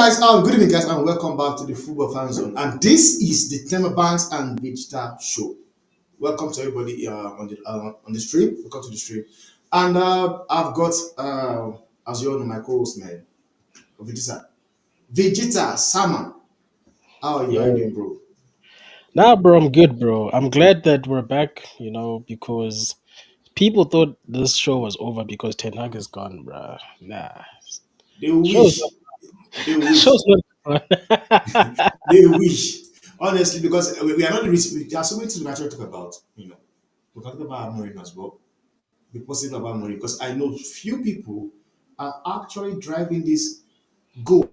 Good evening, guys, and welcome back to the Football Fan Zone. And this is the Banks and Vegeta Show. Welcome to everybody on the stream. Welcome to the stream. And I've got, as you all know, my co-host, man, Vegeta Sama. How are you? How are you Yo, doing, bro? nah, bro, I'm good, bro. I'm glad that we're back, because people thought this show was over because Ten Hag is gone, bro. Nah, They show's wish. They not, wish. show's not gone. They wish. Honestly, because we are not the there are so many things we actually talk about. We can talk about Amorim as well. Be positive about Amorim because I know few people are actually driving this goal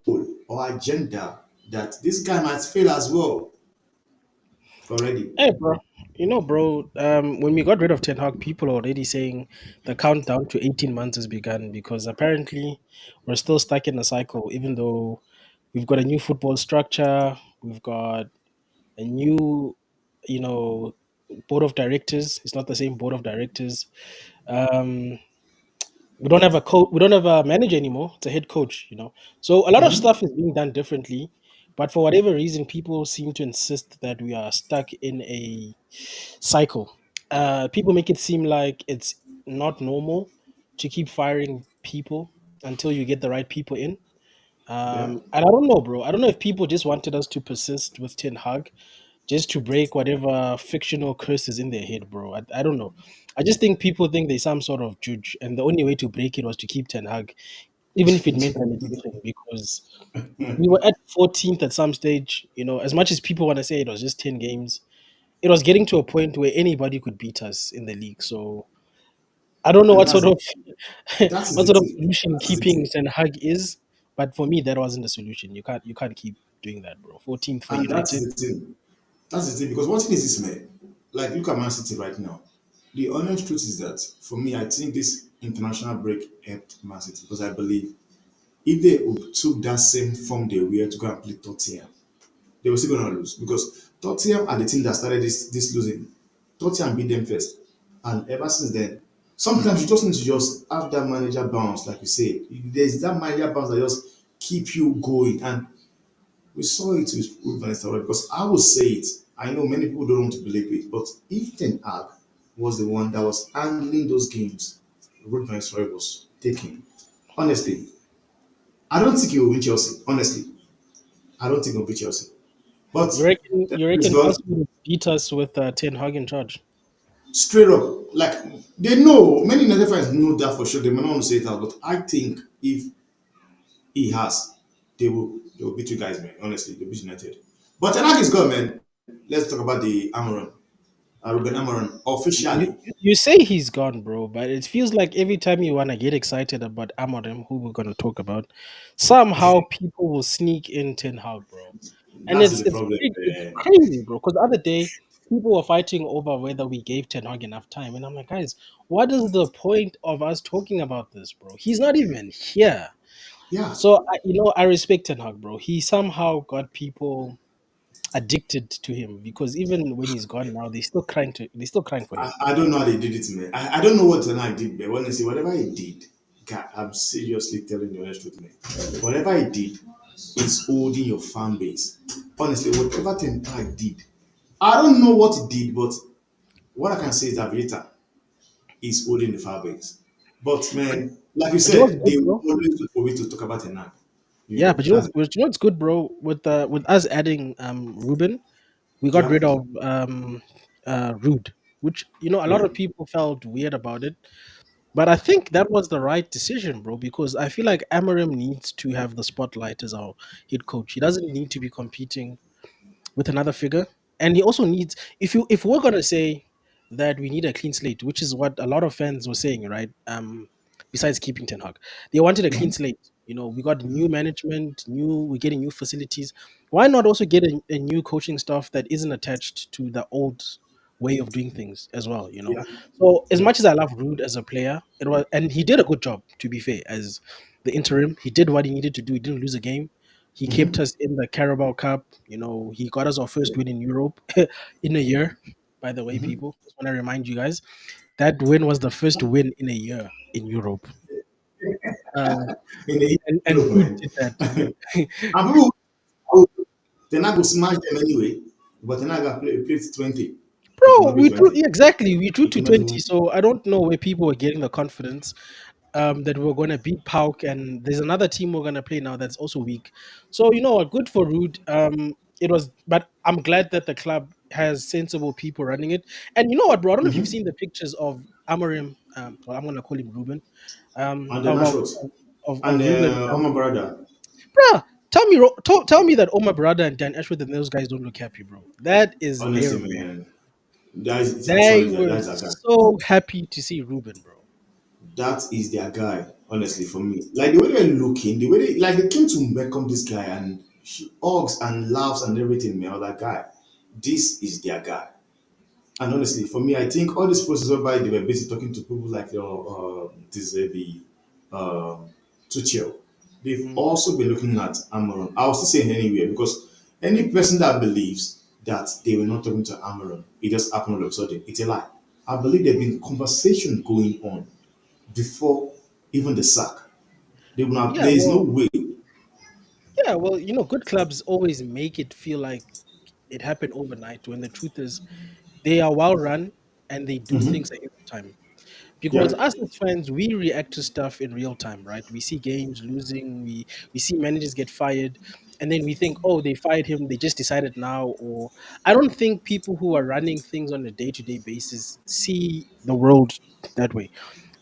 or agenda that this guy might fail as well already. Hey, bro. Bro, when we got rid of Ten Hag, people are already saying the countdown to 18 months has begun because apparently we're still stuck in a cycle, even though we've got a new football structure, we've got a new, you know, board of directors. It's not the same board of directors. Um, we don't have a manager anymore. It's a head coach. So a lot of stuff is being done differently, but for whatever reason, people seem to insist that we are stuck in a cycle. People make it seem like it's not normal to keep firing people until you get the right people in. Yeah. And I don't know, bro. I don't know if people just wanted us to persist with Ten Hag just to break whatever fictional curse is in their head, bro. I don't know. I just think people think there's some sort of judge, and the only way to break it was to keep Ten Hag, even if it meant relegation, because we were at 14th at some stage. As much as people want to say it was just 10 games, it was getting to a point where anybody could beat us in the league. So I don't know And what sort of that is what the sort of thing. solution That is the keeping thing. Ten Hag is, but for me that wasn't the solution. You can't keep doing that, bro. 14th for And that United. is the thing. That's the thing. Because one thing is this, man. Like, look at Man City right now. The honest truth is that, for me, I think this international break helped Man City because I believe if they took that same form they were to go and play Tottenham, they were still going to lose because Tottenham are the team that started this losing. Tottenham beat them first, and ever since then, sometimes you just need to just have that manager bounce, like you say. There's that manager bounce that just keep you going, and we saw it with Ruud van Nistelrooy because I will say it. I know many people don't want to believe it, but if Ten Hag was the one that was handling those games, Ruud van Nistelrooy was taking. Honestly, I don't think he will win Chelsea. Honestly, I don't think he'll beat Chelsea. But You reckon the you is reckon God, Chelsea would beat us with Ten Hag in charge? straight up, like they know, many United fans know that for sure. They may not want to say it out, but I think if he has, they will beat you guys, man. Honestly, they'll beat United. But Ten Hag is gone, man. Let's talk about the Amorim, Ruben Amorim, You, officially. you say he's gone, bro, but it feels like every time you want to get excited about Amorim, who we're going to talk about, somehow people will sneak in Ten Hag, bro. And That's it's the it's problem, it's man. crazy, bro. Because the other day, people were fighting over whether we gave Ten Hag enough time, and I'm like, guys, what is the point of us talking about this, bro? He's not even here. Yeah, So I respect Ten Hag, bro. He somehow got people addicted to him because even when he's gone now, they're still crying for him. I don't know how they did it, man. I don't know what Ten Hag did, but honestly, whatever he did, God, I'm seriously telling you the honest truth, man. Whatever he did is holding your fan base. Honestly, whatever Ten Hag did, I don't know what he did, but what I can say is that Vita is holding the fan base. But But man, like you but you know what's said, good, they will bro? always look for way to talk about Ten Hag. Yeah, but That's you know what's good, bro? With us adding Ruben, we got yeah, rid of Rude, which a lot yeah. of people felt weird about it. But I think that was the right decision, bro, because I feel like Amarim needs to have the spotlight as our head coach. He doesn't need to be competing with another figure. And he also needs if we're gonna say that we need a clean slate, which is what a lot of fans were saying, right? Besides keeping Ten Hag. They wanted a clean slate. We got new management, we're getting new facilities. Why not also get a new coaching staff that isn't attached to the old way of doing things as well? Yeah, So as yeah. much as I love Rude as a player, and he did a good job, to be fair, as the interim. He did what he needed to do. He didn't lose a game. He kept us in the Carabao Cup. He got us our first win in Europe in a year. By the way, people, just want to remind you guys that win was the first win in a year in Europe. uh, in the and Europe, Coote man. did that. And people, oh, they're not going to smash them anyway, but they're not going to play 20. They Bro, cannot be we drew 20. exactly. We drew They to cannot even. 20, so I don't know where people were getting the confidence that we're going to beat Pauk, and there's another team we're going to play now that's also weak. So you know what? Good for Rude. It was, but I'm glad that the club has sensible people running it. And you know what, bro? I don't know if you've seen the pictures of Amorim. Well, I'm going to call him Ruben. And they're Of not of short. of And Ruben. Omar Brother, Bruh, tell me that Omar Barada and Dan Ashworth and those guys don't look happy, bro. That is their honestly, man. man, that is, I'm They sorry, were that is a guy. so happy to see Ruben, bro. That is their guy, honestly, for me. Like the way they're looking, the way they came to welcome this guy and she hugs and laughs and everything, man. I was like, guy, this is their guy. And honestly, for me, I think all this process whereby they were basically talking to people like this the Tuchel, they've Mm. also been looking at Amaron. I was still saying anywhere because any person that believes that they were not talking to Amaron, it just happened all of a sudden. It's a lie. I believe there have been conversation going on before even the sack. They will not, Yeah, there is no well, way. you know, good clubs always make it feel like it happened overnight when the truth is they are well run and they do things ahead of time. Because Yeah. us as fans, we react to stuff in real time, right? We see games losing, we see managers get fired, and then we think, oh, they fired him, they just decided now. Or I don't think people who are running things on a day to day basis see the world that way.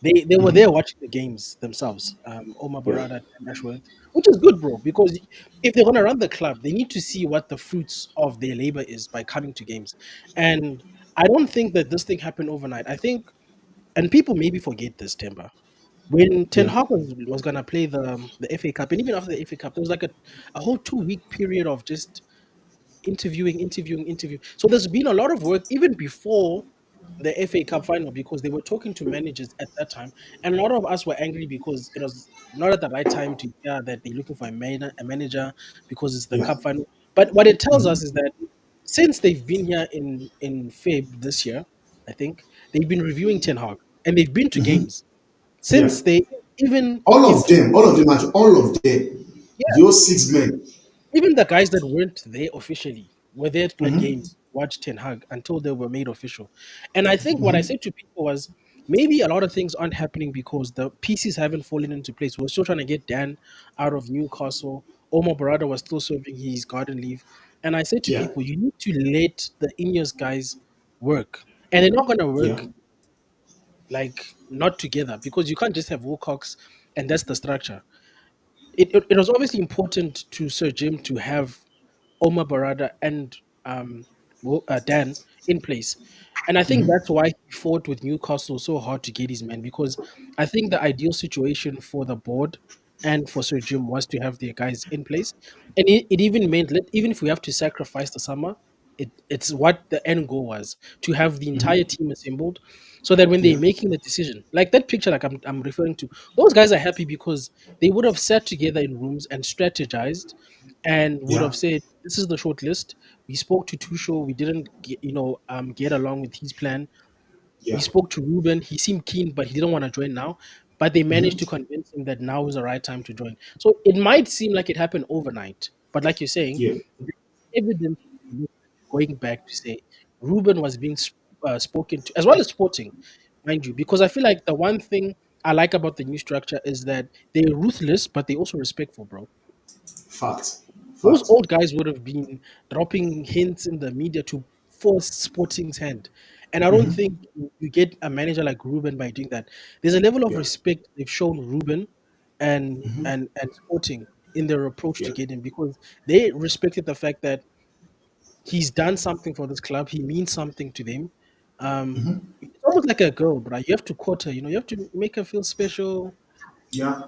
They were there watching the games themselves. Omar Yeah. Barada and Ashworth, which is good, bro. Because if they're gonna run the club, they need to see what the fruits of their labor is by coming to games. And I don't think that this thing happened overnight. I think, and people maybe forget this, Timber. When Ten Yeah. Hag was gonna play the FA Cup, and even after the FA Cup, there was like a whole 2 week period of just interview. So there's been a lot of work even before the FA Cup final because they were talking to managers at that time, and a lot of us were angry because it was not at the right time to hear that they're looking for a manager because it's the Yeah. cup final. But what it tells us is that since they've been here in Feb this year, I think they've been reviewing Ten Hag and they've been to games Yeah. since they even All of them, actually, all of them, those 6 men. even the guys that weren't there officially were there at games, watched Ten Hag until they were made official. And I think what I said to people was maybe a lot of things aren't happening because the pieces haven't fallen into place. We're still trying to get Dan out of Newcastle. Omar Barada was still serving his garden leave. And I said to Yeah. people, you need to let the Ineos guys work. And they're not going to Yeah. work like not together because you can't just have Wilcox and that's the structure. It was obviously important to Sir Jim to have Omar Barada and Dan in place. And I think that's why he fought with Newcastle so hard to get his man because I think the ideal situation for the board and for Sir Jim was to have their guys in place. And it even meant, even if we have to sacrifice the summer, it's what the end goal was to have the entire team assembled so that when they're Yeah. making the decision, like that picture, like I'm referring to, those guys are happy because they would have sat together in rooms and strategized and would Yeah. have said, "This is the short list." We spoke to Tusho. We didn't, get along with his plan. We Yeah. spoke to Ruben. He seemed keen, but he didn't want to join now. But they managed to convince him that now is the right time to join. So it might seem like it happened overnight, but like you're saying, Yeah. there's evidence going back to say Ruben was being spoken to, as well as Sporting, mind you, because I feel like the one thing I like about the new structure is that they're ruthless, but they're also respectful, bro. Fact. Those Fact. old guys would have been dropping hints in the media to force Sporting's hand. And I don't think you get a manager like Ruben by doing that. There's a level of Yeah. respect they've shown Ruben and Sporting in their approach to Yeah. get him because they respected the fact that he's done something for this club. He means something to them. It's almost like a girl, bro. You have to court her. You have to make her feel special. Yeah.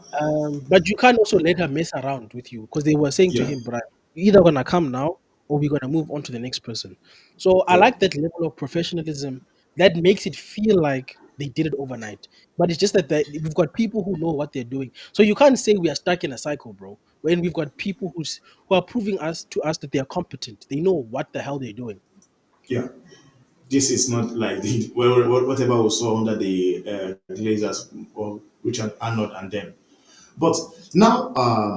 But you can't also let her mess around with you because they were saying to Yeah. him, "Brian, you're either gonna come now or we're gonna move on to the next person." So I Yeah. like that level of professionalism that makes it feel like they did it overnight. But it's just that we've got people who know what they're doing. So you can't say we are stuck in a cycle, bro. When we've got people who are proving us to us that they are competent, they know what the hell they're doing. Yeah. This is not like the whatever we saw under the Glazers or Richard Arnold and them. But now,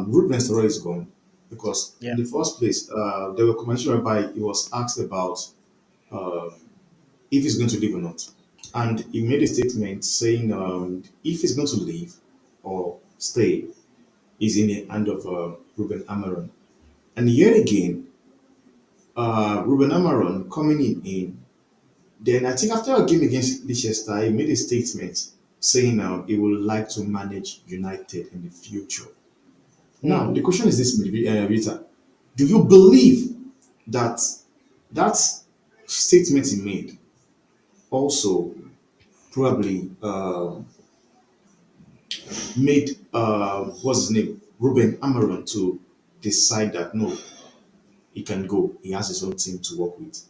Ruud van Nistelrooy is gone because Yeah. in the first place, there were conversations whereby he was asked about uh, if he's going to leave or not, and he made a statement saying if he's going to leave or stay, is in the hand of Ruben Amorim. And yet again, Ruben Amorim coming in. Then I think after a game against Leicester, he made a statement saying he would like to manage United in the future. Now, Mm. the question is this, Rita. Do you believe that that statement he made also probably made, what's his name, Ruben Amorim to decide that no, he can go. He has his own team to work with.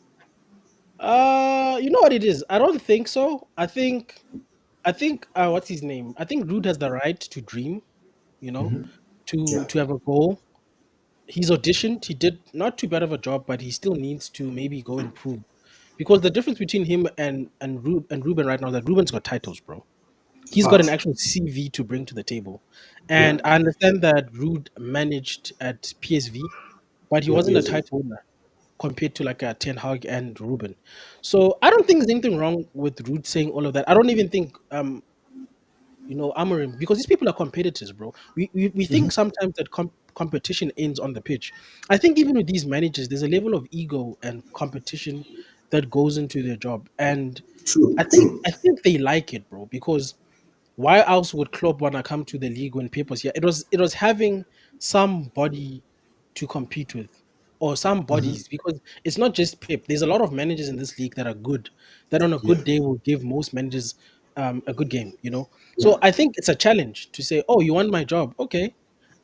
You know what it is? I don't think so. I think what's his name? I think Rude has the right to dream, you know, to Yeah. to have a goal. He's auditioned. He did not too bad of a job, but he still needs to maybe go and prove. Because the difference between him and Ruben right now is that Ruben's got titles, bro. He's got an Fact. actual CV to bring to the table. Yeah. And I understand that Rude managed at PSV, but he Yeah. wasn't a PSV. title winner compared to like a Ten Hag and Ruben. So I don't think there's anything wrong with Rude saying all of that. I don't even think Amorim, because these people are competitors, bro. We think sometimes that competition ends on the pitch. I think even with these managers, there's a level of ego and competition that goes into their job, and True. I True. think they like it, bro, because why else would Klopp wanna come to the league when Pep here? It was having somebody to compete with, or some bodies, because it's not just Pep. There's a lot of managers in this league that are good, that on a Yeah. good day will give most managers a good game. Yeah. So I think it's a challenge to say, oh, you want my job? Okay,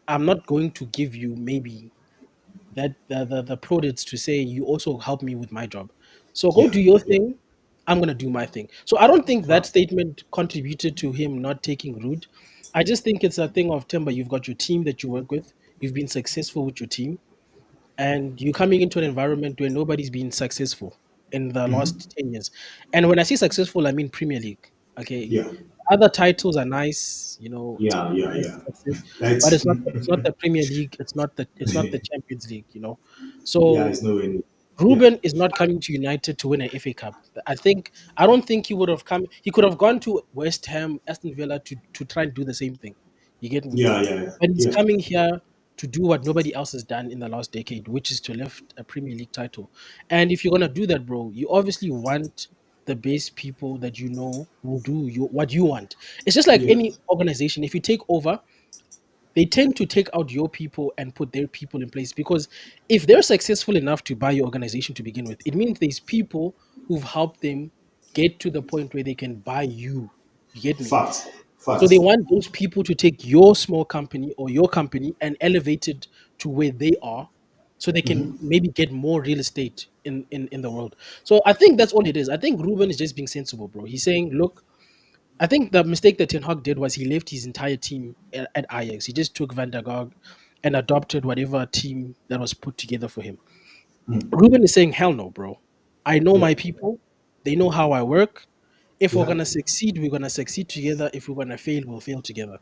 I'm not going to give you maybe that the plaudits to say you also help me with my job. So go Yeah. do your Yeah. thing. I'm gonna do my thing. So I don't think that Fact. statement contributed to him not taking root. I just think it's a thing of Timber. You've got your team that you work with. You've been successful with your team, and you're coming into an environment where nobody's been successful in the last 10 years. And when I say successful, I mean Premier League. Okay, Yeah. other titles are nice. It's a Yeah. Yeah. nice Yeah. success, but That's it's not the Premier League. It's not the Champions League. yeah. So It's no way. Yeah. Ruben is not coming to United to win an FA Cup. I don't think he would have come. He could have gone to West Ham, Aston Villa to try and do the same thing. You get me? Yeah. Yeah. But he's Yeah. coming here to do what nobody else has done in the last decade, which is to lift a Premier League title. And if you're gonna do that, bro, you obviously want the base people that you know will do what you want. It's just like Yeah. any organization. If you take over, they tend to take out your people and put their people in place, because if they're successful enough to buy your organization to begin with, it means there's people who've helped them get to the point where they can buy you. You get me? Fact. So they Fact. want those people to take your small company or your company and elevate it to where they are, so they can maybe get more real estate in the world. So I think that's all it is. I think Ruben is just being sensible, bro. He's saying, look, I think the mistake that Ten Hag did was he left his entire team at Ajax. He just took Van der Gaag and adopted whatever team that was put together for him. Ruben is saying, hell no, bro. I know Yeah. my people. They know how I work. If we're Yeah. gonna succeed, we're gonna succeed together. If we're gonna fail, we'll fail together.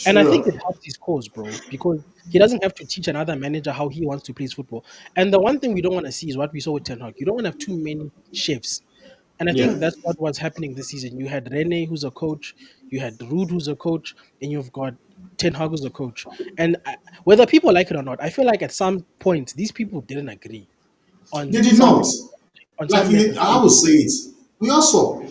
And I think Sure. it helps his cause, bro, because he doesn't have to teach another manager how he wants to play his football. And the one thing we don't want to see is what we saw with Ten Hag. You don't want to have too many chefs. And I Yeah. think that's what was happening this season. You had Rene, who's a coach, you had Ruud, who's a coach, and you've got Ten Hag, who's a coach. And whether people like it or not, I feel like at some point these people didn't agree They on did some not. on Like some in, matters I would say it. We also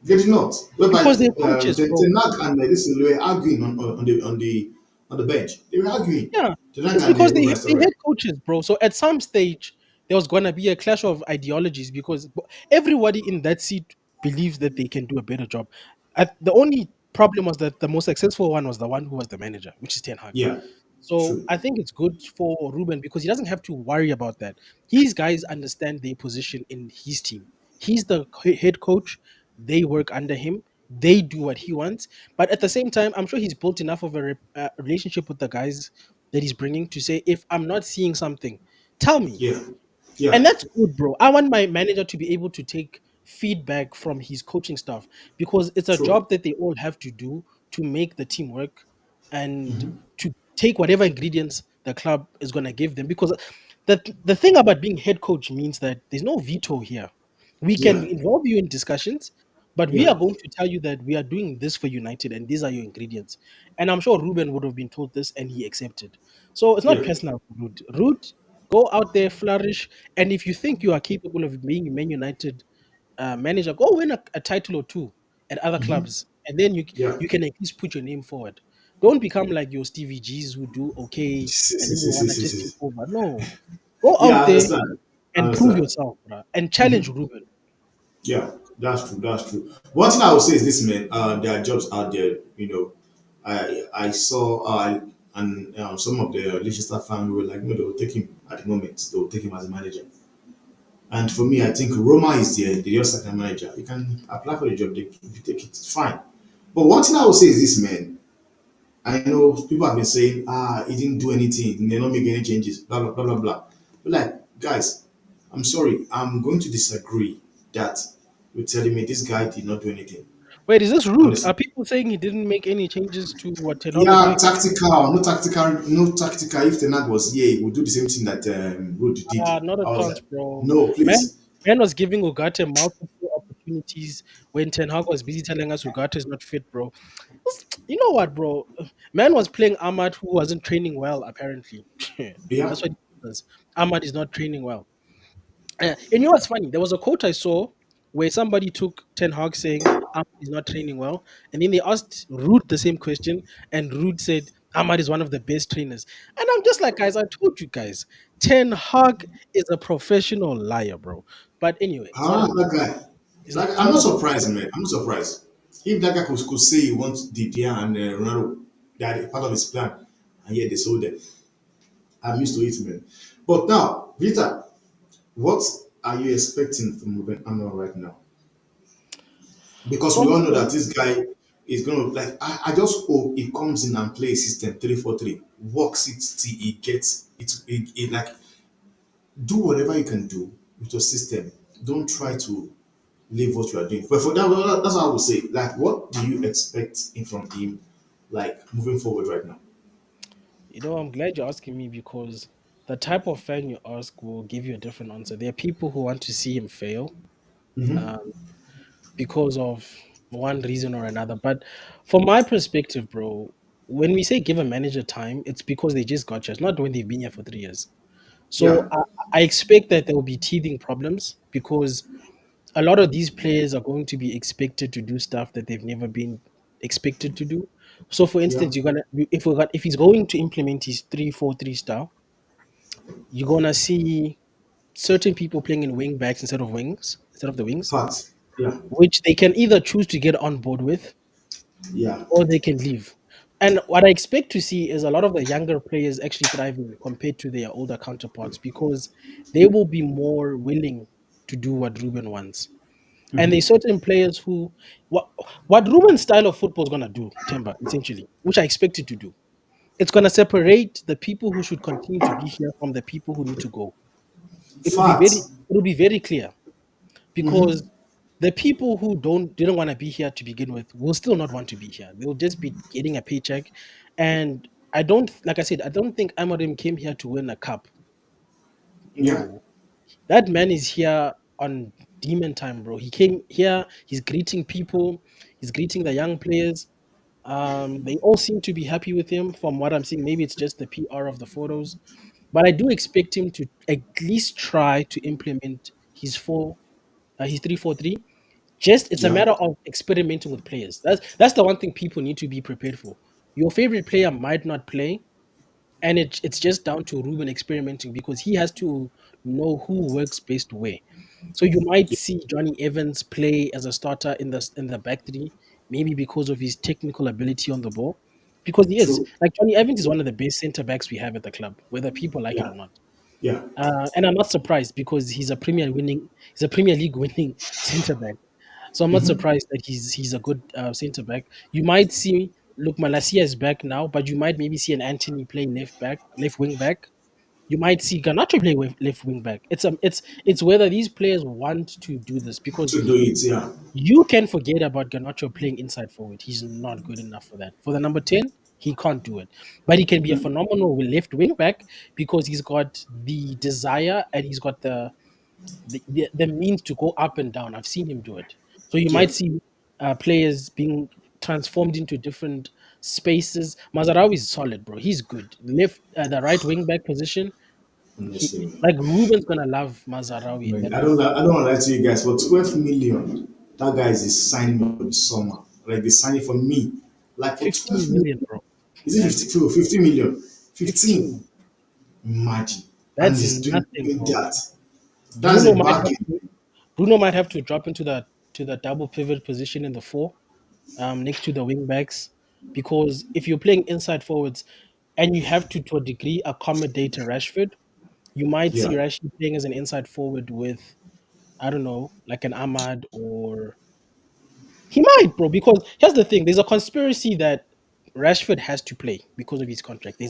they did not. Whereby because they're coaches, bro. Tenak and this were arguing on the bench. They were arguing. Yeah, Tenak it's and because Ruben they Amorim. had coaches, bro. So at some stage there was gonna be a clash of ideologies because everybody in that seat believes that they can do a better job. The only problem was that the most successful one was the one who was the manager, which is Ten Hag. Yeah. So True. I think it's good for Ruben because he doesn't have to worry about that. His guys understand their position in his team. He's the head coach. They work under him. They do what he wants. But at the same time, I'm sure he's built enough of a relationship with the guys that he's bringing to say, if I'm not seeing something, tell me. Yeah. Yeah. And that's good, bro. I want my manager to be able to take feedback from his coaching staff because it's a True. job that they all have to do to make the team work. and to take whatever ingredients the club is going to give them. Because the thing about being head coach means that there's no veto here. We can Yeah, involve you in discussions, but we yeah, are going to tell you that we are doing this for United and these are your ingredients. And I'm sure Ruben would have been told this and he accepted. So it's not yeah. personal for Ruud. Ruud, go out there, flourish. And if you think you are capable of being Man United manager, go win a title or two at other clubs, and then Yeah. you can at least put your name forward. Don't become like your Stevie G's who do okay See, and see, then you see, see, want to see, just see. take over. No, go Yeah, out I there understand. I and prove understand. yourself, bruh, and challenge Ruben. Yeah, that's true. That's true. One thing I would say is this, man. There are jobs out there. I saw and some of the Leicester fans were like, no, they will take him at the moment. They will take him as a manager. And for me, I think Roma is there. The your second manager. You can apply for the job. If you take it, it's fine. But one thing I would say is this, man. I know people have been saying, he didn't do anything. He did not make any changes. Blah blah blah blah blah. But like, guys, I'm sorry. I'm going to disagree that you're telling me this guy did not do anything. Wait, is this rude? Are Honestly. people saying he didn't make any changes to what Ten Hag was Yeah, doing? tactical, no tactical, no tactical. If Tenag was here, he would do the same thing that Ruud did. Not a I was chance, like, bro. no, Man, please. man was giving Ugarte multiple opportunities when Ten Hag was busy telling us Ugarte is not fit, bro. You know what, bro? Man was playing Ahmad who wasn't training well, apparently. Yeah, That's what he told us. Ahmad is not training well. And you know what's funny? There was a quote I saw where somebody took Ten Hag saying Ahmad is not training well, and then they asked Ruud the same question, and Ruud said Ahmad is one of the best trainers. And I'm just like, guys, I told you guys, Ten Hag is a professional liar, bro. But anyway, it's not about that guy. it's I'm not not about surprised, man. I'm not surprised. If that guy could say he wants Didier and Ronaldo, that is part of his plan, and yet they sold them. I'm used to it, man. But now, Vita, what are you expecting from Ruben Amorim right now? Because we from all know that Ruben. this guy is gonna like. I just hope he comes in and plays system 3-4-3, works it till he gets it. It like do whatever you can do with your system. Don't try to leave what you are doing. But for that, that's what I would say. Like, what do you expect in from him, like moving forward right now? I'm glad you're asking me because the type of fan you ask will give you a different answer. There are people who want to see him fail. Um, because of one reason or another. But from my perspective, bro, when we say give a manager time, it's because they just got you. It's not when they've been here for 3 years. So Yeah, I expect that there will be teething problems because a lot of these players are going to be expected to do stuff that they've never been expected to do. So, for yeah, instance, if he's going to implement his 3-4-3 style, you're gonna see certain people playing in wing backs instead of the wings, facts. Yeah, which they can either choose to get on board with yeah, or they can leave. And what I expect to see is a lot of the younger players actually thriving compared to their older counterparts because they will be more willing to do what Ruben wants. And there's certain players who what Ruben's style of football is gonna do, Temba, essentially, which I expect it to do. It's gonna separate the people who should continue to be here from the people who need to go. facts. It will be very clear because the people who didn't want to be here to begin with will still not want to be here. They'll just be getting a paycheck. And I don't like I said, I don't think Amorim came here to win a cup. Yeah, No. That man is here on demon time, bro. He came here, he's greeting people, he's greeting the young players. They all seem to be happy with him from what I'm seeing. Maybe it's just the PR of the photos. But I do expect him to at least try to implement his 3-4-3. Just it's a yeah, matter of experimenting with players. That's the one thing people need to be prepared for. Your favorite player might not play, and it's just down to Ruben experimenting because he has to know who works best where. So you might see Johnny Evans play as a starter in the back three, maybe because of his technical ability on the ball. Because he is true. like Johnny Evans is one of the best centre backs we have at the club, whether people like it Yeah, or not. yeah. And I'm not surprised because he's a Premier League winning centre back. So I'm not surprised that he's a good centre back. You might see look Malacia is back now, but you might maybe see an Anthony play left wing back. You might see Garnacho play left wing back. It's whether these players want to do this because To do it, yeah, you can forget about Garnacho playing inside forward. He's not good enough for that. For the number 10, He can't do it. But he can be a phenomenal left wing back because he's got the desire and he's got the means to go up and down. I've seen him do it. So you Yeah, might see players being transformed into different spaces. Mazarawi is solid, bro. He's good. Left, the right wing back position. honestly, Like Ruben's gonna love Mazarawi in man, that position. I don't want to lie to you guys. For 12 million, that guy is signing for the summer. Like they signing for me, like for 12 15 million. million, bro. Is it That's 50, 50 million? 15. 15. Imagine. And That's he's nothing, doing bro. that. That's Bruno a might have bargain. to Bruno might have to drop into the double pivot position in the four, next to the wing backs, because if you're playing inside forwards and you have to a degree accommodate a Rashford, you might see Yeah. Rashford playing as an inside forward with, I don't know, like an Ahmad, or he might, bro. Because here's the thing: there's a conspiracy that Rashford has to play because of his contract.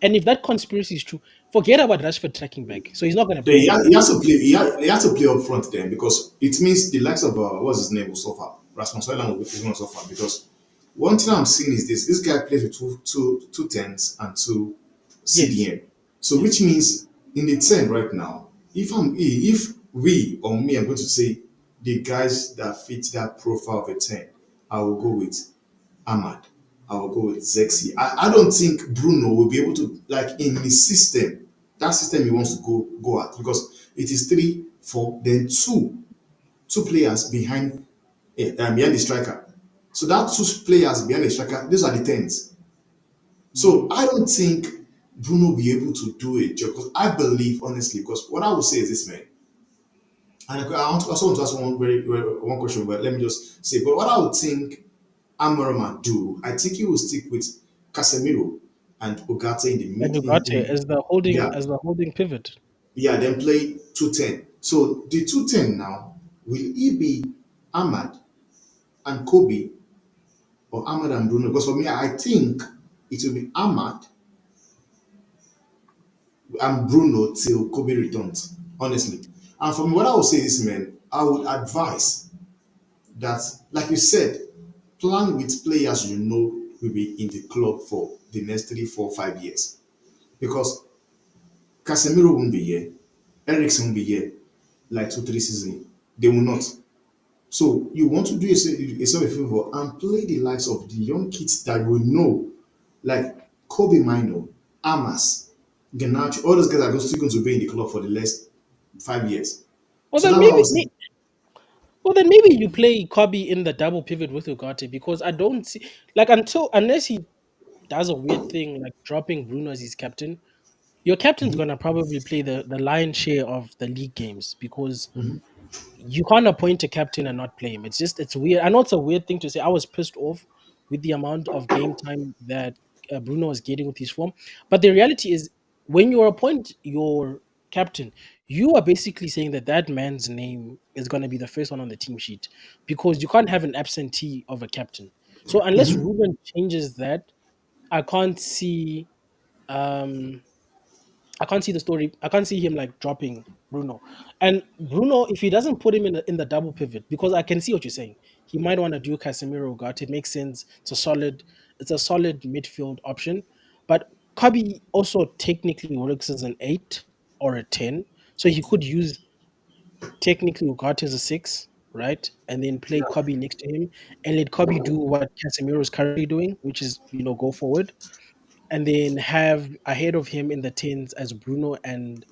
And if that conspiracy is true, forget about Rashford tracking back. So he's not going to Then play anymore. he has to play. He has to play up front then because it means the likes of what's his name will suffer. Rasmus Højlund will going to suffer because one thing I'm seeing is this guy plays with two tens and two Yes. CDM. So which means in the 10 right now, if we or me, I'm going to say the guys that fit that profile of a 10, I will go with Ahmad. I will go with Zexi. I don't think Bruno will be able to, like in his system, that system he wants to go at because it is 3-4, then two players behind the striker. So that two players behind the striker, those are the tens. So Mm. I don't think Bruno will be able to do it because I believe honestly, because what I would say is this, man. And also want to ask one question, but let me just say, but what I would think Amorim do, I think he will stick with Casemiro and Ugarte in the And mid. Ugarte as the holding Yeah, pivot. yeah, then play 210. So the 210 now will he be Ahmad and Kobe or Ahmad and Bruno? Because for me, I think it will be Ahmad and Bruno till Kobe returns. Honestly, and from what I would say, this man, I would advise that, like you said, plan with players you know will be in the club for the next 3, 4, 5 years. Because Casemiro won't be here, Eriksen won't be here like 2, 3 seasons. They will not. So you want to do yourself a favor and play the likes of the young kids that will know, like Kobe Mino, Amas, Ganacho, all those guys are still going to be in the club for the last 5 years. Well So then that's what I maybe was saying. well then maybe you play Kobe in the double pivot with Ugarte, because I don't see, like, unless he does a weird thing like dropping Bruno as his captain, your captain's gonna probably play the lion's share of the league games, because you can't appoint a captain and not play him. It's weird. I know it's a weird thing to say. I was pissed off with the amount of game time that Bruno was getting with his form, but the reality is, when you appoint your captain, you are basically saying that that man's name is going to be the first one on the team sheet, because you can't have an absentee of a captain. So unless Ruben changes that, I can't see. Um, I can't see the story. I can't see him like dropping Bruno. And Bruno, if he doesn't put him in the double pivot, because I can see what you're saying, he might want to do Casemiro Ugarte. It makes sense. It's a solid midfield option. But Kabi also technically works as an 8 or a 10. So he could use technically Ugarte as a 6, right? And then play Kobe next to him and let Kobe do what Casemiro is currently doing, which is, go forward, and then have ahead of him in the tens as Bruno and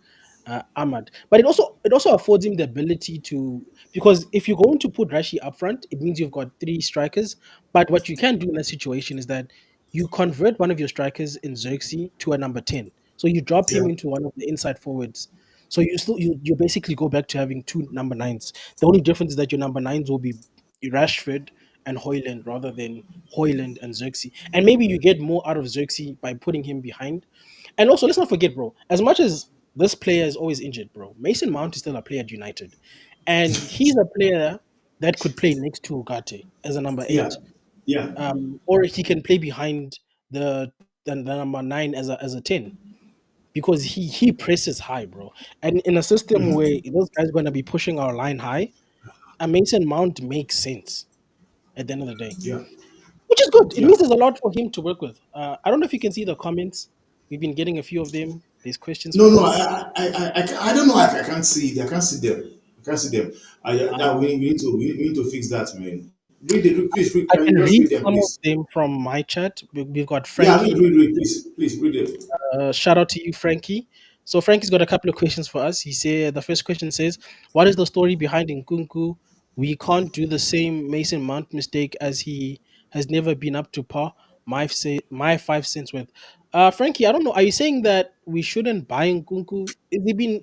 Ahmad. But it also affords him the ability to, because if you're going to put Rashi up front, it means you've got three strikers. But what you can do in that situation is that you convert one of your strikers in Xerxes to a number 10. So you drop him Yeah. into one of the inside forwards. So you basically go back to having two number nines. The only difference is that your number nines will be Rashford and Hoyland rather than Hoyland and Xerxes. And maybe you get more out of Xerxes by putting him behind. And also, let's not forget, bro, as much as this player is always injured, bro, Mason Mount is still a player at United. And he's a player that could play next to Ugarte as a number Yeah. 8. Yeah. Or he can play behind the number 9 as a 10, because he presses high, bro. And in a system where those guys are going to be pushing our line high, a Mason Mount makes sense at the end of the day. Yeah. which is good. It Yeah. means there's a lot for him to work with. I don't know if you can see the comments. We've been getting a few of them. There's questions No, for no, us. I don't know. I can't see. I can't see them. I can't see them. That Um, we need to fix that, man. Read it, please. Read, I can can you just read read them, some of please? them from my chat. We've got Yeah, Frankie. please, please read them. Shout out to you, Frankie. So Frankie's got a couple of questions for us. He said the first question says, "What is the story behind Nkunku? We can't do the same Mason Mount mistake as he has never been up to par. My 5 cents worth." Frankie, I don't know. Are you saying that we shouldn't buy Nkunku?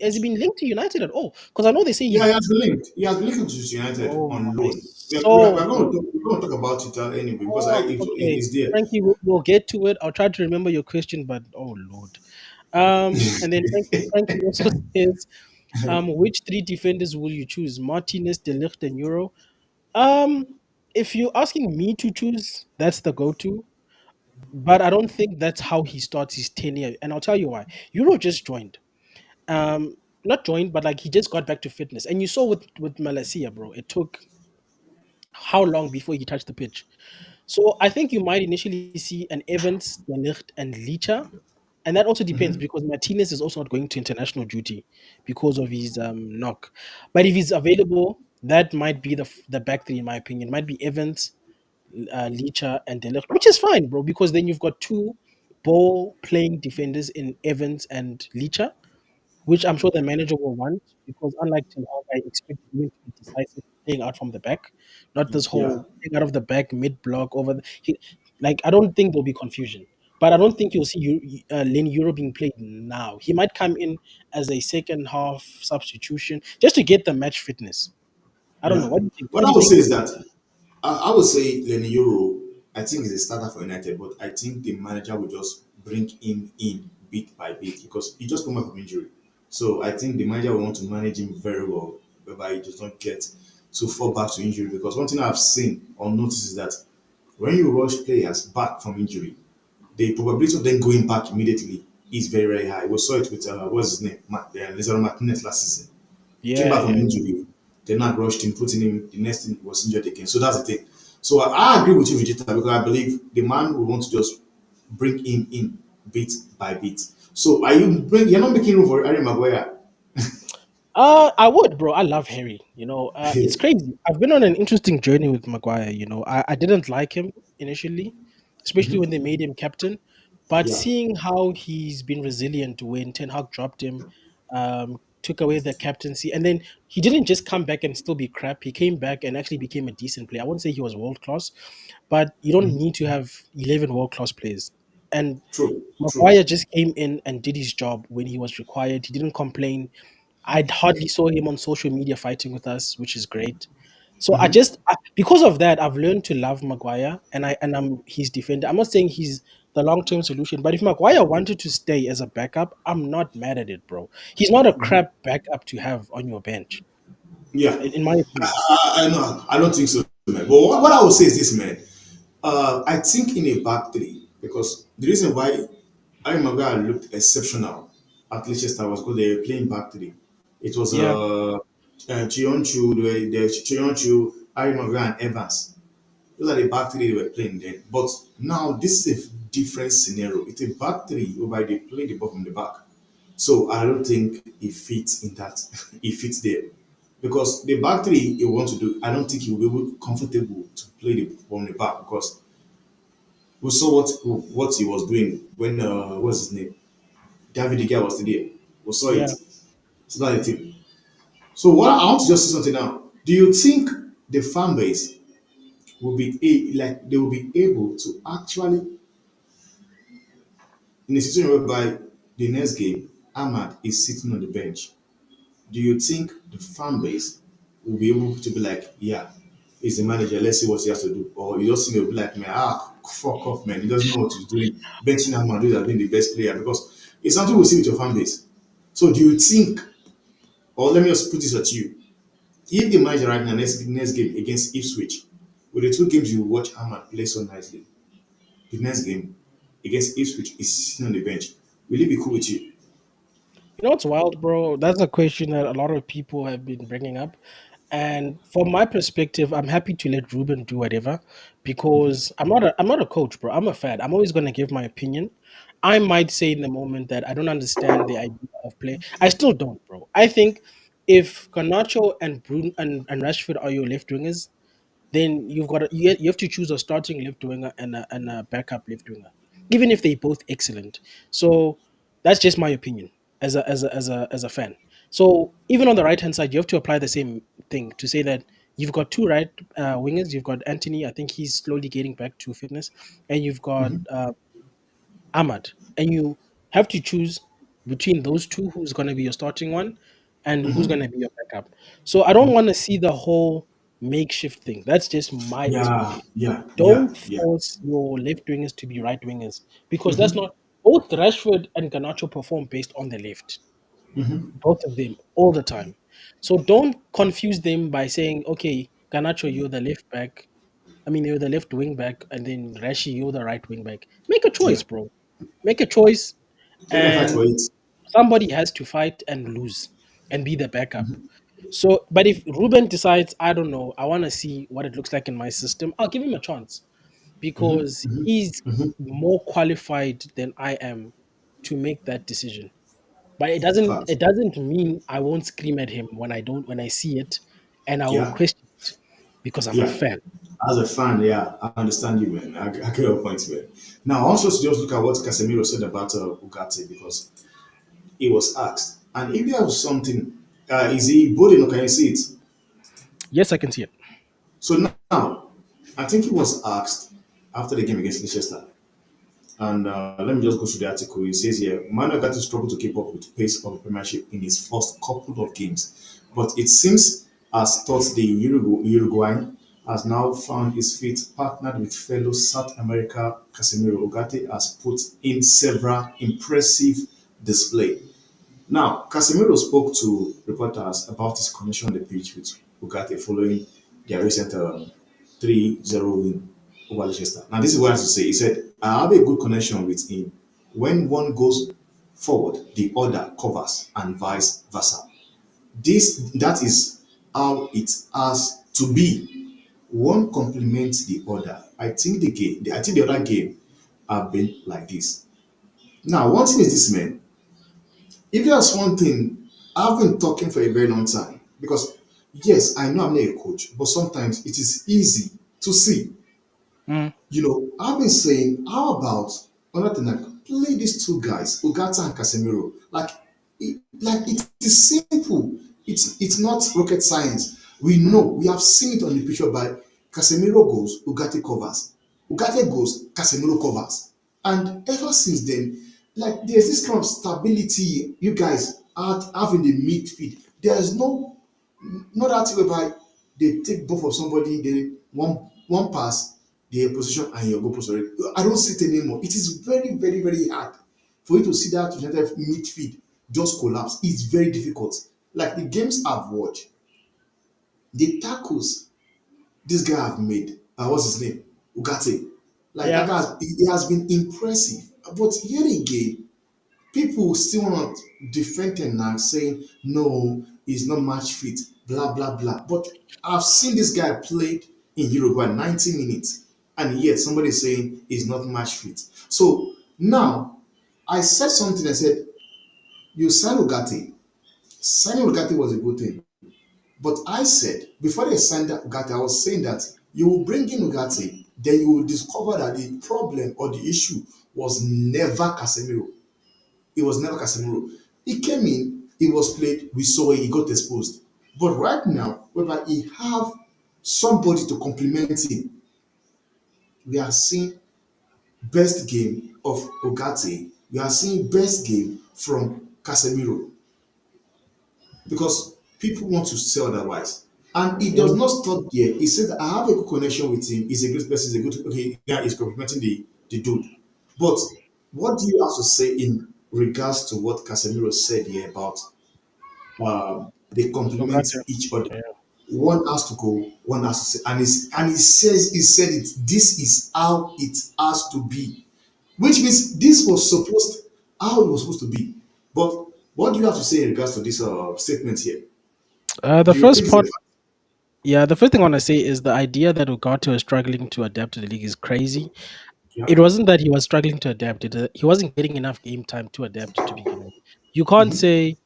Has he been linked to United at all? Because I know they say Yeah, he's. he has been linked. He has been linked to United Oh on my loan. soul, bro. We're going to talk about it anyway because Okay, it's there. Frankie, we'll get to it. I'll try to remember your question, but oh lord. And then Frankie also says, which three defenders will you choose? Martinez, De Ligt, and Euro. Um, if you're asking me to choose, that's the go-to. But I don't think that's how he starts his tenure. And I'll tell you why. Euro just joined. Not joined, but like he just got back to fitness. And you saw with Malacia, bro. It took how long before he touched the pitch? So I think you might initially see an Evans, De Ligt, and Licha. And that also depends because Martinez is also not going to international duty because of his knock. But if he's available, that might be the back three in my opinion. Might be Evans, Licha, and De Ligt, which is fine, bro, because then you've got two ball playing defenders in Evans and Licha, which I'm sure the manager will want because unlike Ten Hag, I expect him to be decisive playing out from the back, not this Yeah. whole playing out of the back mid block over. Like I don't think there'll be confusion, but I don't think you'll see Len Euro being played now. He might come in as a second half substitution just to get the match fitness. I don't know. Yeah. What do you think? What What do I you would think? say is that I would say Lenny Euro, I think is a starter for United, but I think the manager will just bring him in bit by bit because he just come back from injury. So I think the manager will want to manage him very well, whereby he does not get to fall back to injury. Because one thing I've seen or noticed is that when you rush players back from injury, the probability of them going back immediately is very, very high. We saw it with what's his name, Lizaro Martinez last season. He came Yeah, back yeah. from injury. They not rushed him, putting him. The next thing he was injured again. So that's the thing. So I agree with you, Vegeta, because I believe the man will want to just bring him in bit by bit. So you're not making room for Harry Maguire? I would, bro. I love Harry. It's crazy. I've been on an interesting journey with Maguire. I didn't like him initially, especially when they made him captain. But Yeah. seeing how he's been resilient when Ten Hag dropped him, took away the captaincy, and then he didn't just come back and still be crap. He came back and actually became a decent player. I wouldn't say he was world class, but you don't need to have 11 world class players. And True. True. Maguire just came in and did his job when he was required. He didn't complain. I hardly saw him on social media fighting with us, which is great. So because of that, I've learned to love Maguire, and I'm his defender. I'm not saying he's the long term solution, but if Maguire wanted to stay as a backup, I'm not mad at it, bro. He's not a crap backup to have on your bench, Yeah. in my opinion. I know. I don't think so, man. But what I would say is this, man. I think in a back three, because the reason why Harry Maguire looked exceptional at Leicester was because they were playing back three. It was Yeah, Chionchu, Chionchu, Harry Maguire, and Evans. Those are the back three they were playing then. But now this is a different scenario. It's a back three whereby they play the ball from the back. So I don't think it fits in that. It fits there. Because the back three he wants to do, I don't think he will be able, comfortable to play the from the back because we saw what he was doing when what's his name? David De Gea was there. We saw it. yeah. So that's the thing. So what I want to just say something now. Do you think the fan base will be like they will be able to actually in a situation whereby the next game Ahmad is sitting on the bench? Do you think the fan base will be able to be like, yeah, he's the manager, let's see what he has to do? Or you just think they'll be like, man, fuck off, man. He doesn't know what he's doing. Benching Ahmad, who has been the best player because it's something we see with your fan base. So do you think, or let me just put this at you, if the manager right now next game against Ipswich, with the two games you watch Ahmad play so nicely, the next game against Ipswich is sitting on the bench, will he be cool with you? You know what's wild, bro? That's a question that a lot of people have been bringing up. And from my perspective, I'm happy to let Ruben do whatever because I'm not a coach, bro. I'm a fan. I'm always gonna give my opinion. I might say in the moment that I don't understand the idea of play. I still don't, bro. I think if Garnacho and Bruno and Rashford are your left wingers, then you have to choose a starting left winger and a backup left winger, even if they're both excellent. So that's just my opinion as a fan. So even on the right hand side, you have to apply the same thing to say that you've got two right wingers. You've got Anthony. I think he's slowly getting back to fitness, and you've got Ahmad, and you have to choose between those two who's going to be your starting one and who's going to be your backup. So I don't want to see the whole makeshift thing. That's just my Yeah, perspective. yeah, yeah, Don't yeah. force your left wingers to be right wingers because that's not both Rashford and Garnacho perform based on the left, both of them all the time. So don't confuse them by saying, okay, Garnacho, you're the left back. I mean, you're the left wing back, and then Rashi, you're the right wing back. Make a Yeah. choice, bro. Make a choice, Let them fight and for it. somebody has to fight and lose and be the backup. So, but if Ruben decides, I don't know, I want to see what it looks like in my system, I'll give him a chance because he's more qualified than I am to make that decision. But it doesn't Facts. it doesn't mean I won't scream at him when I see it, and I will Yeah, question it because I'm a yeah. fan. As a fan, yeah, I understand you, man. I get your point, man. Now, also to just look at what Casemiro said about Ugarte because he was asked, and if there was something, is he bold enough? Can you see it? Yes, I can see it. So now, I think he was asked after the game against Leicester. And let me just go through the article. It says here, Manuel got to struggle to keep up with pace of the Premiership in his first couple of games, but it seems as thought the Uruguayan has now found his feet, partnered with fellow South America Casemiro. Ugarte has put in several impressive display. Now, Casemiro spoke to reporters about his connection on the pitch with Ugarte following their recent 3-0 win over Leicester. Now, this is what I have to say. He said, I have a good connection with him. When one goes forward, the other covers, and vice versa. That is how it has to be. One complements the other. I think the other game have been like this. Now, one thing is this, man. If there's one thing, I've been talking for a very long time because yes, I know I'm not a coach, but sometimes it is easy to see. Mm, I've been saying, how about another thing like play these two guys, Ogata and Casemiro. Like it is simple. It's not rocket science. We know we have seen it on the picture by Casemiro goes, Ugarte covers. Ugarte goes, Casemiro covers. And ever since then, like there's this kind of stability you guys have in the midfield. There's no that thing whereby they take both of somebody, they one pass, their position and your goal post already. I don't see it anymore. It is very, very, very hard for you to see that United midfield just collapse. It's very difficult. Like the games I've watched, the tackles this guy have made, what's his name? Ugarte. Like that yeah. guy, he has been impressive. But yet again, people still want to defend him now, saying no, he's not match fit, blah blah blah. But I've seen this guy played in Uruguay 90 minutes, and yet somebody is saying he's not match fit. So now I said something. I said you sign Ugarte. Signing Ugarte was a good thing, but I said before they signed that Ugarte, I was saying that you will bring in Ugarte, then you will discover that the problem or the issue was never Casemiro. It was never Casemiro. He came in, he was played, we saw it, he got exposed. But right now, whereby he have somebody to complement him, we are seeing best game of Ogate. We are seeing best game from Casemiro because people want to say otherwise. And it does Mm. not stop there. He said, I have a good connection with him. He's a great person. He's a good, okay, yeah, he's complimenting the dude. But what do you have to say in regards to what Casemiro said here about they complement Ugarte. each other. Yeah. One has to go, one has to say, and he said it. This is how it has to be, which means this was supposed how it was supposed to be. But what do you have to say in regards to this statement here? The Do you first think it's a part, fact? Yeah, the first thing I want to say is the idea that Ugarte is struggling to adapt to the league is crazy. Yeah. It wasn't that he was struggling to adapt; he wasn't getting enough game time to adapt to begin with. You can't Hmm. say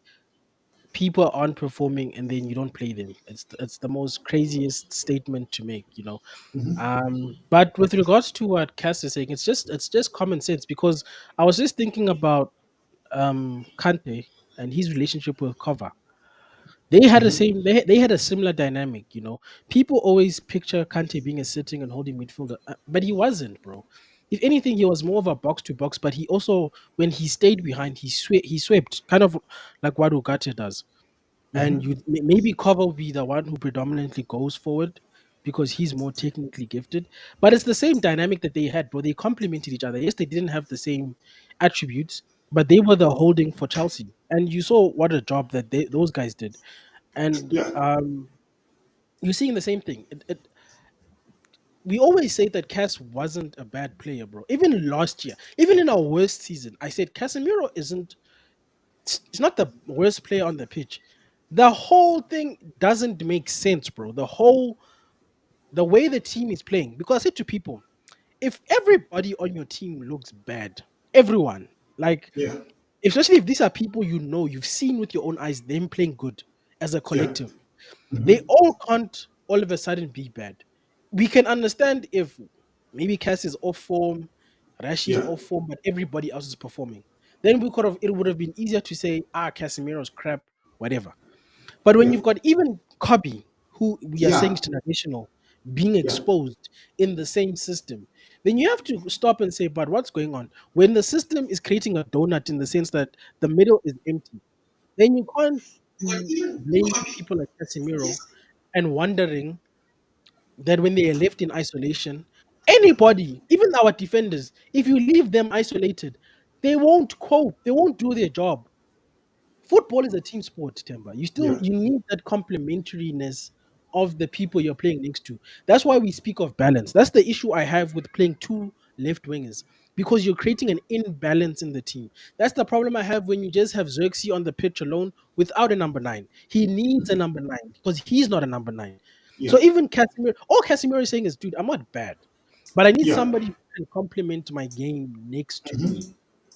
people aren't performing and then you don't play them. It's the most craziest statement to make, you know. But with regards to what Cass is saying, it's just common sense because I was just thinking about Kante and his relationship with Kova. They had a similar dynamic, you know. People always picture Kante being a sitting and holding midfielder, but he wasn't, bro. If anything, he was more of a box to box, but he also, when he stayed behind, he swept, kind of like what Ugarte does. And Hmm. maybe Cover will be the one who predominantly goes forward because he's more technically gifted. But it's the same dynamic that they had, bro. They complemented each other. Yes, they didn't have the same attributes, but they were the holding for Chelsea. And you saw what a job that those guys did. And Yeah. you're seeing the same thing. We always say that Cass wasn't a bad player, bro. Even last year, even in our worst season, I said Casemiro isn't. He's not the worst player on the pitch. The whole thing doesn't make sense, bro. The way the team is playing. Because I said to people, if everybody on your team looks bad, everyone, like Yeah. especially if these are people you know, you've seen with your own eyes, them playing good as a Yeah. collective, they Hmm. all can't all of a sudden be bad. We can understand if maybe Cass is off form, Rashi's Yeah. off form, but everybody else is performing. Then it would have been easier to say, Casemiro's crap, whatever. But when Yeah. you've got even Kobe, who we are saying Yeah. is international, being Yeah. exposed in the same system, then you have to stop and say, but what's going on? When the system is creating a donut in the sense that the middle is empty, then you can't be blaming people like Casemiro and wondering that when they are left in isolation, anybody, even our defenders, if you leave them isolated, they won't cope, they won't do their job. Football is a team sport, Temba. Yeah. You need that complementariness of the people you're playing next to. That's why we speak of balance. That's the issue I have with playing two left wingers because you're creating an imbalance in the team. That's the problem I have when you just have Xerxes on the pitch alone without a number nine. He needs a number nine because he's not a number nine. Yeah. So even Casemiro, all Casemiro is saying is, dude, I'm not bad, but I need Yeah. somebody who can complement my game next to Hmm. me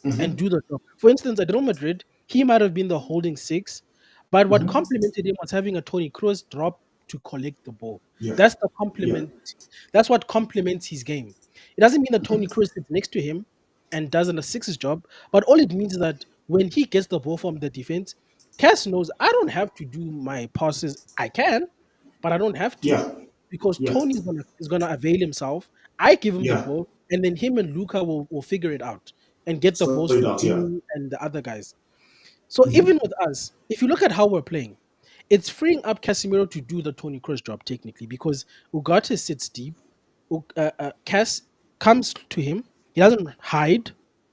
and Hmm. do the job. For instance, at Real Madrid, he might have been the holding six, but what Hmm. complemented him was having a Tony Kroos drop to collect the ball. Yeah. That's the Yeah. complement. That's what complements his game. It doesn't mean that Tony Kroos sits next to him and does an six's job, but all it means is that when he gets the ball from the defense, Cass knows I don't have to do my passes. I can, but I don't have to Yeah. because Yeah. Tony is gonna avail himself. I give him the Yeah. ball, and then him and Luca will figure it out and get the balls Sort it to out. Yeah. Vini and the other guys. So Hmm. even with us, if you look at how we're playing, it's freeing up Casemiro to do the Tony Kroos job technically because Ugarte sits deep. Cass comes to him. He doesn't hide.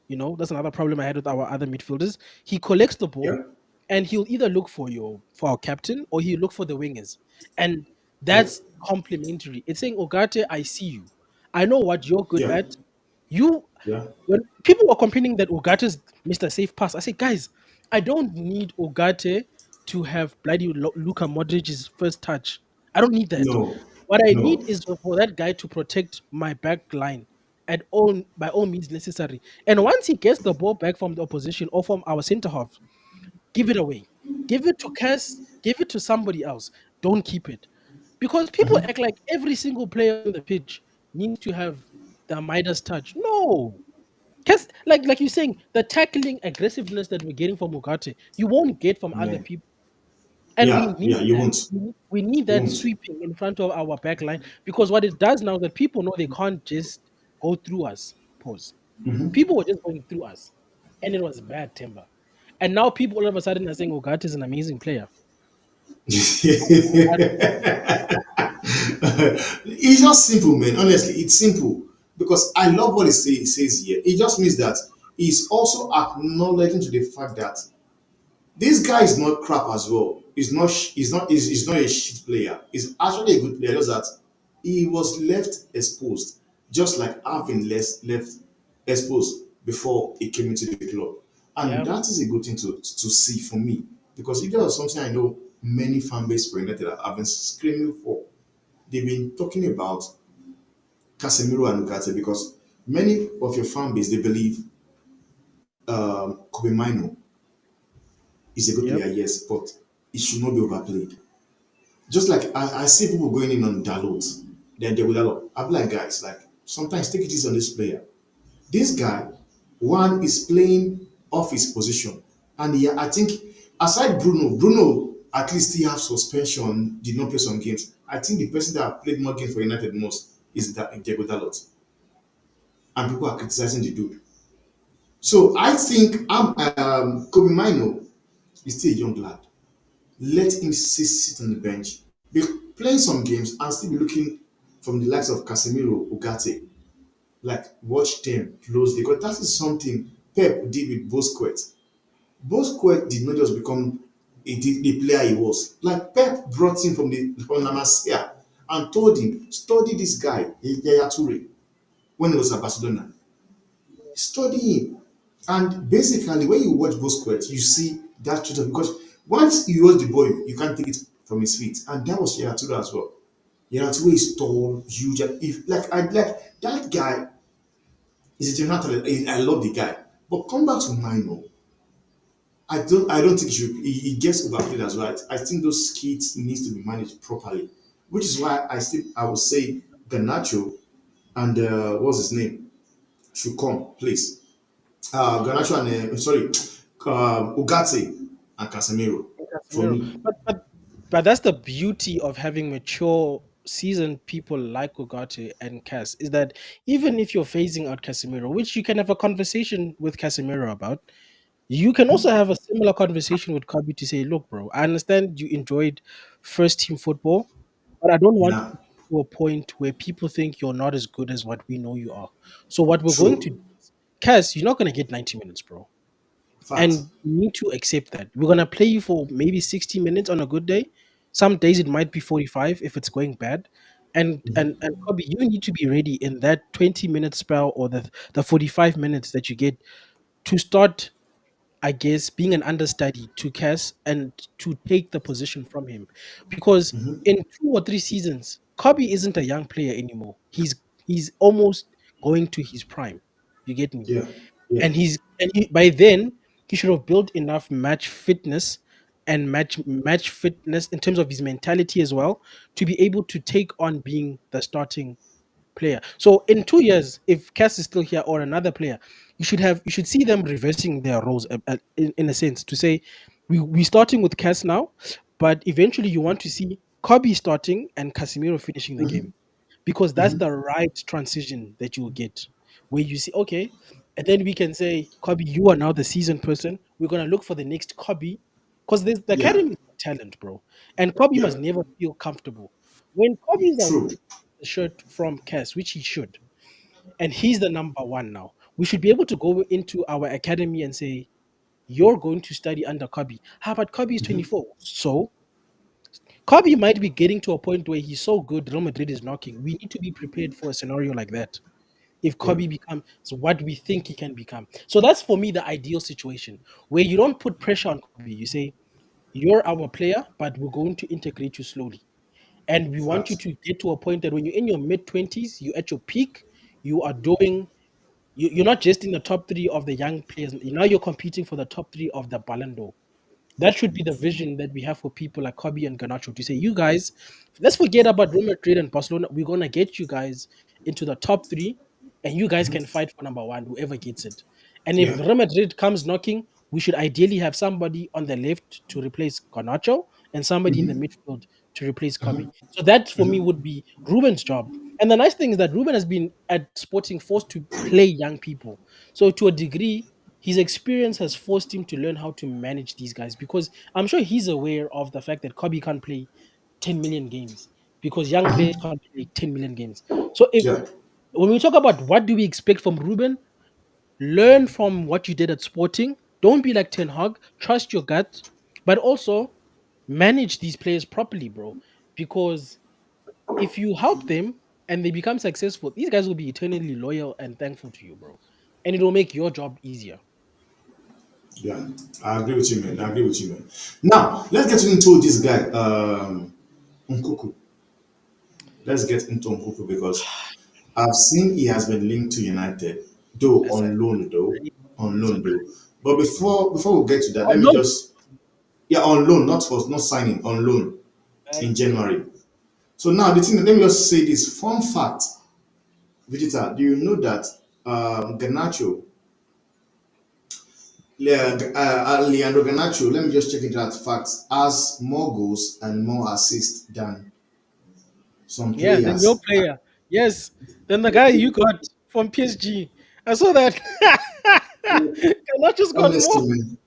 You know, that's another problem I had with our other midfielders. He collects the ball Yeah. and he'll either look for our captain or he'll look for the wingers. And Yeah. that's complementary. It's saying, Ogate, I see you. I know what you're good Yeah. at. You Yeah. when people were complaining that Ogate's missed a safe pass, I said, guys, I don't need Ogate to have bloody Luka Modric's first touch. I don't need that. No. What I need No. is for that guy to protect my back line at all by all means necessary. And once he gets the ball back from the opposition or from our centre half, give it away. Give it to Cass, give it to somebody else. Don't keep it. Because people act like every single player on the pitch needs to have the Midas touch. No. Because, like you're saying, the tackling aggressiveness that we're getting from Mugate, you won't get from other Yeah. people. And we Yeah. need Yeah. You that. won't. We need You that won't. sweeping in front of our back line because what it does now that people know they can't just go through us. Pause. People were just going through us. And it was bad timber. And now people all of a sudden are saying Ogata is an amazing player. It's just simple, man. Honestly, it's simple because I love what it says here. It just means that he's also acknowledging to the fact that this guy is not crap as well. He's not a shit player. He's actually a good player. Just that he was left exposed, just like I've been left exposed before he came into the club. And Yeah. that is a good thing to see for me. Because if there was something I know many fan base for United have been screaming for, they've been talking about Casemiro and Ugarte because many of your fan base they believe Kobe Mino is a good Yep. player, yes, but it should not be overplayed. Just like I see people going in on Dalot, then they will Dalot. I'm like, guys, like sometimes take it easy on this player. This guy, one is playing off his position, and I think aside Bruno at least he have suspension, did not play some games. I think the person that played more games for United most is that Diego Dalot, and people are criticizing the dude. So I think Kobe Mino is still a young lad. Let him sit on the bench, be playing some games, and still be looking from the likes of Casemiro, Ugarte. Like watch them closely because that is something Pep did with Busquets. Busquets did not just become the player he was. Like Pep brought him from La Masia and told him study this guy Yaya Toure when he was at Barcelona. Study him. And basically, when you watch Busquets, you see that truth because once you watch the boy, you can't take it from his feet. And that was Yaya Toure as well. Yaya Toure is tall, huge. And if like I like that guy is a general talent. I love the guy. But come back to Mino. I don't think he gets overplayed as well. I think those kids needs to be managed properly. Which is why I would say Ganacho and what's his name should come, please. Garnacho and sorry, Ugarte and Casemiro for Casemiro. me. But that's the beauty of having mature, seasoned people like Ugarte and Cass is that even if you're phasing out Casemiro, which you can have a conversation with Casemiro about, you can also have a similar conversation with Kobe to say, look, bro, I understand you enjoyed first team football, but I don't want you to Nah, get to a point where people think you're not as good as what we know you are. So what we're going to true. do is, Cass, you're not going to get 90 minutes, bro. Fact. And you need to accept that. We're gonna play you for maybe 60 minutes on a good day. Some days it might be 45 if it's going bad. And Kobe, you need to be ready in that 20-minute spell or the 45 minutes that you get to start, I guess, being an understudy to Cass and to take the position from him. Because in 2 or 3 seasons, Kobe isn't a young player anymore. He's almost going to his prime. You get me? Yeah. Yeah. By then he should have built enough match fitness in terms of his mentality as well to be able to take on being the starting player. So in 2 years, if Cass is still here or another player, you should see them reversing their roles in a sense to say we starting with Cass now, but eventually you want to see Kobe starting and Casemiro finishing the game because that's the right transition that you will get where you see okay, and then we can say Kobe, you are now the seasoned person. We're gonna look for the next Kobe because the Yeah. academy is talent, bro, and Kobe Yeah. must never feel comfortable when Kobe is away True. the shirt from Cass, which he should, and he's the number one now. We should be able to go into our academy and say, you're going to study under Kobe. How about Kobe is 24? So Kobe might be getting to a point where he's so good, Real Madrid is knocking. We need to be prepared for a scenario like that. If Yeah. Kobe becomes what we think he can become. So that's for me the ideal situation where you don't put pressure on Kobe. You say, you're our player, but we're going to integrate you slowly. And we want you Fact. to get to a point that when you're in your mid 20s, you're at your peak, you are doing, you're not just in the top three of the young players. Now you're competing for the top three of the Ballon d'Or. That should be the vision that we have for people like Kobe and Ganacho to say, you guys, let's forget about Real Madrid and Barcelona. We're going to get you guys into the top three, and you guys can fight for number one, whoever gets it. And if Yeah. Real Madrid comes knocking, we should ideally have somebody on the left to replace Ganacho and somebody in the midfield to replace Kobe. So that for me would be Ruben's job. And the nice thing is that Ruben has been at Sporting forced to play young people. So to a degree, his experience has forced him to learn how to manage these guys because I'm sure he's aware of the fact that Kobe can't play 10 million games because young players can't play 10 million games. So if Yeah. when we talk about what do we expect from Ruben, learn from what you did at Sporting. Don't be like Ten Hag. Trust your gut, but also manage these players properly, bro. Because if you help them and they become successful, these guys will be eternally loyal and thankful to you, bro. And it will make your job easier. Yeah. I agree with you, man. I agree with you, man. Now let's get into this guy, Nkuku. let's get into Nkunku because I've seen he has been linked to United, though As I on so loan though. But before we get to that, oh let me no, just yeah on loan, not signing, on loan in man. January. So now the thing, let me just say this fun fact, Vegeta. Do you know that Garnacho, Leandro Garnacho, let me just check it out. Facts has more goals and more assists than some Yeah, then your players. player. Yes. Then the guy you got from PSG. I saw that. Cannot just got Honestly, more. man,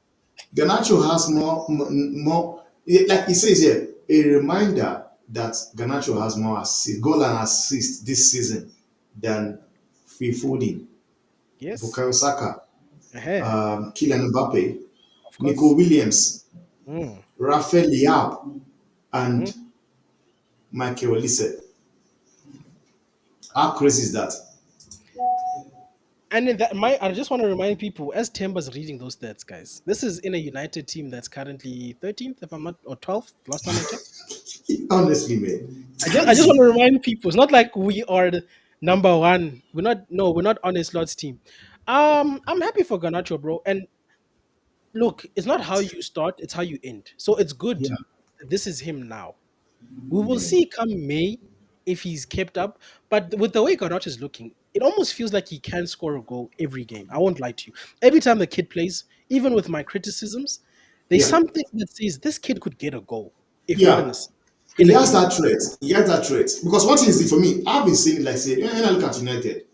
Garnacho has more. Like he says here, a reminder that Garnacho has more goal and assist this season than Phil Foden, Yes. Bukayo Saka, Kylian Mbappe, Of Nico course. Williams, Mm, Rafael Leao, mhm. and Michael Olise. How crazy is that? And in that, I just want to remind people, as Temba's reading those stats, guys, this is in a United team that's currently 13th, if I'm not, or 12th, last time I checked. Honestly, man, it's I just want crazy. to remind people, it's not like we are the number one. We're not, no, we're not on a slots team. I'm happy for Ganacho, bro. And look, it's not how you start, it's how you end. So it's good Yeah, that this is him now. We will man. see come May if he's kept up. But with the way Garnacho is looking, it almost feels like he can score a goal every game. I won't lie to you. Every time the kid plays, even with my criticisms, there's Yeah, something that says this kid could get a goal, if not yeah. in He a has game. that trait. He has that trait. Because what is it for me? I've been saying it like say, when I look at United,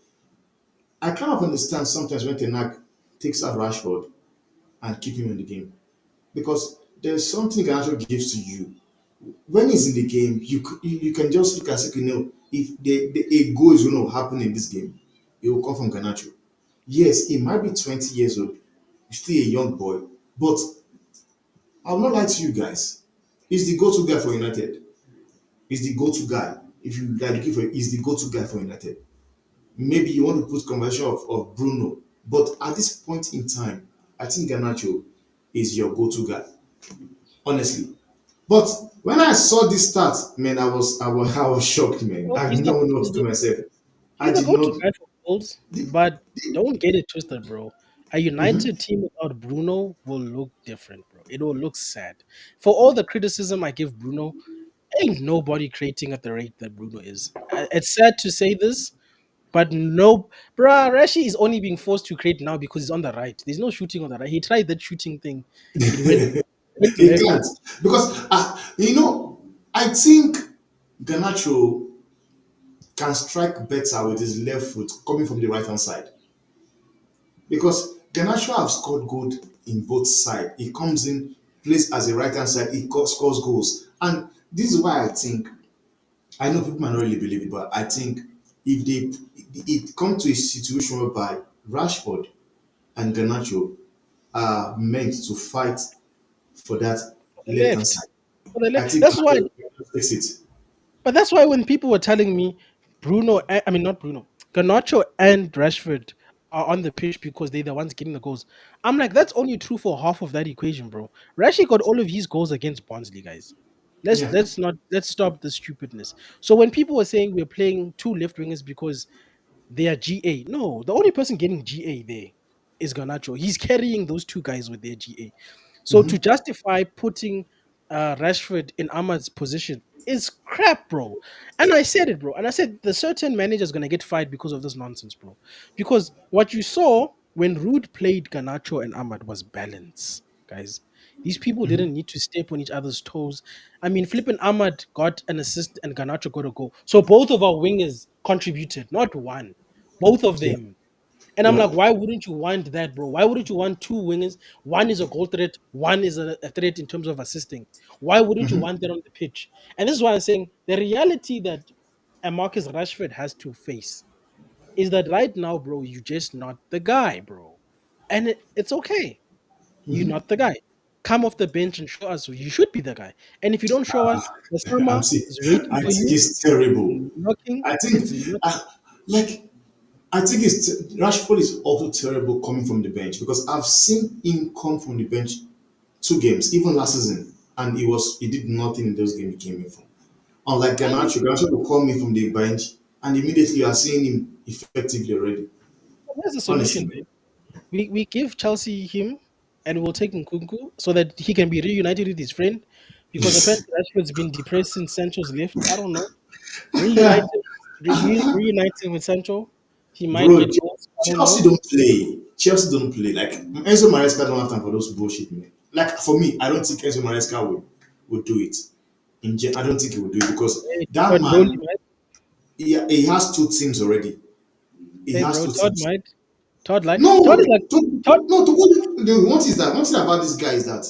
I kind of understand sometimes when Tenak takes out Rashford and keep him in the game. Because there's something Garnacho gives to you. When he's in the game, you can just look and say, if a goal is going to happen in this game, it will come from Garnacho. Yes, he might be 20 years old, he's still a young boy, but I'll not lie to you guys. He's the go-to guy for United. He's the go-to guy. If you are looking for, he's the go-to guy for United. Maybe you want to put conversion of Bruno, but at this point in time, I think Garnacho is your go-to guy, honestly. But when I saw this start, man, I was shocked, man. Well, I did not know what to do myself. I he's the did not. go-to guy for goals, but don't get it twisted, bro. A United team without Bruno will look different, bro. It will look sad. For all the criticism I give Bruno, ain't nobody creating at the rate that Bruno is. It's sad to say this, but no, bruh, Rashi is only being forced to create now because he's on the right. There's no shooting on the right. He tried that shooting thing, it went He left. can't because I think Garnacho can strike better with his left foot coming from the right hand side because Garnacho have scored goal in both sides. He comes in, plays as a right hand side, scores goals, and this is why I think I know people might not really believe it, but I think if they it come to a situation whereby Rashford and Garnacho are meant to fight for that For the left hand left. side, For the I left. think That's why. Garnacho takes it. But that's why when people were telling me I mean not Bruno, Garnacho and Rashford are on the pitch because they're the ones getting the goals. I'm like, that's only true for half of that equation, bro. Rashford got all of his goals against Barnsley, guys. Yeah. Let's stop the stupidness. So when people were saying we're playing two left wingers because they are GA, no, the only person getting GA there is Garnacho. He's carrying those two guys with their GA. So to justify putting Rashford in Ahmad's position is crap, bro. And I said it, bro. And I said the certain manager is gonna get fired because of this nonsense, bro. Because what you saw when Rude played Ganacho and Ahmad was balance, guys. These people didn't need to step on each other's toes. I mean, flipping Ahmad got an assist and Ganacho got a goal. So both of our wingers contributed, not one. Both of Yeah. them. And I'm Yeah. like, why wouldn't you want that, bro? Why wouldn't you want two wingers? One is a goal threat, one is a threat in terms of assisting. Why wouldn't you want that on the pitch? And this is why I'm saying the reality that a Marcus Rashford has to face is that right now, bro, you're just not the guy, bro. And it's okay. You're not the guy. Come off the bench and show us you should be the guy. And if you don't show us, the I'm summer see. is waiting I for think you. it's terrible. It's knocking. I It's think, knocking. like, I think Rashford is also terrible coming from the bench because I've seen him come from the bench two games, even last season, and he did nothing in those games he came in from. Unlike And Garnacho will come in from the bench and immediately you are seeing him effectively already. here's the Honestly, solution, man. though. We give Chelsea him, and we'll take Nkunku so that he can be reunited with his friend, because apparently Rashford's been depressed since Sancho's left. I don't know. Reunited, reuniting with Sancho, he might Bro, get goals. I don't Chelsea know. don't play. Chelsea don't play. Like Enzo Maresca don't have time for those bullshit, man. Like for me, I don't think Enzo Maresca would do it. I don't think he would do it because Hey, that Todd Bowley man, might. he has two teams already. He Hey, has bro, two Todd teams. might. Todd like Todd is No, like Todd. no. To what, the one thing is that one thing about this guy is that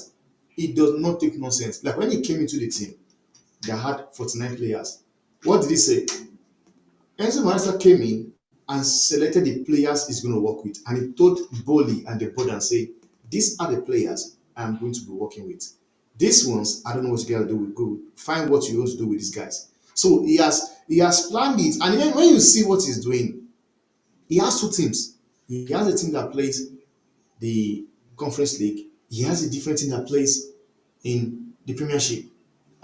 he does not take nonsense. Like when he came into the team, they had 49 players. What did he say? Enzo Maresca came in and selected the players he's going to work with, and he told Boli and the board and say, "These are the players I'm going to be working with. These ones, I don't know what you guys do with. Go find what you want to do with these guys." So he has planned it, and then when you see what he's doing, he has two teams. He has a team that plays the Conference League. He has a different team that plays in the Premiership.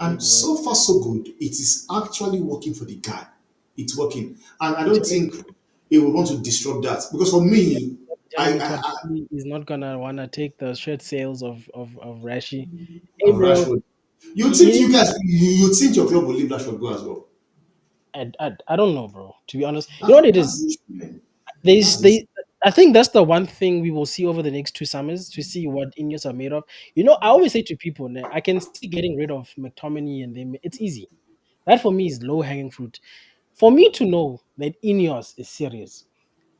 Hey, And bro, so far, so good. It is actually working for the guy. It's working. And I I'm don't telling think he would want to disrupt that. Because for you, me, telling I, me I, Todd I Bowley is not gonna wanna take the shirt sales of Rashi. Hey, of bro, Rashford, you think he, you guys, you think your club will leave Rashford go as well? I don't know, bro. To be honest, you know what it That's is. the issue, man. There's That's the issue. they. I think that's the one thing we will see over the next 2 summers, to see what Ineos are made of. You know, I always say to people, "Nah, I can see getting rid of McTominay and them. It's easy. That for me is low hanging fruit. For me to know that Ineos is serious,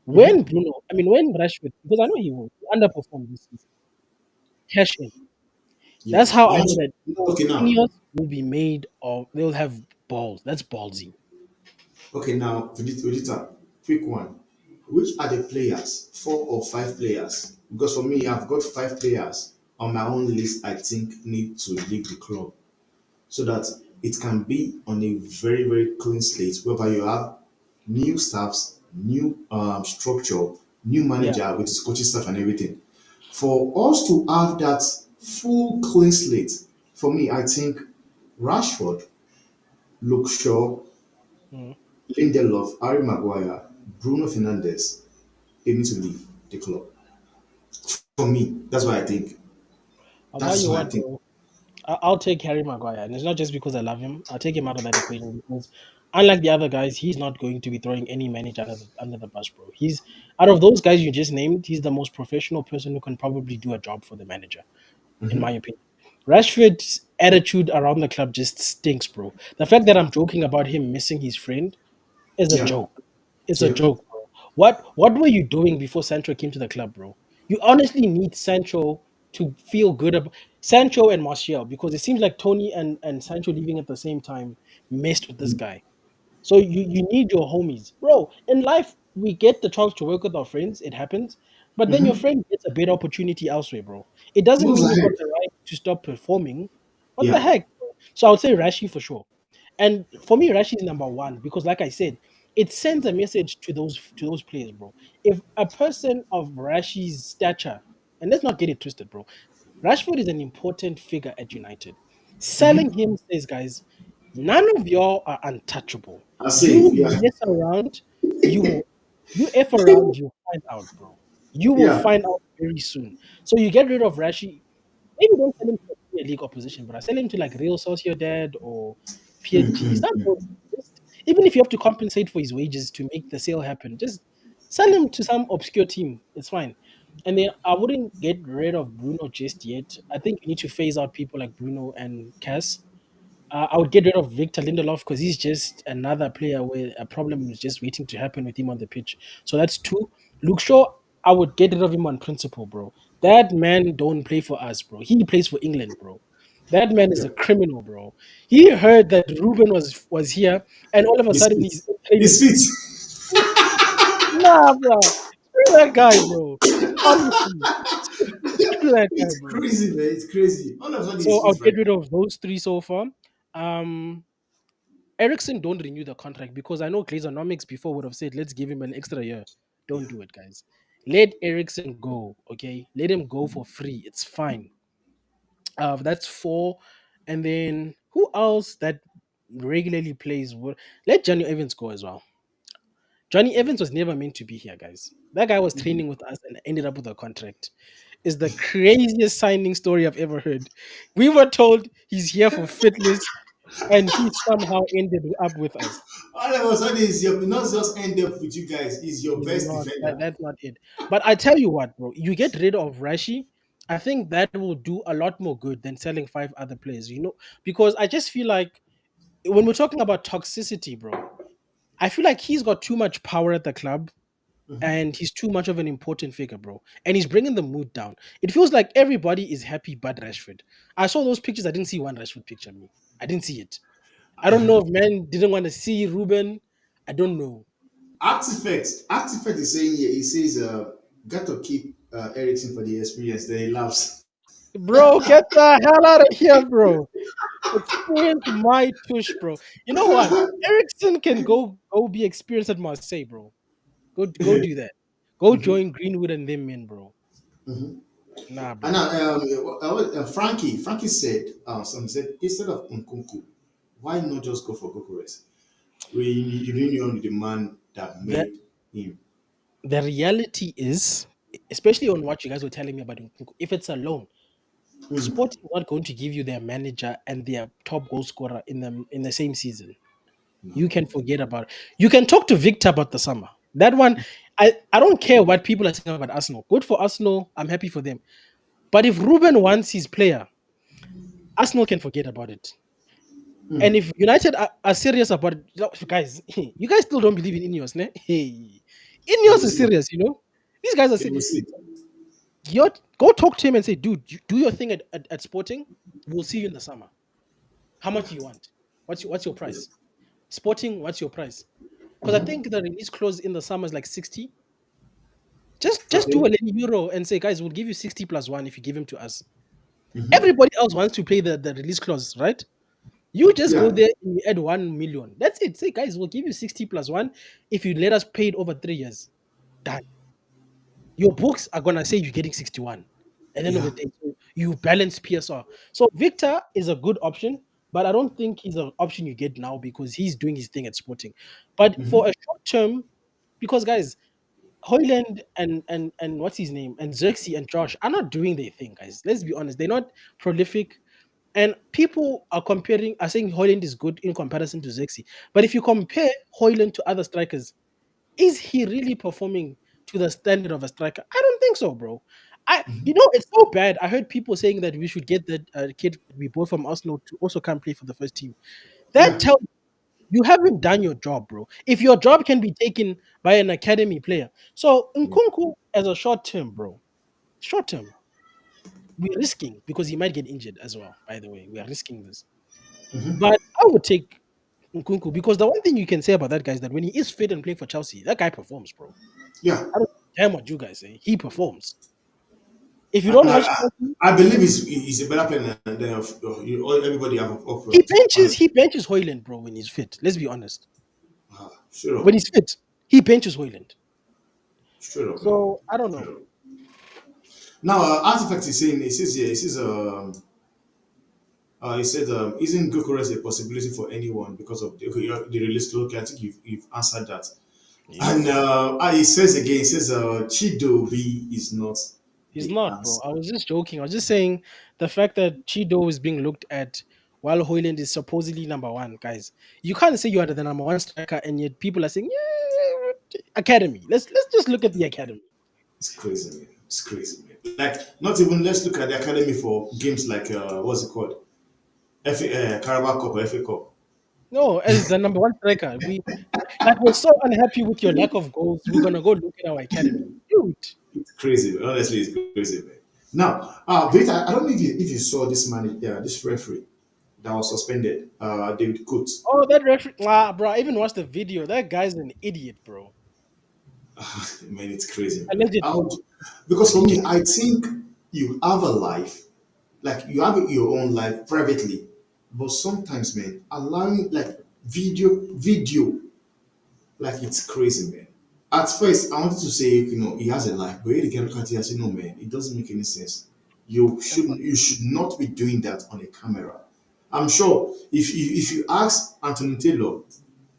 when when Rashford, because I know he will underperform this season, cash in. That's Yes. how I know Once, that okay, now, Ineos will be made of. They'll have balls. That's ballsy. okay, now, Vegeta, quick one. Which are the players, 4 or 5 players? Because for me, I've got 5 players on my own list I think need to leave the club, so that it can be on a very, very clean slate whereby you have new staffs, new structure, new Yeah. manager with his coaching staff and everything. For us to have that full clean slate, for me, I think Rashford, Luke Shaw, Mm. Lindelof, Harry Maguire, Bruno Fernandes, they need to leave the club. For me, that's what I think. I'll tell That's you what I what, think. bro. I'll take Harry Maguire, and it's not just because I love him. I'll take him out of that equation because, unlike the other guys, he's not going to be throwing any manager under the bus, bro. He's out of those guys you just named. He's the most professional person who can probably do a job for the manager, in my opinion. Rashford's attitude around the club just stinks, bro. The fact that I'm joking about him missing his friend is a Yeah, joke. It's a yeah. joke, bro. What were you doing before Sancho came to the club, bro? You honestly need Sancho to feel good about Sancho and Martial, because it seems like Tony and Sancho leaving at the same time messed with this guy. So you need your homies, bro. In life, we get the chance to work with our friends. It happens, but then your friend gets a better opportunity elsewhere, bro. It doesn't Moves mean you've got ahead. the right to stop performing. What the Yeah. heck, bro? So I would say Rashi for sure. And for me, Rashi is number one because, like I said, it sends a message to those players, bro. If a person of Rashi's stature, and let's not get it twisted, bro, Rashford is an important figure at United. Selling him says, guys, none of y'all are untouchable. I say, You yeah. mess around, you will, you F around, you find out, bro. You will Yeah. find out very soon. So you get rid of Rashi. Maybe don't sell him to a Premier League opposition, but I sell him to like Real Sociedad or PSG. It's not good. Just, even if you have to compensate for his wages to make the sale happen, just sell him to some obscure team. It's fine. And then I wouldn't get rid of Bruno just yet. I think you need to phase out people like Bruno and Cass. I would get rid of Victor Lindelof because he's just another player where a problem is just waiting to happen with him on the pitch. So that's two. Luke Shaw, I would get rid of him on principle, bro. That man don't play for us, bro. He plays for England, bro. That man is Yeah. a criminal, bro. He heard that Ruben was here, and all of a His sudden feet. he's in training. His feet. Nah, bro. Screw that guy, bro. Honestly, screw that guy, It's bro. crazy, man. It's crazy. All of a sudden, his So I'll feet get right. rid of those three so far. Um, Ericsson don't renew the contract because I know Glazonomics before would have said, let's give him an extra year. Don't do it, guys. Let Ericsson go, okay? Let him go for free. It's fine. That's four. And then who else that? regularly plays. Let Johnny Evans go as well. Johnny Evans was never meant to be here, guys. That guy was training with us and ended up with a contract. Is the craziest signing story I've ever heard. We were told he's here for fitness, and he somehow ended up with us. All of a sudden, is your not just end up with you guys. Is your He's best not. defender. That's not it. But I tell you what, bro. You get rid of Rashi. I think that will do a lot more good than selling five other players. Because I just feel like when we're talking about toxicity, bro, I feel like he's got too much power at the club and he's too much of an important figure, bro. And he's bringing the mood down. It feels like everybody is happy but Rashford. I saw those pictures. I didn't see one Rashford picture. Me, I didn't see it. I don't know if man didn't want to see Ruben. I don't know, Artifact is saying here. He says, "Got to keep Ericsson for the experience." Then he laughs. bro. Get the hell out of here, bro. Experience my tush, bro. You know what? Ericsson can go be experienced at Marseille, bro. Go do that. Go join Greenwood and them men, bro. Nah, And bro. now, Frankie said, some said instead of Nkunku, why not just go for Gokures? We reunion with the man that The made him. the reality is, especially on what you guys were telling me about Nkunku, if it's a loan, Sport is not going to give you their manager and their top goal scorer in the same season. No. You can forget about it. You can talk to Victor about the summer. That one, I don't care what people are saying about Arsenal. Good for Arsenal. I'm happy for them. But if Ruben wants his player, Arsenal can forget about it. And if United are serious about it, guys, you guys still don't believe in Ineos, ne? Hey, You Ineos will is see. serious, These guys are You will see. go talk to him and say, dude, do your thing at Sporting. We'll see you in the summer. How much do you want? What's your price? Sporting, what's your price? Because I think the release clause in the summer is like 60. Just do a Okay. little euro and say, guys, we'll give you 60 plus one if you give him to us. Everybody else wants to play the release clause, right? You just go Yeah. there and you add 1 million. That's it. Say, guys, we'll give you 60 plus one if you let us pay it over 3 years. Done. Your books are gonna say you're getting 61 at the end of the Yeah. day. So you balance PSR. So Victor is a good option, but I don't think he's an option you get now because he's doing his thing at Sporting. But for a short term, because guys, Hoyland and what's his name and Xerxes and Josh are not doing their thing, guys. Let's be honest, they're not prolific. And people are saying Hoyland is good in comparison to Xerxes. But if you compare Hoyland to other strikers, is he really performing to the standard of a striker? I don't think so, bro. It's so bad. I heard people saying that we should get the kid we bought from Arsenal to also come play for the first team. That Yeah. tells you haven't done your job, bro. If your job can be taken by an academy player, so Nkunku as a short term, bro, short term, we're risking because he might get injured as well. By the way, we are risking this. But I would take Nkunku because the one thing you can say about that guy is that when he is fit and playing for Chelsea, that guy performs, bro. Yeah. I don't care what you guys say. He performs. If you I, don't watch I, Chelsea, I believe he's a better player than everybody have up he front. benches Honestly. he benches Hoyland, bro, when he's fit. Let's be honest. Straight When up. he's fit, he benches Hoyland. Straight up, man. So I don't Straight know. up. Now, Artifact is saying, he said, isn't Gokures a possibility for anyone because of the release? Okay, I think you've answered that. Yep. And he says again, he says, Chido B is not He's the not, bro. answer. I was just joking. I was just saying the fact that Chido is being looked at while Hoyland is supposedly number one, guys. You can't say you are the number one striker, and yet people are saying, yeah, academy. Let's just look at the academy. It's crazy, man. It's crazy, man. Like, not even, let's look at the academy for games like, what's it called? Carabao Cup or FA Cup. No, as the number one striker, we're so unhappy with your lack of goals. We're gonna go look at our academy, dude. It's crazy, man. Honestly, it's crazy, man. Now, Victor, I don't know if you saw this man, this referee that was suspended, David Coote. Oh, that referee, bro. I even watched the video. That guy's an idiot, bro. Man, it's crazy, man. Allegedly, Because for me, allegedly. I think you have a life, like you have your own life privately, but sometimes, man, allowing like video, like it's crazy, man. At first, I wanted to say, he has a life, but you can look at it and say, no, man, it doesn't make any sense. You should not be doing that on a camera. I'm sure if you ask Anthony Taylor,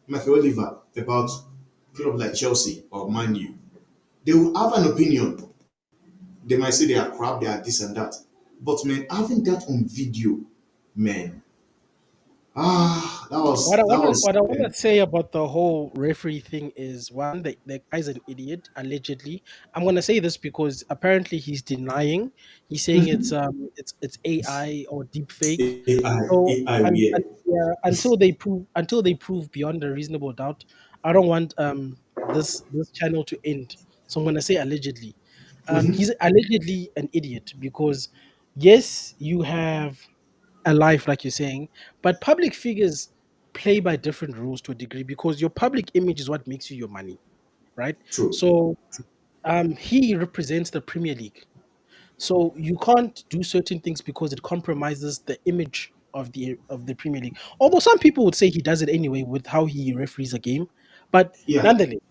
Michael Oliver about club like Chelsea or Man U, they will have an opinion. They might say they are crap, they are this and that. But man, having that on video, man, that was What I want to say about the whole referee thing is one, the guy's an idiot, allegedly. I'm gonna say this because apparently he's denying. He's saying it's AI or deep fake. So AI weird. yeah, until they prove beyond a reasonable doubt, I don't want this channel to end. So I'm gonna say allegedly. He's allegedly an idiot because yes, you have a life like you're saying, but public figures play by different rules to a degree because your public image is what makes you your money, right? True. So he represents the Premier League. So you can't do certain things because it compromises the image of the Premier League. Although some people would say he does it anyway with how he referees a game, but Yeah. nonetheless,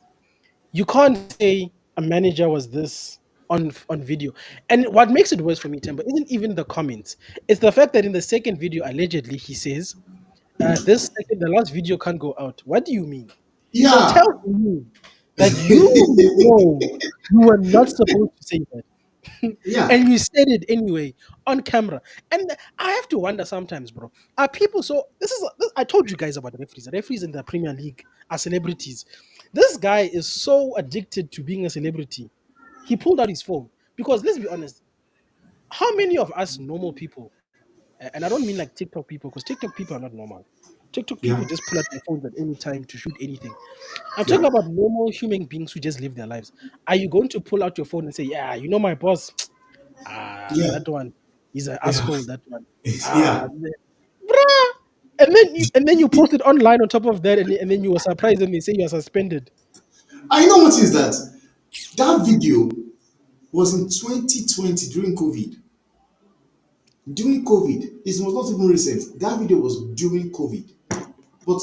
you can't say a manager was this on video. And what makes it worse for me, Temba, isn't even the comments. It's the fact that in the second video, allegedly, he says, the last video can't go out. What do you mean? So tell Yeah. me that you know you were not supposed to say that. Yeah. And you said it anyway on camera. And I have to wonder sometimes, bro. Are people so? I told you guys about the referees. The referees in the Premier League are celebrities. This guy is so addicted to being a celebrity. He pulled out his phone because let's be honest. How many of us normal people, and I don't mean like TikTok people, because TikTok people are not normal. TikTok Yeah. people just pull out their phones at any time to shoot anything. I'm talking Yeah. about normal human beings who just live their lives. Are you going to pull out your phone and say, "Yeah, you know my boss"? Yeah. That one, he's an Yeah. asshole. That one, Yeah. bruh. And then you post it online on top of that, and then you were surprised and they say you are suspended. I know what is that. That video was in 2020 during COVID. During COVID, it was not even recent. That video was during COVID. But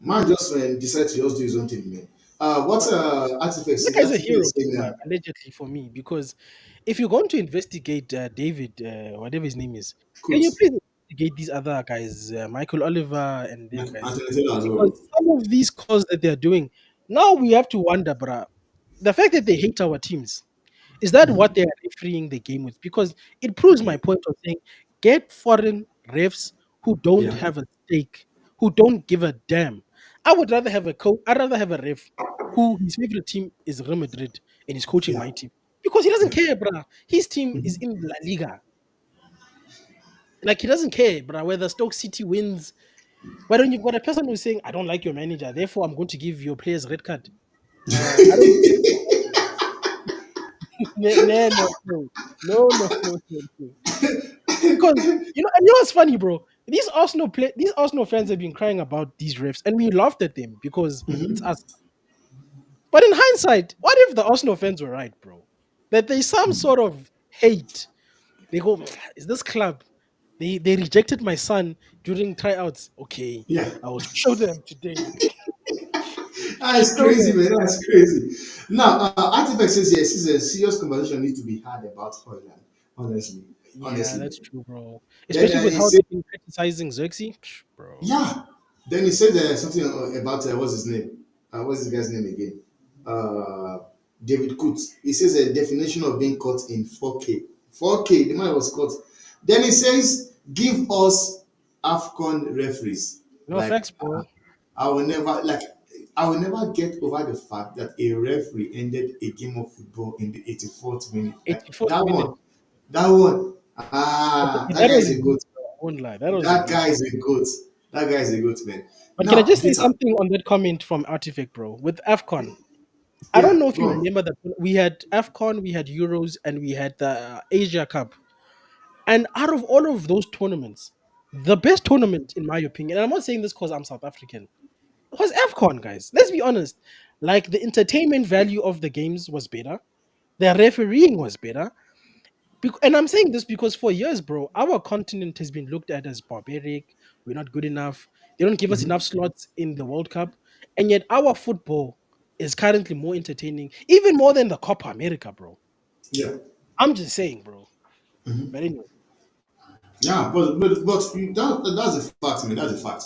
man just decided to just do his own thing, man. What But that guy's a Artifact hero, saying Timber, allegedly for me, because if you're going to investigate David, whatever his name is, can you quotes, please investigate these other guys, Michael Oliver and them guys? Anthony Taylor as Because well. some of these calls that they're doing, now we have to wonder, bruh, the fact that they hate our teams. Is that what they are refereeing the game with? Because it proves my point of saying get foreign refs who don't Yeah. have a stake, who don't give a damn. I would rather have a coach. I'd rather have a ref who his favorite team is Real Madrid and he's coaching Yeah. my team because he doesn't Yeah. care, bruh. His team is Mhm. in La Liga. Like he doesn't care, bruh, whether Stoke City wins. Why don't you got a person who's saying, "I don't like your manager, therefore I'm going to give your players red card"? I don't. No, no, no, no, no, no, no, no. Because and what's funny, bro? These Arsenal fans have been crying about these refs, and we laughed at them because it's us. But in hindsight, what if the Arsenal fans were right, bro? That there's some sort of hate. They go, is this club? They rejected my son during tryouts. Okay, Yeah. I will show them today. That's Show crazy, them. man. That's crazy. Now, Artifact says yes, this is a serious conversation needs to be had about Hoyland. Honestly, Yeah, honestly, that's man. true, bro. Then Especially with he how said, they've been criticizing Xerxes, bro. yeah. Then he said something about what's his name? What's this guy's name again? Uh, David Coote. He says a definition of being caught in 4K. 4K. The man was caught. Then he says, "Give us Afcon referees." No Like facts, bro. I will never like. I will never get over the fact that a referee ended a game of football in the 84th minute. Like 84th that minute. one. That one. That That guy was is a a good, goat. bro. I won't lie. That was a That good. guy is a goat. That guy is a goat, man. But can I Now, just say Vita. something on that comment from Artifact, bro? With AFCON, I don't Yeah, know if go you on. remember that we had AFCON, we had Euros, and we had the Asia Cup. And out of all of those tournaments, the best tournament, in my opinion, and I'm not saying this because I'm South African, was AFCON, guys. Let's be honest. Like the entertainment value of the games was better, the refereeing was better. And I'm saying this because for years, bro, our continent has been looked at as barbaric. We're not good enough. They don't give us enough slots in the World Cup. And yet our football is currently more entertaining, even more than the Copa America, bro. Yeah. I'm just saying, bro. But anyway. Yeah, that's a fact, man. That's a fact.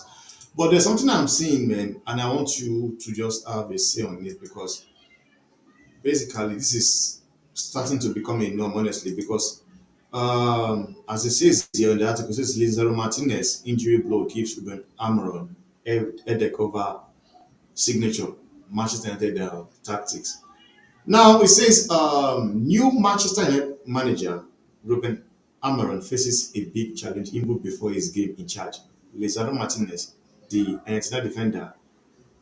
But there's something I'm seeing, man, and I want you to just have a say on it because basically this is starting to become a norm, honestly. Because as it says here in the article, it says Lizaro Martinez injury blow gives Ruben Amorim headache over signature Manchester United tactics. Now it says new Manchester United manager Ruben Amorim faces a big challenge even before his game in charge. Lizaro Martinez, the Argentina defender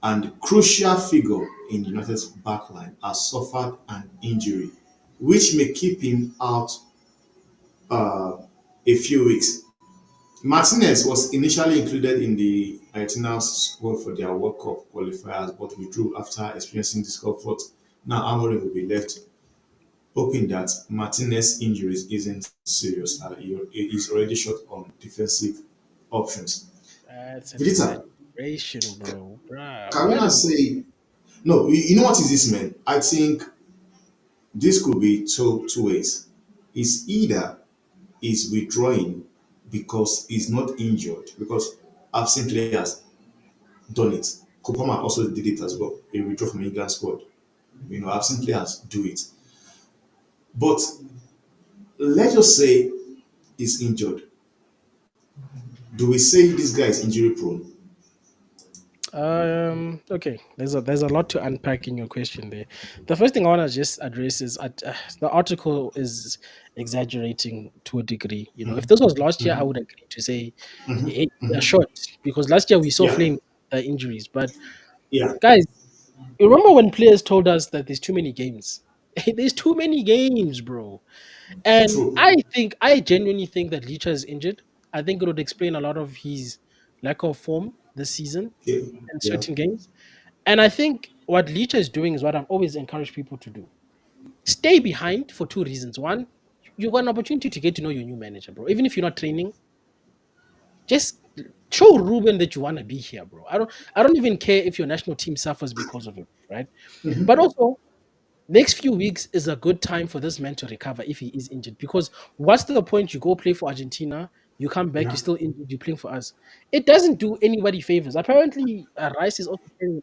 and crucial figure in United's backline, has suffered an injury, which may keep him out uh, a few weeks. Martinez was initially included in the Argentina squad for their World Cup qualifiers, but withdrew after experiencing discomfort. Now Amorim will be left hoping that Martinez's injuries isn't serious. He is already short on defensive options. That's an Vita, exaggeration, bro. Bruh, can we what not is say no? You know what is this, man? I think this could be two ways. It's either he's withdrawing because he's not injured, because I've seen players done it. Kopama also did it as well. He withdrew from England squad. I've seen players do it. But let's just say he's injured. Do we say this guy is injury prone? okay? There's a lot to unpack in your question there. The first thing I want to just address is the article is exaggerating to a degree. If this was last year, I would agree to say they're short because last year we saw Yeah, flame injuries. But yeah, guys, you remember when players told us that there's too many games? There's too many games, bro. And true. I genuinely think that Licha is injured. I think it would explain a lot of his lack of form this season Yeah, in yeah. certain games. And I think what Licha is doing is what I've always encouraged people to do. Stay behind for two reasons. One, you got an opportunity to get to know your new manager, bro. Even if you're not training, just show Ruben that you want to be here, bro. I don't even care if your national team suffers because of it, right? But also, next few weeks is a good time for this man to recover if he is injured. Because what's the point? You go play for Argentina, you come back, Yeah. you're still injured, you're playing for us. It doesn't do anybody favors. Apparently, Rice is also playing.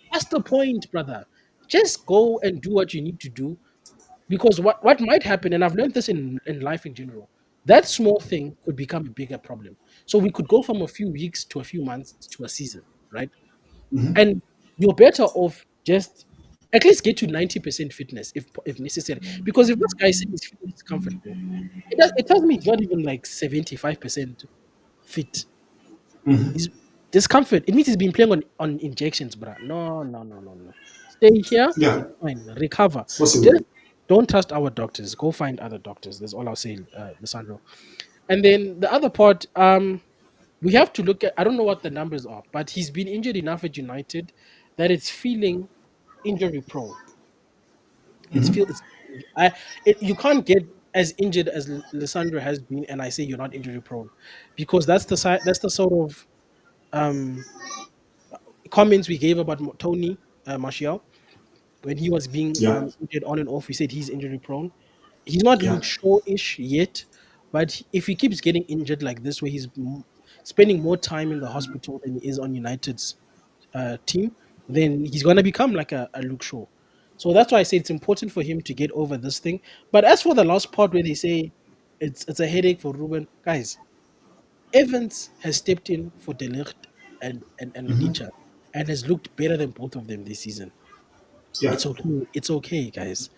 What's the point, brother? Just go and do what you need to do. Because what might happen, and I've learned this in life in general, that small thing could become a bigger problem. So we could go from a few weeks to a few months to a season, right? And you're better off just at least get to 90% fitness if necessary. Because if this guy says he's feeling discomfort, bro, it tells me he's not even like 75% fit. He's discomfort. It means he's been playing on injections, bruh. No, no, no, no, no. Stay here, Yeah, it's fine. Recover. it's possible. Just don't trust our doctors. Go find other doctors. That's all I'll say, Lissandro. And then the other part, we have to look at. I don't know what the numbers are, but he's been injured enough at United that it's feeling injury prone. It's I you can't get as injured as Lissandro has been, and I say you're not injury prone, because that's the sort of um comments we gave about Tony Martial when he was being Yeah, injured on and off. We said he's injury prone. He's not yeah. Luke Shaw-ish yet, but if he keeps getting injured like this, where he's spending more time in the hospital than he is on United's team, then he's going to become like a Luke Shaw. So that's why I say it's important for him to get over this thing. But as for the last part where they say it's a headache for Ruben, guys, Evans has stepped in for De Ligt and Licha and has looked better than both of them this season. Yeah. It's okay. It's okay, guys.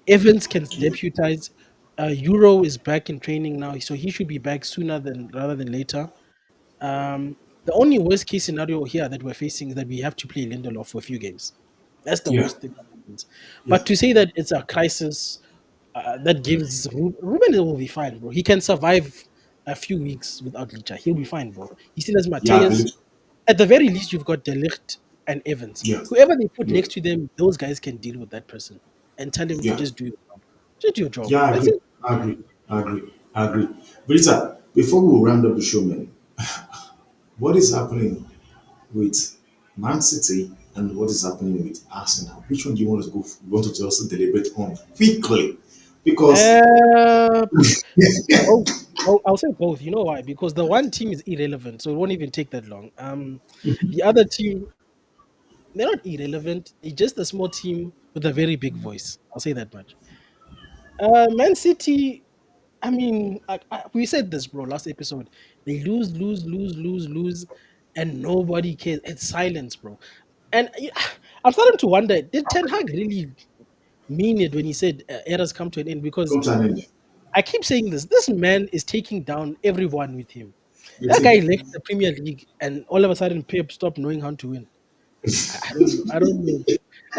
Evans can deputize. Euro is back in training now, so he should be back sooner than rather than later. The only worst case scenario here that we're facing is that we have to play Lindelof for a few games. That's the Yeah, worst thing that happens. yeah, But to say that it's a crisis that gives Ruben will be fine, bro. He can survive a few weeks without Licha. He'll be fine, bro. He still has yeah. I Mateus. believe. At the very least, you've got De Ligt and Evans. Yeah, Whoever they put yeah, next to them, those guys can deal with that person and tell him to yeah, just do your job. Just do your job. yeah. I That's agree. it. I agree. I agree. I agree. Brita, before we round up the show, man, what is happening with Man City and what is happening with Arsenal? Which one do you want to go? Want to also deliberate on quickly? Because Uh, both. I'll say both. You know why? Because the one team is irrelevant, so it won't even take that long. The other team, they're not irrelevant. They're just a small team with a very big voice. I'll say that much. Man City. I mean, we said this, bro, last episode. They lose, and nobody cares. It's silence, bro. And I'm starting to wonder: did Ten Hag really mean it when he said eras come to an end? Because Come to an end. I keep saying this. This man is taking down everyone with him. With That guy him. left the Premier League, and all of a sudden, Pep stopped knowing how to win. I don't know.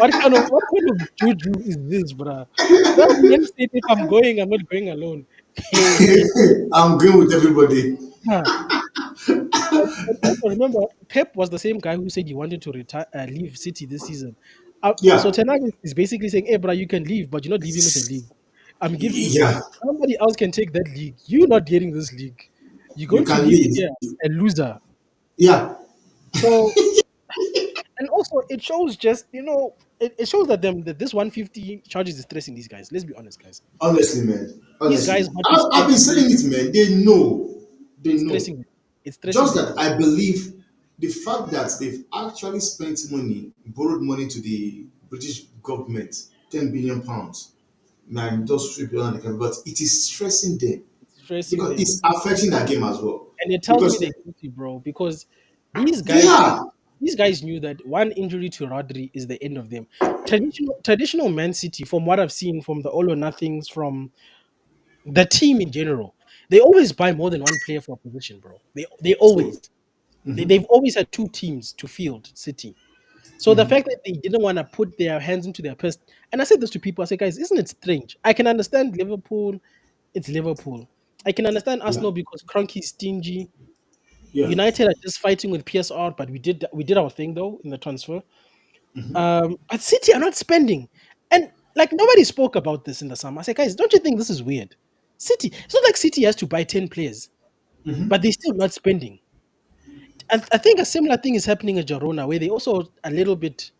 I don't know. What kind of juju is this, bruh? That man said, if I'm going, I'm not going alone. I'm going with everybody. Huh. And also remember, Pep was the same guy who said he wanted to retire, leave City this season. So Yeah. Ten Hag is basically saying, "Hey, bro, you can leave, but you're not leaving with the league. I'm giving you Yeah. somebody else can take that league. You're not getting this league. You're You going to can leave leave. here a loser." Yeah. So, and also it shows just it shows that that this 150 charges is stressing these guys. Let's be honest, guys. Honestly, man. These guys Honestly. want to I've spend been money. saying it, man. They know. They It's know. stressing them. It's stressing Just them, that bro. I believe the fact that they've actually spent money, borrowed money to the British government, £10 billion. Man, just sweep it on the camera, but it is stressing them It's stressing because them. it's affecting their game as well. And it tells me Because they're guilty, bro, because these guys yeah, these guys knew that one injury to Rodri is the end of them. Traditional Man City, from what I've seen from the all or nothings, from the team in general, they always buy more than one player for a position, bro. They true. always they've always had two teams to field City. So the fact that they didn't want to put their hands into their purse, and I said this to people, I said, guys, isn't it strange? I can understand Liverpool, it's Liverpool. I can understand Yeah, Arsenal because Kroenke's stingy. yeah, United are just fighting with PSR, but we did our thing though in the transfer. But City are not spending, and like nobody spoke about this in the summer. I said, guys, don't you think this is weird? City, it's not like City has to buy 10 players, but they're still not spending. And I think a similar thing is happening at Girona, where they also a little bit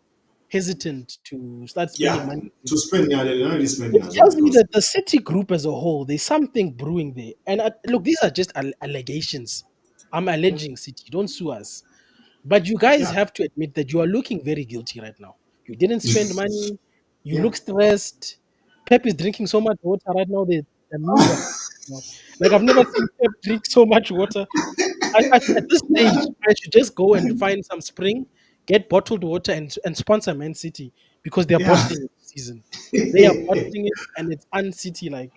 hesitant to start spending yeah. money. To spend, yeah, they're not really spending It as well tells me because that the City group as a whole, there's something brewing there. And look, these are just allegations. I'm alleging City. Don't sue us. But you guys yeah, have to admit that you are looking very guilty right now. You didn't spend money. You yeah. look stressed. Pep is drinking so much water right now. The memes are like I've never seen Pep drink so much water. At this stage, I should just go and find some spring, get bottled water, and sponsor Man City because they're Yeah. bottling it this season. They are bottling it, and it's un-City like.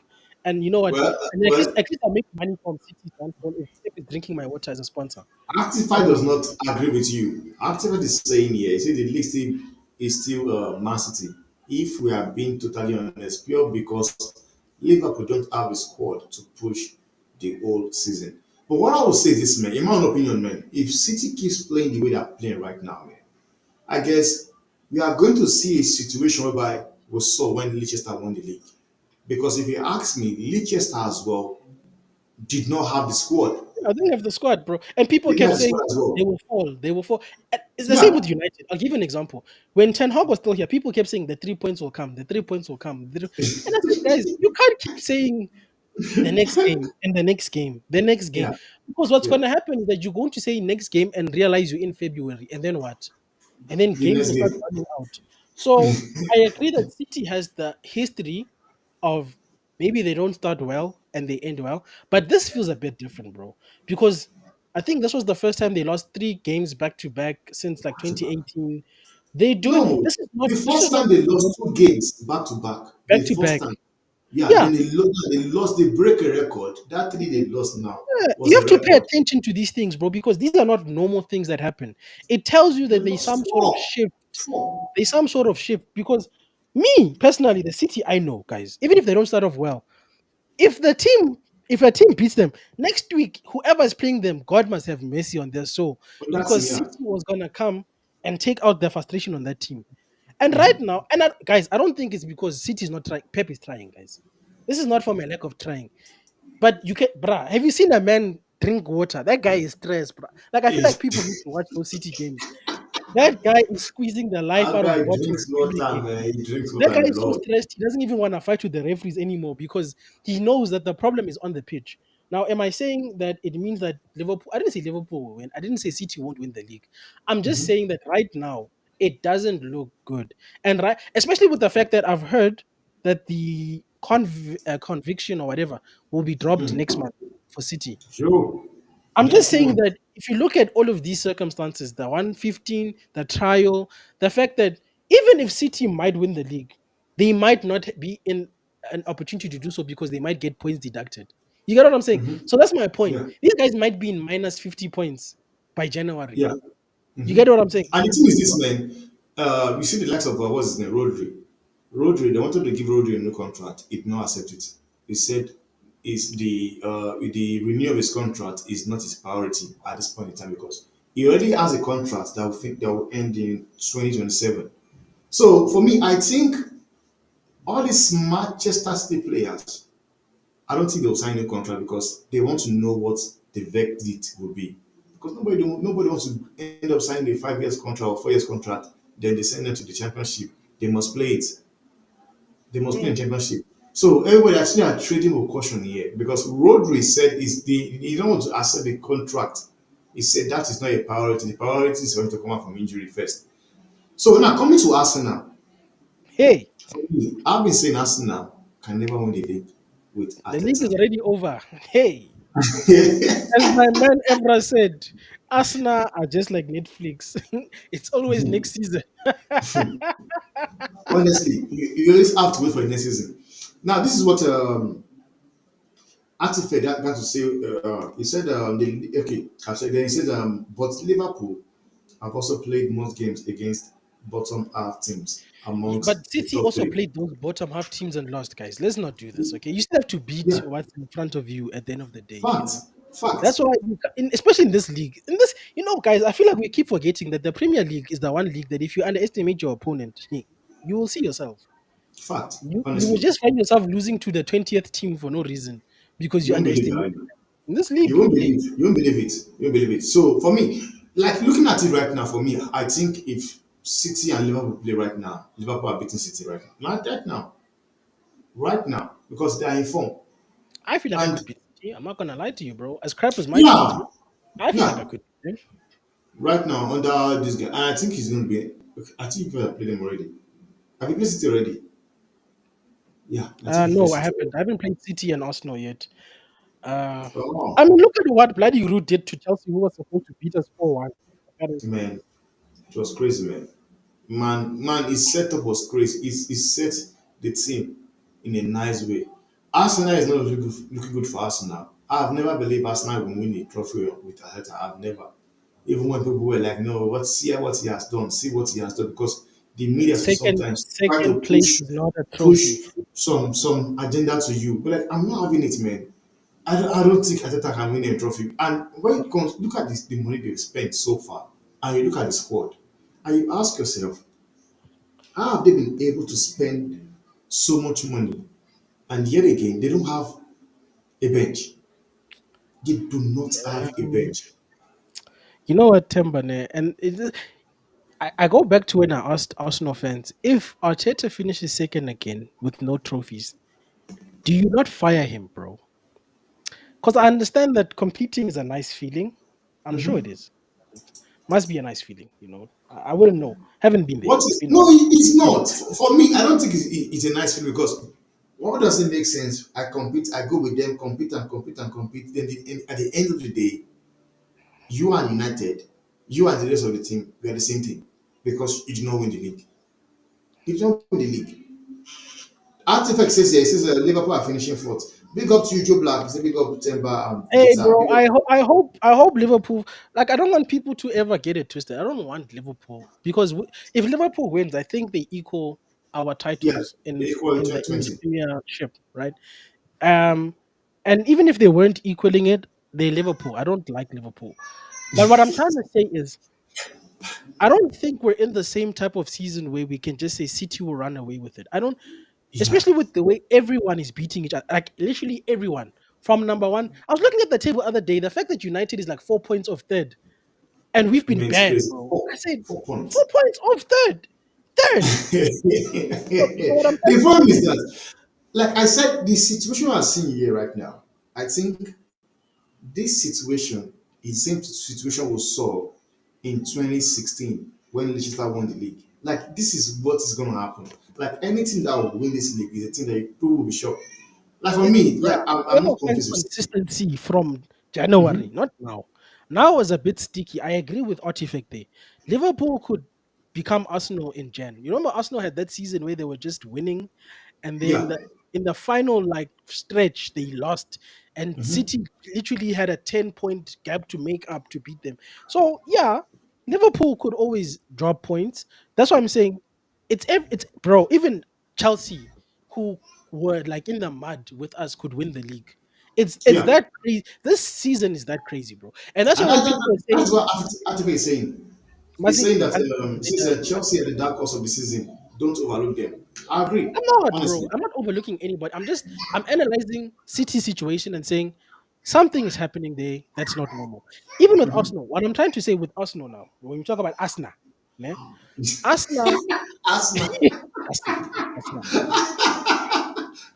And you know what? And at least, Well, at least I make money from City's downfall if Pep is drinking my water as a sponsor. Actify does not agree with you. Actify is saying here, you see, the league still is still Man City. If we are being totally honest, pure because Liverpool don't have a squad to push the whole season. But what I would say is this, man, in my own opinion, man, if City keeps playing the way they're playing right now, man, I guess we are going to see a situation whereby we saw when Leicester won the league. Because if you ask me, Leicester as well did not have the squad. I didn't have the squad, bro. And people They didn't kept have the saying squad as they well. will fall, they will fall. And it's the same Yeah, with United. I'll give you an example. When Ten Hag was still here, people kept saying the 3 points will come, the 3 points will come. And I said, guys, you can't keep saying the next game and the next game, the next game. yeah, Because what's yeah. going to happen is that you're going to say next game and realize you're in February. And then what? And then The games next will start game. running out. So I agree that City has the history of maybe they don't start well and they end well, but this feels a bit different, bro. Because I think this was the first time they lost 3 games back to back since like 2018. They doing No, the this is first not time they lost two games back to back. The back to first back. time. Yeah, Yeah, then they lost, they break a record. That three they lost now yeah, was you a have to pay record. attention to these things, bro, because these are not normal things that happen. It tells you They that there's lost some sort of four. shift. Four. There's some sort of shift because me personally, the City I know, guys, even if they don't start off well, if the team if a team beats them next week, whoever is playing them, God must have mercy on their soul But that's because yeah. City was gonna come and take out their frustration on that team. And right now, guys, I don't think it's because City is not trying. Pep is trying, guys. This is not from a lack of trying. But you can, bruh, have you seen a man drink water? That guy is stressed, bruh. Like I feel like people need to watch those City games. That guy is squeezing the life That out of guy bottles drinks every water, game. man. He drinks That water guy a is so lot. stressed. He doesn't even want to fight with the referees anymore because he knows that the problem is on the pitch. Now, am I saying that it means that Liverpool? I didn't say Liverpool will win. I didn't say City won't win the league. I'm just saying that right now it doesn't look good, and right, especially with the fact that I've heard that the conviction or whatever will be dropped next month for City. Sure. I'm just Next saying month. that if you look at all of these circumstances, the 115, the trial, the fact that even if City might win the league, they might not be in an opportunity to do so because they might get points deducted. You get what I'm saying? So that's my point. Yeah. These guys might be in minus 50 points by January. Yeah. You get what I'm saying? And the thing is this, man, you see the likes of, what's his name, Rodri. Rodri, they wanted to give Rodri a new contract. He did not accept it. He said is the renewal of his contract is not his priority at this point in time because he already has a contract that will end in 2027. So for me, I think all these Manchester City players, I don't think they'll sign a contract because they want to know what the verdict will be. Because nobody wants to end up signing a 5 years contract or 4 years contract, then they send them to the championship. They must play it. They must play in Mm. championship. So everybody actually are trading with caution here because Rodri said is the he don't want to accept the contract. He said that is not a priority. The priority is for him to come out from injury first. So now coming to Arsenal, Hey, for me, I've been saying Arsenal can never win the league with the league is Arteta. already over. Hey, as my man Evra said, Arsenal are just like Netflix. It's always next season. Honestly, you always have to wait for the next season. Now, this is what Artifact got to say. He said, okay, I've said, then he said, but Liverpool have also played most games against bottom half teams But amongst the City top also three. played those bottom half teams and lost, guys. Let's not do this, okay? You still have to beat Yeah, what's in front of you at the end of the day, you fact, know? fact, That's why, especially in this league, guys, I feel like we keep forgetting that the Premier League is the one league that if you underestimate your opponent, you will see yourself. fact. You will Honestly, just find yourself losing to the 20th team for no reason because you you won't believe it. underestimate Right? them. In this You league, won't believe. You won't believe it. You won't believe it. So for me, like looking at it right now, for me, I think if City and Liverpool play right now, Liverpool are beating City right now. Not right now, because they are in form. I feel like I And could beat City. I'm not gonna lie to you, bro. As crap as my team is, yeah, I feel like I yeah, could. Beat them. right now under this guy, and I think he's going to be. Okay, I think you have played them already. Have you played City already? Yeah, I think you played No, I City haven't. already. I haven't played City and Arsenal yet. Uh, I Oh mean, look at what bloody Ruud did to Chelsea, who was supposed to beat us 4-1. Apparently. man, it was crazy, man. Man, his setup was crazy. He set the team in a nice way. Arsenal is not looking good for Arsenal. I've never believed Arsenal will win a trophy with Arteta. I've never. Even when people were like, no, see what he has done, see what he has done, because the media Second, sometimes try to second place push is not a push trophy. some agenda to you. But like, I'm not having it, man. I don't think Arteta can win a trophy. And when it comes, look at this, the money they've spent so far, and you look at the squad, and you ask yourself, how have they been able to spend so much money? And yet again, they don't have a bench. They do not have a Um, bench. you know what, Tembane? I go back to when I asked Arsenal fans if Arteta finishes second again with no trophies, do you not fire him, bro? Because I understand that competing is a nice feeling. I'm sure it is. It must be a nice feeling, you know. I wouldn't know. Haven't been there. What is Been no? It's been not for me. I don't think it's a nice feeling because what doesn't make sense? I compete. I go with them, compete and compete and compete. Then at the end of the day, you are united. You and the rest of the team, we are the same thing because you did not win the league. You did not win the league. Artifact says here, it says Liverpool are finishing fourth. Big up to you, Joe Black. Say big up to Temba and Hey, Vita. bro, Big up. I hope Liverpool. Like, I don't want people to ever get it twisted. I don't want Liverpool because if Liverpool wins, I think they equal our Yeah, titles the in equal in the 20. Premiership, right? Um, and even if they weren't equaling it, they Liverpool. I don't like Liverpool, but what I'm trying to say is, I don't think we're in the same type of season where we can just say City will run away with it. I don't, Yeah, especially with the way everyone is beating each other, like literally everyone from number one. I was looking at the table the other day. The fact that United is like 4 points off third, and we've been man, it's bad, crazy. bro. I Four, said 4 4 points. points off third, third. You know what I'm The trying to problem say? is that, like I said, the situation we're seeing here right now, I think this situation is the same situation we saw in 2016 when Leicester won the league. Like this is what is going to happen. Like anything that will win this league is a thing that people will be shocked. Like for me, Yeah, like I'm we're not not finding confused with City. consistency from January, not now. Now is a bit sticky. I agree with Artifact there. Liverpool could become Arsenal in Jan. You remember Arsenal had that season where they were just winning, and then Yeah. in the final like stretch they lost, and City literally had a 10-point gap to make up to beat them. So yeah, Liverpool could always drop points. That's why I'm saying it's bro. Even Chelsea, who were like in the mud with us, could win the league. It's Yeah. that crazy. This season is that crazy, bro. And that's why And when people are that's saying what Atiba is saying. He's Mazi, saying that Mazi, he says Chelsea are the dark horse of the season. Don't overlook them. I agree, I'm not, bro. honestly. I'm not overlooking anybody. I'm analyzing City situation and saying something is happening there that's not normal. Even with Arsenal, what I'm trying to say with Arsenal now, when we talk about Arsenal, né? Arsenal, Arsenal, Arsenal, Arsenal,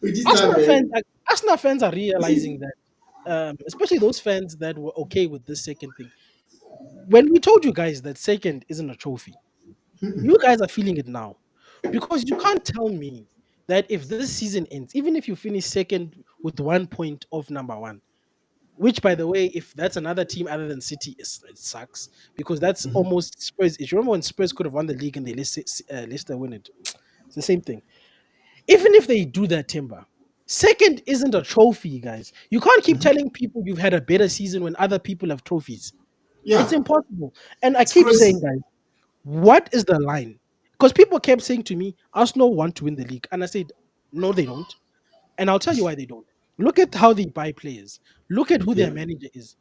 we did that, man. Arsenal fans are realizing that, especially those fans that were okay with this second thing. When we told you guys that second isn't a trophy, you guys are feeling it now because you can't tell me that if this season ends, even if you finish second with 1 point off number one, which by the way, if that's another team other than City, it sucks because that's almost Spurs. If you remember when Spurs could have won the league and they Leicester win it, it's the same thing. Even if they do that, Timber, second isn't a trophy, guys. You can't keep telling people you've had a better season when other people have trophies. It's Yeah, impossible. And I it's keep saying, crazy. guys, what is the line? Because people kept saying to me, Arsenal want to win the league. And I said, no, they don't. And I'll tell you why they don't. Look at how they buy players. Look at who their Yeah, manager is.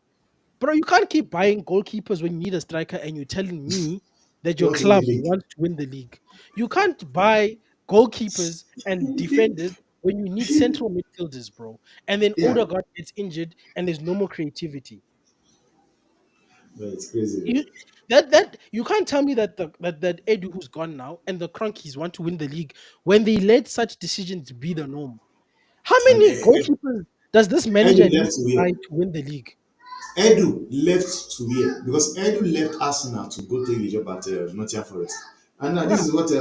Bro, you can't keep buying goalkeepers when you need a striker and you're telling me that they your want to win club the league. wants to win the league. You can't buy goalkeepers and defenders when you need central midfielders, bro. And then Yeah, Odegaard gets injured and there's no more creativity. but it's crazy, man. You that you can't tell me that that Edu who's gone now and the Cronkies want to win the league when they let such decisions be the norm. How And many goalkeepers does this Edu manager need left to to buy where? to win the league? Edu left to where? Because Edu left Arsenal to go take the job at Nottingham Forest. And now Yeah, this is what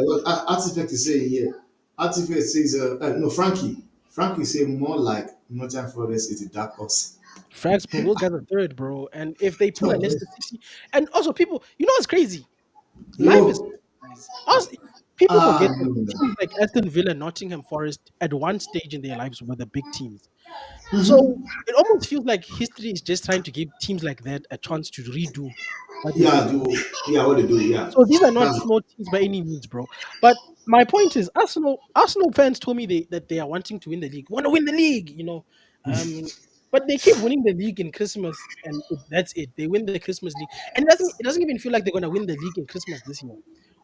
Artifact is saying here. Artifact says, no, Frankie say more like Nottingham Forest is a dark horse. facts, bro. Those guys are third, bro. And if they pull a Leicester City, and also people, you know what's crazy? Life is Yo, guys. People forget that no, no, no. teams like Aston Villa, Nottingham Forest, at one stage in their lives were the big teams. So it almost feels like history is just trying to give teams like that a chance to redo what they Yeah, did. do yeah, what they do, yeah. So these are not That's small teams by any means, bro. But my point is, Arsenal fans told me that they are wanting to win the league, want to win the league, Um, but they keep winning the league in Christmas, and that's it. They win the Christmas league, and it doesn't even feel like they're gonna win the league in Christmas this year.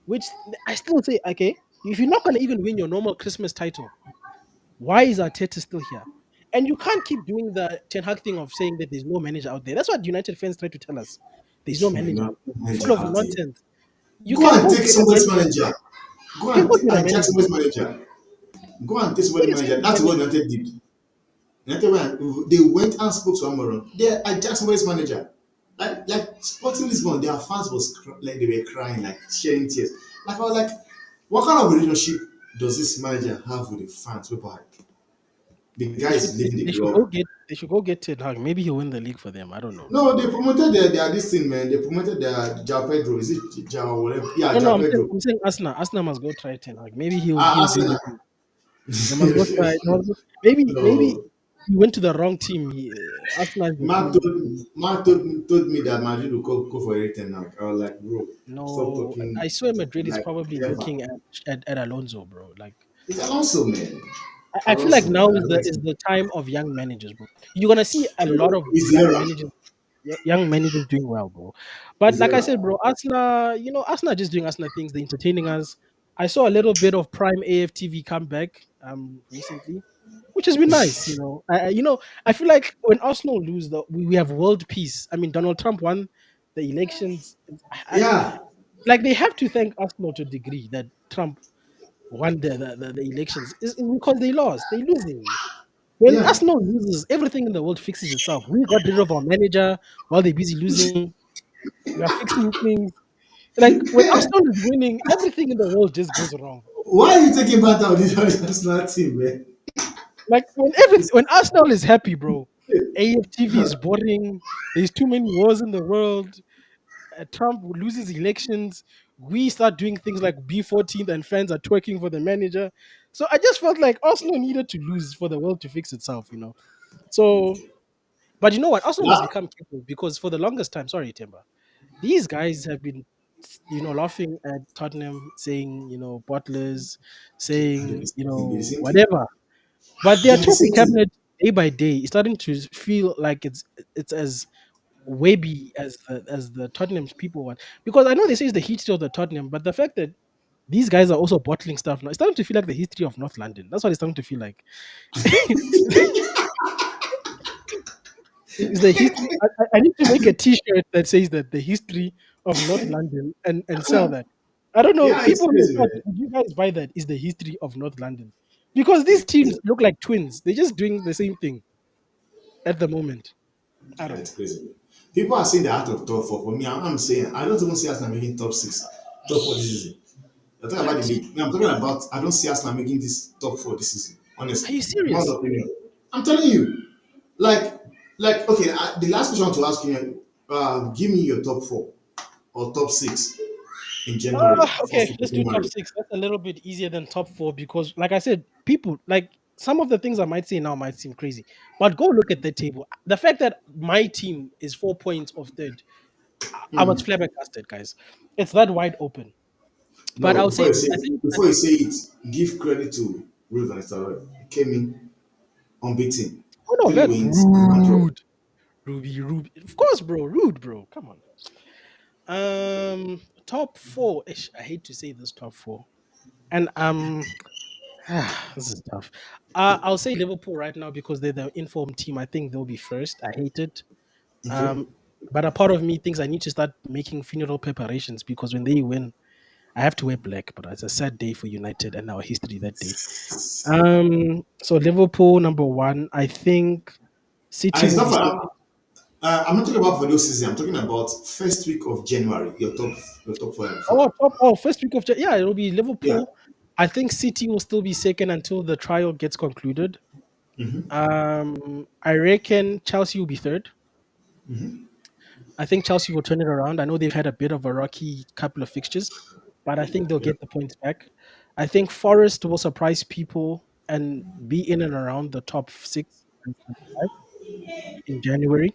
Which I still say, okay, if you're not gonna even win your normal Christmas title, why is Arteta still here? And you can't keep doing the Ten Hag thing of saying that there's no manager out there. That's what United fans try to tell us. There's no manager not out there. manager Full of out there. nonsense. You Go can and go take get a somebody's manager. manager. Go You can and go get a hijack manager. somebody's manager. Go and take Thing somebody's is, manager. same That's what manager. United did. United they went and spoke to Amorim. They hijacked somebody's manager. Like Sporting Lisbon, their fans was like they were crying, like shedding tears. Like I was like, what kind of relationship does this manager have with the fans? Whereby the guy They should is leaving the they should club. go get they should go get Ten Hag. Maybe he'll win the league for them. I don't know. No, they promoted their this thing, man. They promoted their Jao Pedro. Is it Jao whatever? Yeah, No, no, Jao I'm saying Pedro. I'm saying Arsenal. Arsenal must go try Ten Hag. Maybe he'll do Arsenal. the thing. They must go try. Maybe No. he went to the wrong team. Arsenal is the team. Told me that Madrid will go for everything now. I was like, bro, stop No, talking I swear Madrid is like probably ever. looking at Alonso, bro. Like It's Alonso, man. I feel like Alonso, now man. I is the don't is think. the time of young managers, bro. You're gonna see a lot of It's the era. young managers doing well, bro. But It's the like I era. said, bro, Arsenal, Arsenal just doing Arsenal things. They're entertaining us. I saw a little bit of Prime AFTV come back recently, which has been nice. I feel like when Arsenal lose, we have world peace. I mean, Donald Trump won the elections. Yeah. Like they have to thank Arsenal to a degree that Trump won the elections is because they lost. They losing. When Yeah. Arsenal loses, everything in the world fixes itself. We got rid of our manager while they're busy losing. We are fixing things. Like when Arsenal is winning, everything in the world just goes wrong. Why are you taking part out of this national team, man? Like when Arsenal is happy, bro, AFTV is boring. There's too many wars in the world. Trump loses elections. We start doing things like B14 and fans are twerking for the manager. So I just felt like Arsenal needed to lose for the world to fix itself. So, but you know what? Arsenal must La- become careful because for the longest time, sorry, Timber, these guys have been, laughing at Tottenham, saying, butlers, and saying, they're the same thing. whatever. But their They're the talking same thing. cabinet day by day is starting to feel like it's as wavy as the Tottenham's people want. Because I know they say it's the history of the Tottenham, but the fact that these guys are also bottling stuff now, it's starting to feel like the history of North London. That's what it's starting to feel like. It's the history. I need to make a T-shirt that says that the history of North London and sell that. I don't know. Yeah, it's People in the crazy, chat, man. would you guys buy that? Is the history of North London? Because these teams look like twins. They're just doing the same thing at the moment. I Yeah, don't know. it's crazy. People are saying they're out of top four. For me, I'm saying I don't even see Arsenal making top six, top four this season. I'm talking about the What? league. Me, I'm talking about I don't see Arsenal making this top four this season. Are Honestly, you my serious? own opinion. I'm telling you, like, okay. The last question I want to ask you, give me your top four or top six in January, Okay, first week of let's do top January. six. That's a little bit easier than top four because, like I said, people like some of the things I might say now might seem crazy, but go look at the table. The fact that my team is 4 points off third, I was flabbergasted, guys. It's that wide open. But No, I'll say this. before you say it, give credit to Ruud van Nistelrooy. He came in unbeaten, Oh no, three that wins, one draw. rude, Ruby, of course, bro, rude, bro. Come on. Top four. Ish, I hate to say this top four, and this is tough. I'll say Liverpool right now because they're the informed team. I think they'll be first. I hate it. Okay. Um, but a part of me thinks I need to start making funeral preparations because when they win, I have to wear black. But it's a sad day for United and our history that day. So Liverpool number one. I think And City it's will not be for second. I'm not talking about for those season. I'm talking about first week of January. Your top four. First week of yeah, it'll be Yeah. Liverpool. I think City will still be second until the trial gets concluded. I reckon Chelsea will be third. I think Chelsea will turn it around. I know they've had a bit of a rocky couple of fixtures, but I think they'll Yeah. get the points back. I think Forest will surprise people and be in and around the top six and five in January.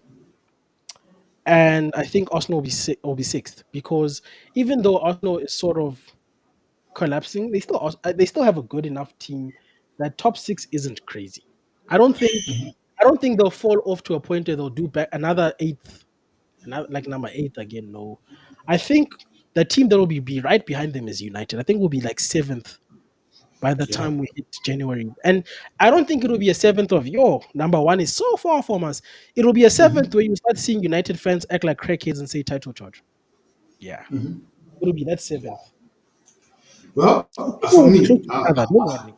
And I think Arsenal will be sixth because even though Arsenal is sort of collapsing, they still have a good enough team that top six isn't crazy. I don't think I don't think they'll fall off to a point where they'll do back another eighth, like number eight again. No, I think the team that will be right behind them is United. I think we'll be like seventh by the Yeah. time we hit January, and I don't think it'll be a seventh of yo number one is so far from us. It'll be a seventh where you start seeing United fans act like crackheads and say title charge. Yeah, it'll be that seventh. Well, People for will be close me, to each other. Don't worry.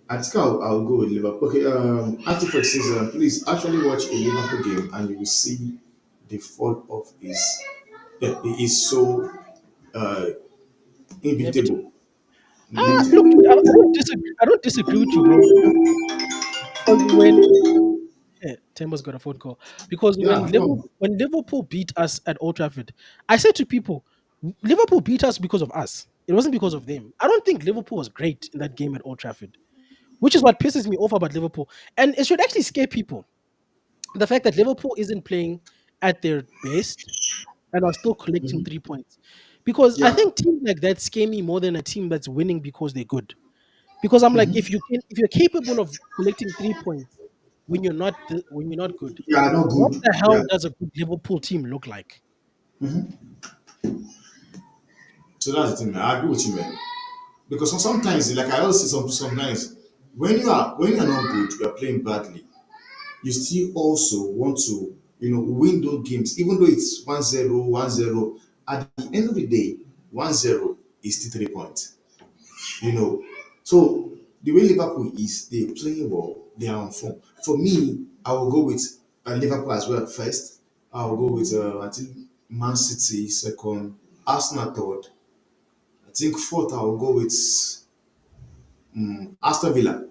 I think I'll go with Liverpool. Okay. Artifact says, please actually watch a Liverpool game and you will see the fall of is so uh, Inevitable. inevitable. Look, Inevitable. dude, I don't disagree with you, bro. Because when Tembo's got a phone call, because when Yeah. Go Liverpool on. when Liverpool beat us at Old Trafford, I said to people, Liverpool beat us because of us. It wasn't because of them. I don't think Liverpool was great in that game at Old Trafford, which is what pisses me off about Liverpool. And it should actually scare people. The fact that Liverpool isn't playing at their best and are still collecting 3 points. Because I Yeah. think teams like that scare me more than a team that's winning because they're good. Because I'm like, if you're capable of collecting 3 points when you're not good, Yeah. Not what good. the hell Yeah. does a good Liverpool team look like? So that's the thing, man. I agree with you, man. Because sometimes, like I always say, sometimes when you're not good, you are playing badly. You still also want to win those games, even though it's 1-0, 1-0. At the end of the day, 1-0 is still 3 points. You know, so the way Liverpool is, they play well, they are on form. For me, I will go with Liverpool as well first. I will go with I think Man City second, Arsenal third. I think fourth I will go with Aston Villa.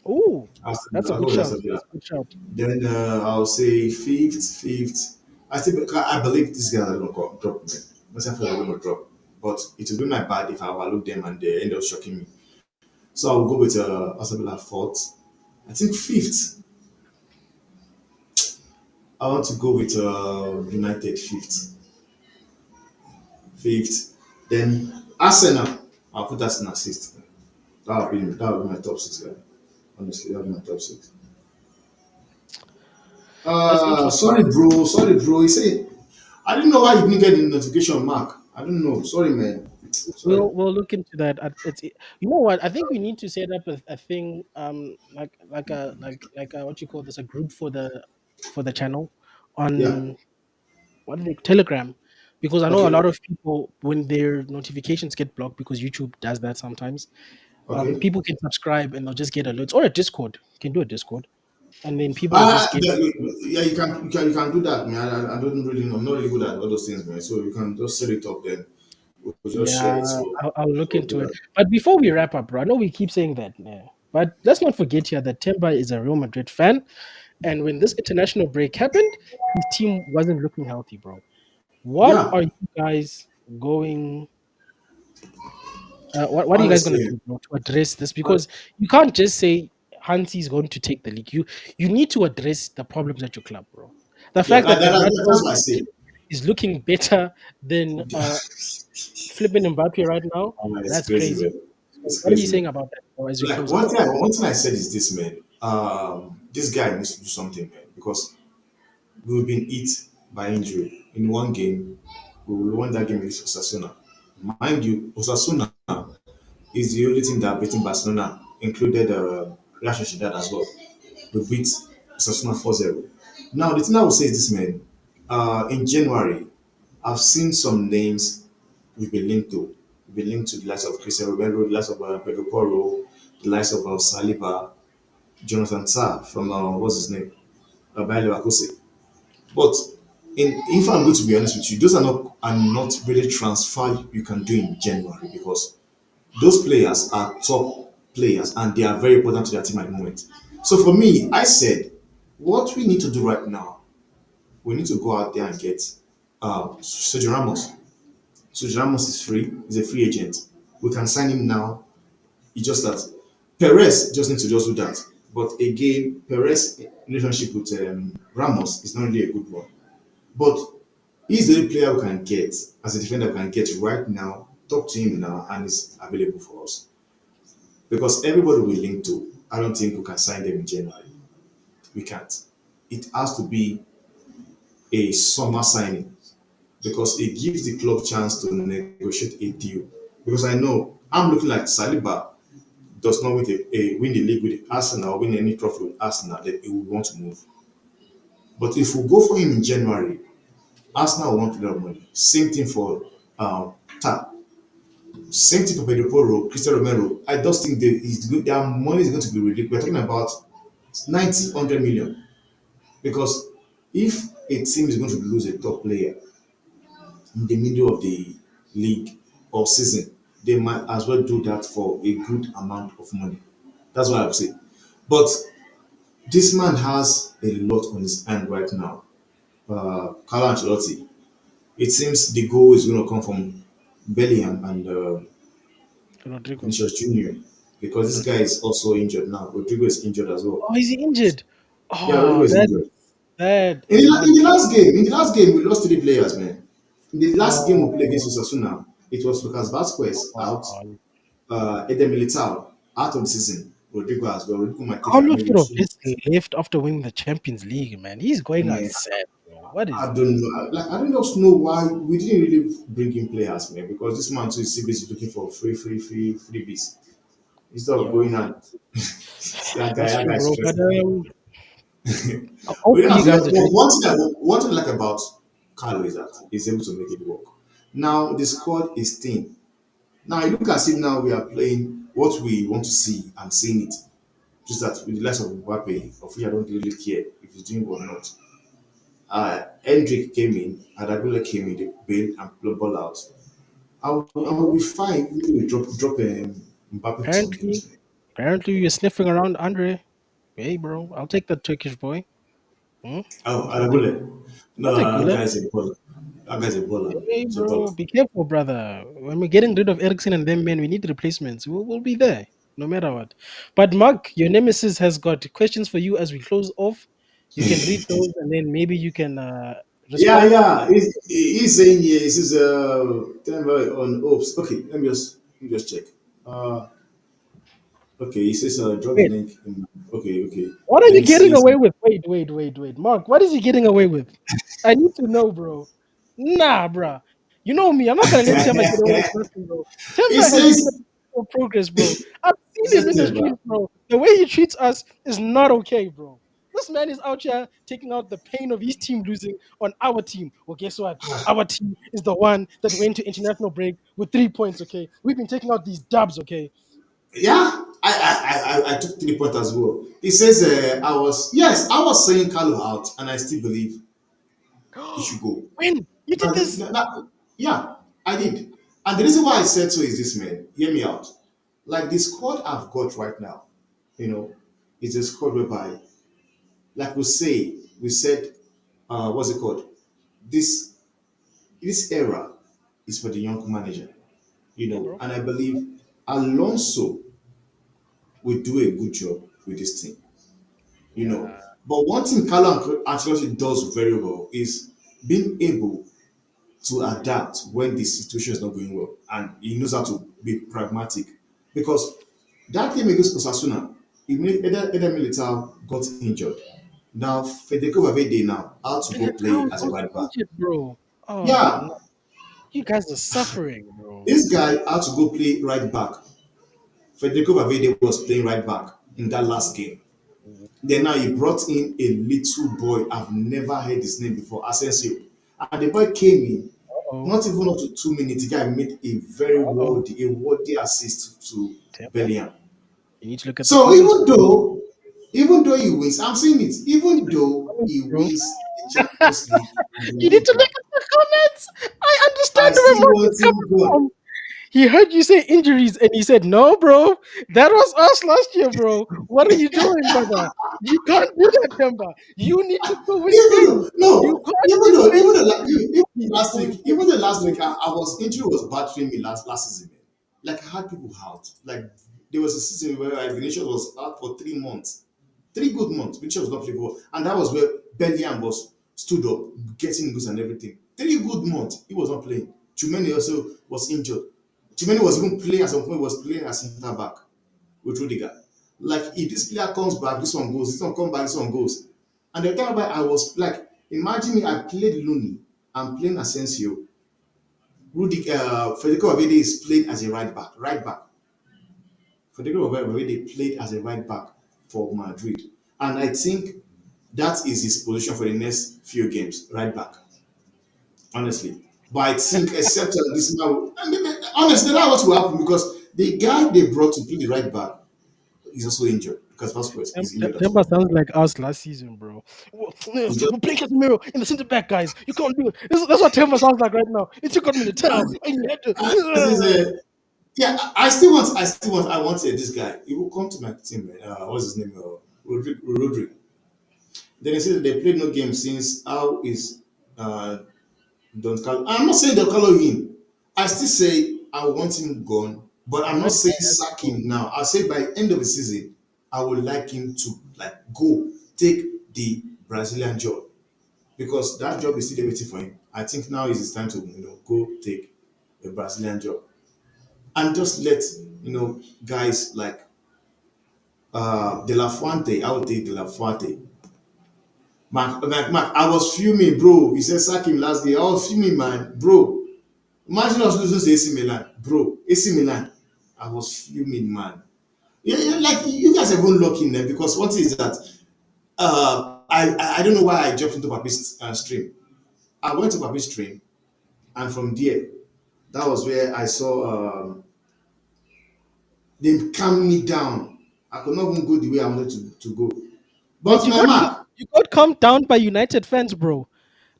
Oh, Aston that's Villa. a I'll go good with shout. Aston Villa. That's a good shout. Then I'll say fifth. I think I believe this guy are going to drop me. Most likely they're going to drop, but it will be my bad if I overlook them and they end up shocking me. So I'll go with Aston Villa fourth. I think fifth. I want to go with United fifth. Fifth. Then Arsenal. I'll put Arsenal sixth. That will be my top six. Honestly, that will be my top six. That's interesting. Sorry, bro. Sorry, bro. You say I didn't know why you didn't get the notification mark. I don't know. Sorry, man. Sorry. We'll look into that. You know what? I think we need to set up a thing like a what you call this, a group for the channel Yeah. on what do they Telegram, because I know a Okay. lot of people when their notifications get blocked because YouTube does that sometimes. Okay. People can subscribe and they'll just get alerts, or a Discord. You can do a Discord, and then people will just get. Yeah, you can do that, man. I don't really know. I'm not really good at all those things, man. So you can just set it up then. We'll just share Yeah, it. So I'll look we'll do into it. that. But before we wrap up, bro, I know we keep saying that, yeah. But let's not forget here that Temba is a Real Madrid fan. And when this international break happened, his team wasn't looking healthy, bro. What Yeah. are you guys going? What are you guys going to Honestly, do, bro, to address this? hon- Because you can't just say Hansi is going to take the league. You need to address the problems at your club, bro. The yeah, fact that that's Bernardo what I say. is looking better than flipping Mbappe right now, Oh, man, it's that's crazy, crazy. man. So It's what are you crazy, saying man. about that, bro, as we Like close out? one thing I said is this, man. This guy needs to do something, man, because we've been hit by injury in one game. We won that game against Osasuna. Mind you, Osasuna is the only team that beating Barcelona, included Real Sociedad as well. We beat Osasuna 4-0. Now, the thing I will say is this, man. In January, I've seen some names we've been linked to. We've been linked to the likes of Christian Romero, the likes of Pedro Porro, the likes of Saliba, Jonathan Tah from, what's his name? Bayer Leverkusen. But if I'm going to be honest with you, those are not really transfer you can do in January because those players are top players and they are very important to their team at the moment. So for me, I said, what we need to do right now, we need to go out there and get Sergio Ramos. Sergio Ramos is free; he's a free agent. We can sign him now. It's just that Perez just needs to just do that. But again, Perez relationship with Ramos is not really a good one. But he's the only player we can get as a defender we can get right now. Talk to him now, and he's available for us. Because everybody we link to, I don't think we can sign them in January. We can't. It has to be a summer signing because it gives the club chance to negotiate a deal. Because I know I'm looking like Saliba does not win the league with Arsenal or win any trophy with Arsenal, then he will want to move. But if we go for him in January, Arsenal will want a lot of money. Same thing for Tap. Same thing for Pedro Porro, Cristian Romero. I just think their money is going to be ridiculous. We're talking about 90, 100 million. Because if a team is going to lose a top player in the middle of the league or season, they might as well do that for a good amount of money. That's what I would say. But this man has a lot on his hand right now. Carlo Ancelotti. It seems the goal is going to come from Bellingham and Rodrigo. Vinicius Junior because this guy is also injured now. Rodrigo is injured as well. Oh, is he injured? Yeah, Rodrigo Oh, is injured. that In is the, not in the good. last game, we lost three players, man. In the last game we played against Oh, Osasuna, it was Lucas Vasquez come out, on. Eden Militao out of the season. Rodrigo as well. Rodrigo might take Carlo maybe should have two. just left after winning the Champions League, man. He's going out Man, sad, bro. What I is don't this? know. Like I don't just know why we didn't really bring in players, man. Because this man too is busy looking for freebies instead of Yo, going and that's that true, guy is bro. But stressing me. But hopefully yeah, you so guys address. one thing I like about Carlo is that he's able to make it work. Now the squad is thin. Now you look at it now we are playing. what we want to see, I'm seeing it. Just that with the likes of Mbappe, of which I don't really care if he's doing or not. Hendrick came in, Adagula came in, they bailed and played ball out. I Hey, will bro. be fine if we drop Mbappe for some Apparently, games. apparently you're sniffing around Andre. Hey, bro. I'll take the Turkish boy. Hmm? Oh, I'll take. Adagula. I'll No, take that Gullet. guy's a baller. That guy's a baller. Hey, He's a baller. bro. Be careful, brother. When we're getting rid of Ericsson and them men, we need replacements. We'll be there, no matter what. But Mark, your nemesis has got questions for you as we close off. You can read those, and then maybe you can Yeah, respond. yeah. He's saying here, he says, Denver on Ops. Okay, let me just check. Uh, okay, he says, drop the Wait, link. Okay, okay. what are Let you me getting see. away with? Wait. Mark, what is he getting away with? I need to know, bro. Nah, bro. You know me. I'm not gonna let Temba get away with nothing, bro. He Temba has been says, a progress, bro. I've he seen him says, in the Denver. streets, bro. The way he treats us is not okay, bro. This man is out here taking out the pain of his team losing on our team. Well, guess what? Our team is the one that went to international break with 3 points. Okay, we've been taking out these dubs. Okay, Yeah, I took 3 points as well. He says, I was saying Carlo out, and I still believe he should go. when you did Because this, yeah, I did. And the reason why I said so is this, man. Hear me out. Like the squad I've got right now, you know, is a squad whereby, like we said, what's it called? This this era is for the young manager, yeah, bro. and I believe Alonso will do a good job with this team, you know. Yeah, But one thing Carlo Ancelotti does very well is being able to adapt when the situation is not going well, and he knows how to be pragmatic. Because that game against Osasuna, Eder Militao got injured. Now Federico Valverde now how to go play Militao is as a also right back. injured, bro. Oh Yeah, no, you guys are suffering, bro. this guy had to go play right back. Federico Valverde was playing right back in that last game. Then now he brought in a little boy. I've never heard his name before, Asensio. And the boy came in, Oh, not even up to 2 minutes. The guy made a very oh, worthy assist to Temba. Bellingham. You need to look at the So comments, even though he wins, I'm saying it, even though he bro. wins the Champions League and the You need World to look Cup, at the comments. I I understand where still Mark want is him coming gone. from. He heard you say injuries and he said, "No, bro, that was us last year, bro. What are you doing, brother? You can't do that, Temba. You need to go win Even games. though, You no, can't do even He's going even the last week, crazy. I was injury was battering me last season. Man. Like I had people out. Like there was a season where Vinicius was out for 3 months, 3 good months. Vinicius was not playing football, and that was where Bellingham was stood up, getting goals and everything. 3 good months he was not playing. Chumeni also was injured. Chumeni was even playing at some point. Was playing as centre back with Rudiger. Like if this player comes back, this one goes. This one comes back, this one goes. And the time where I was like, imagine me, I played Looney, I'm playing Asensio. Rudiger, Federico Valverde is playing as a right back. Right back. Federico Valverde played as a right back for Madrid, and I think that is his position for the next few games, right back. Honestly, but I think except this now, I mean, honestly, that's what will happen because the guy they brought to play the right back is also injured because Vasquez is injured as Temba well. sounds like us last season, bro. It's just We're playing Casemiro in the centre back, guys. You can't do it. That's what Temba sounds like right now. It took me the town, and you had this is to. a yeah. I want this guy. He will come to my team. Man. What's his name? Rodri. Then he said they played no game since how is uh Don Carlo. I'm not saying Don Carlo in. I still say I want him gone, but I'm not That guy saying has to sack go. him now. I say by end of the season, I would like him to like go take the Brazilian job because that job is still waiting for him. I think now is his time to go take a Brazilian job and just let guys like De La Fuente. I would take De La Fuente. Mark, I was fuming, bro. He said sack him last game. I was fuming, man, bro. Imagine us losing to AC Milan, bro. AC Milan. I was fuming, man. Yeah, like you guys are even lucky there because what is that? I don't know why I jumped into Papi's stream. I went to Papi's stream, and from there, that was where I saw They calmed me down. I could not even go the way I wanted to go. But But my mark, you got calmed down by United fans, bro.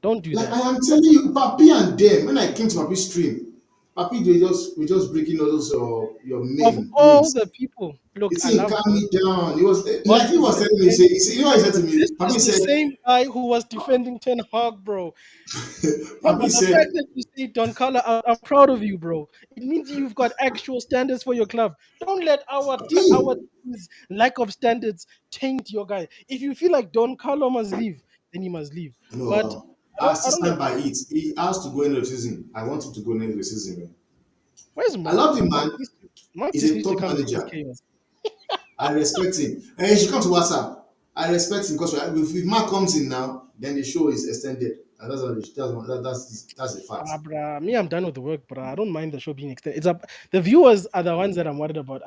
Don't do like I that. am telling you, Papi and them, when I came to Papi's stream, Papi they just we just breaking all those your Of main all names. the people, look, The I thing love calmed bro. me down. It was God like he was forbid. telling me, And you know what he said to this me? is Papi the said, same guy who was defending Ten Hag, bro. Bro, Papi but the fact said, that you say Don Carlo, I'm proud of you, bro. It means you've got actual standards for your club. Don't let our Papi, team's lack of standards taint your guy. If you feel like Don Carlo must leave, then he must leave. no, But I still I don't stand know. by it. He has to go into the season. I want him to go into the season, man. Where's I Mark? love the man. Mark He's just a needs to top come into this manager. chaos. I respect him. And he should come to WhatsApp. I respect him because if Mark comes in now, then the show is extended. And that's a fact. Ah, bruh, me, I'm done with the work, bruh. I don't mind the show being extended. It's up. The viewers are the ones that I'm worried about.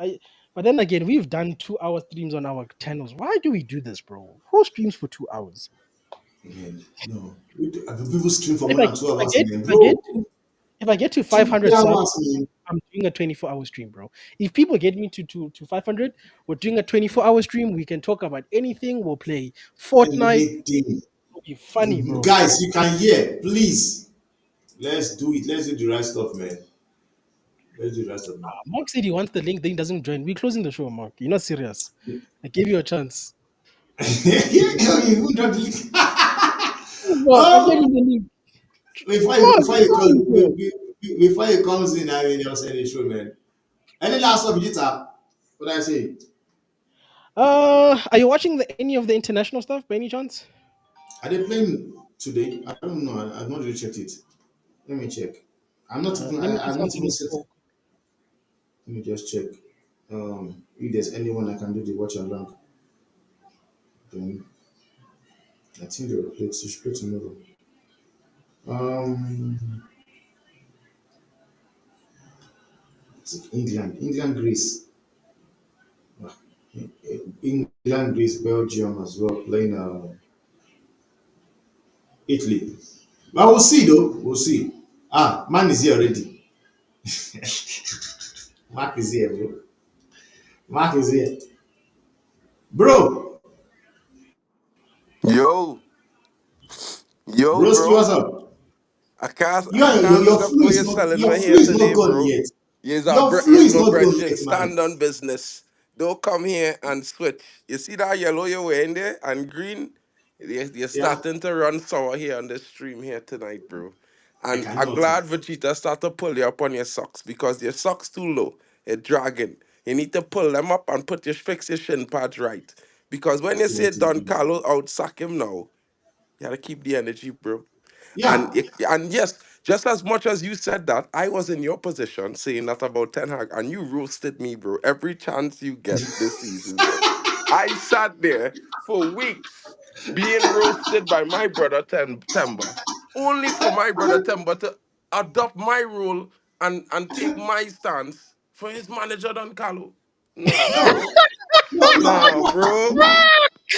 But then again, we've done 2 hour streams on our channels. Why do we do this, bro? Who streams for 2 hours? Man, no. People stream for If more I than if I 2 hours, get man. if I get Bro, to if I get to two, three 500 subs, hours, man. I'm doing a 24-hour stream, bro. If people get me to 500, we're doing a 24-hour stream. We can talk about anything. We'll play Fortnite. Anything. It'll be funny, bro. Guys, you can hear. Please. Let's do it. Let's do the right stuff, man. Let's do the right stuff, man. Mark said he wants the link, then he doesn't join. We're closing the show, Mark. You're not serious. I gave you a chance. You would not Bro, I gave oh, you the link. before Come you on, before you come on, call bro. before you comes in, I mean, you'll say the show, man. Any last of Vegeta? What I say? Are you watching any of the international stuff by any chance? Are they playing today? I don't know. I've not really checked it. Let me check. I'm not even. Let me see I've not something even in set. score. Let me just check. If there's anyone I can do the watch along, then I think they will play. To play tomorrow. Um, it's England, Greece. Ah, England, Greece, Belgium as well playing Italy. But we'll see though. We'll see. Man is here already. Mark is here, bro. Mark is here, bro. Yo, yo, Broski, what's bro. up? I can't Your look up flu how is you're not selling your my flu hair is not today, gone bro. yet. You're Your flu is is my not gone brethren. yet, man. Stand on business. Don't come here and switch. You see that yellow you're wearing there and green? You're Yeah, starting to run sour here on the stream here tonight, bro. I And I'm cannot. glad Vegeta started to pull you up on your socks because your socks too low. They're dragging. You need to pull them up and fix your shin pads right. Because when you Okay, say what to Don do? Carlos out, sack him now. You gotta keep the energy, bro. Yeah, And yes, just as much as you said that, I was in your position saying that about Ten Hag, and you roasted me, bro. Every chance you get this season, bro. I sat there for weeks being roasted by my brother Temba, only for my brother Temba to adopt my role and take my stance for his manager Don Carlo. Nah, no, bro. no, no, Nah, bro. no.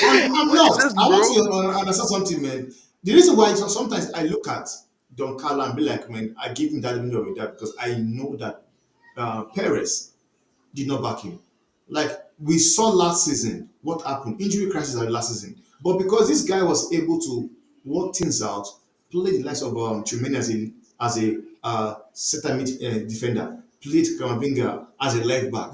What's this, I want bro? to understand something, man. The reason why sometimes I look at Don Carlo and be like, man, I give him that window with that because I know that Perez did not back him. Like we saw last season, what happened? Injury crisis last season. But because this guy was able to work things out, play the likes of Tremaine as a center mid defender, played Kamavinga as a left back,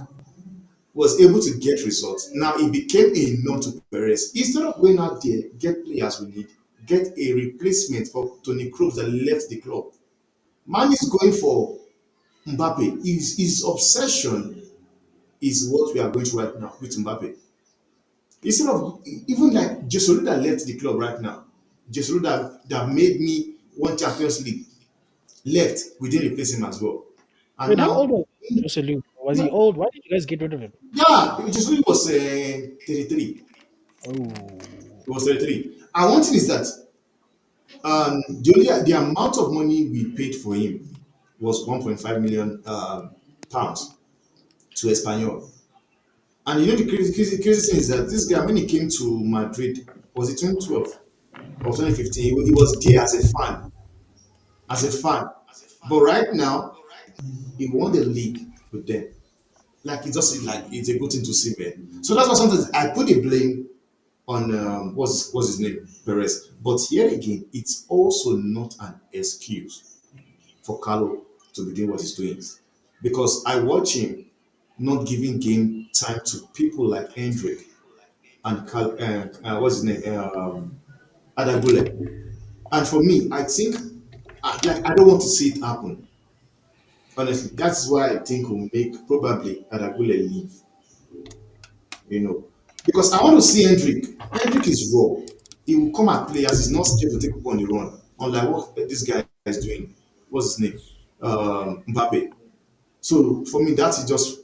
was able to get results. Now it became a norm to Perez. Instead of going out there, get players we need, get a replacement for Tony Kroos that left the club. Man is going for Mbappe. His obsession is what we are going through right now with Mbappe. Instead of even like Jesolu that left the club right now, Jesolu that made me one Champions League left, we didn't replace him as well. And Wait, how old now, was Jose Lu? Was he yeah, old? Why did you guys get rid of him? Jesolu was 33. Oh, It was 33. And one thing is that the amount of money we paid for him was 1.5 million pounds to Espanyol. And you know the crazy thing is that this guy, when he came to Madrid, was it 2012 or 2015? He was there as a fan. But right now, he won the league with them. like it's just like it's a good thing to see, man. So that's why sometimes I put the blame on what's his name, Perez. But here again, it's also not an excuse for Carlo to be doing what he's doing, because I watch him not giving game time to people like Hendrick and what's his name, Adagule. And for me, I think like I don't want to see it happen. Honestly, that's why I think we'll make probably Adagule leave. You know, because I want to see Hendrick. Hendrick is raw. He will come and play as he's not scared to take up on the run. Unlike what this guy is doing. What's his name? Mbappe. So for me, that is just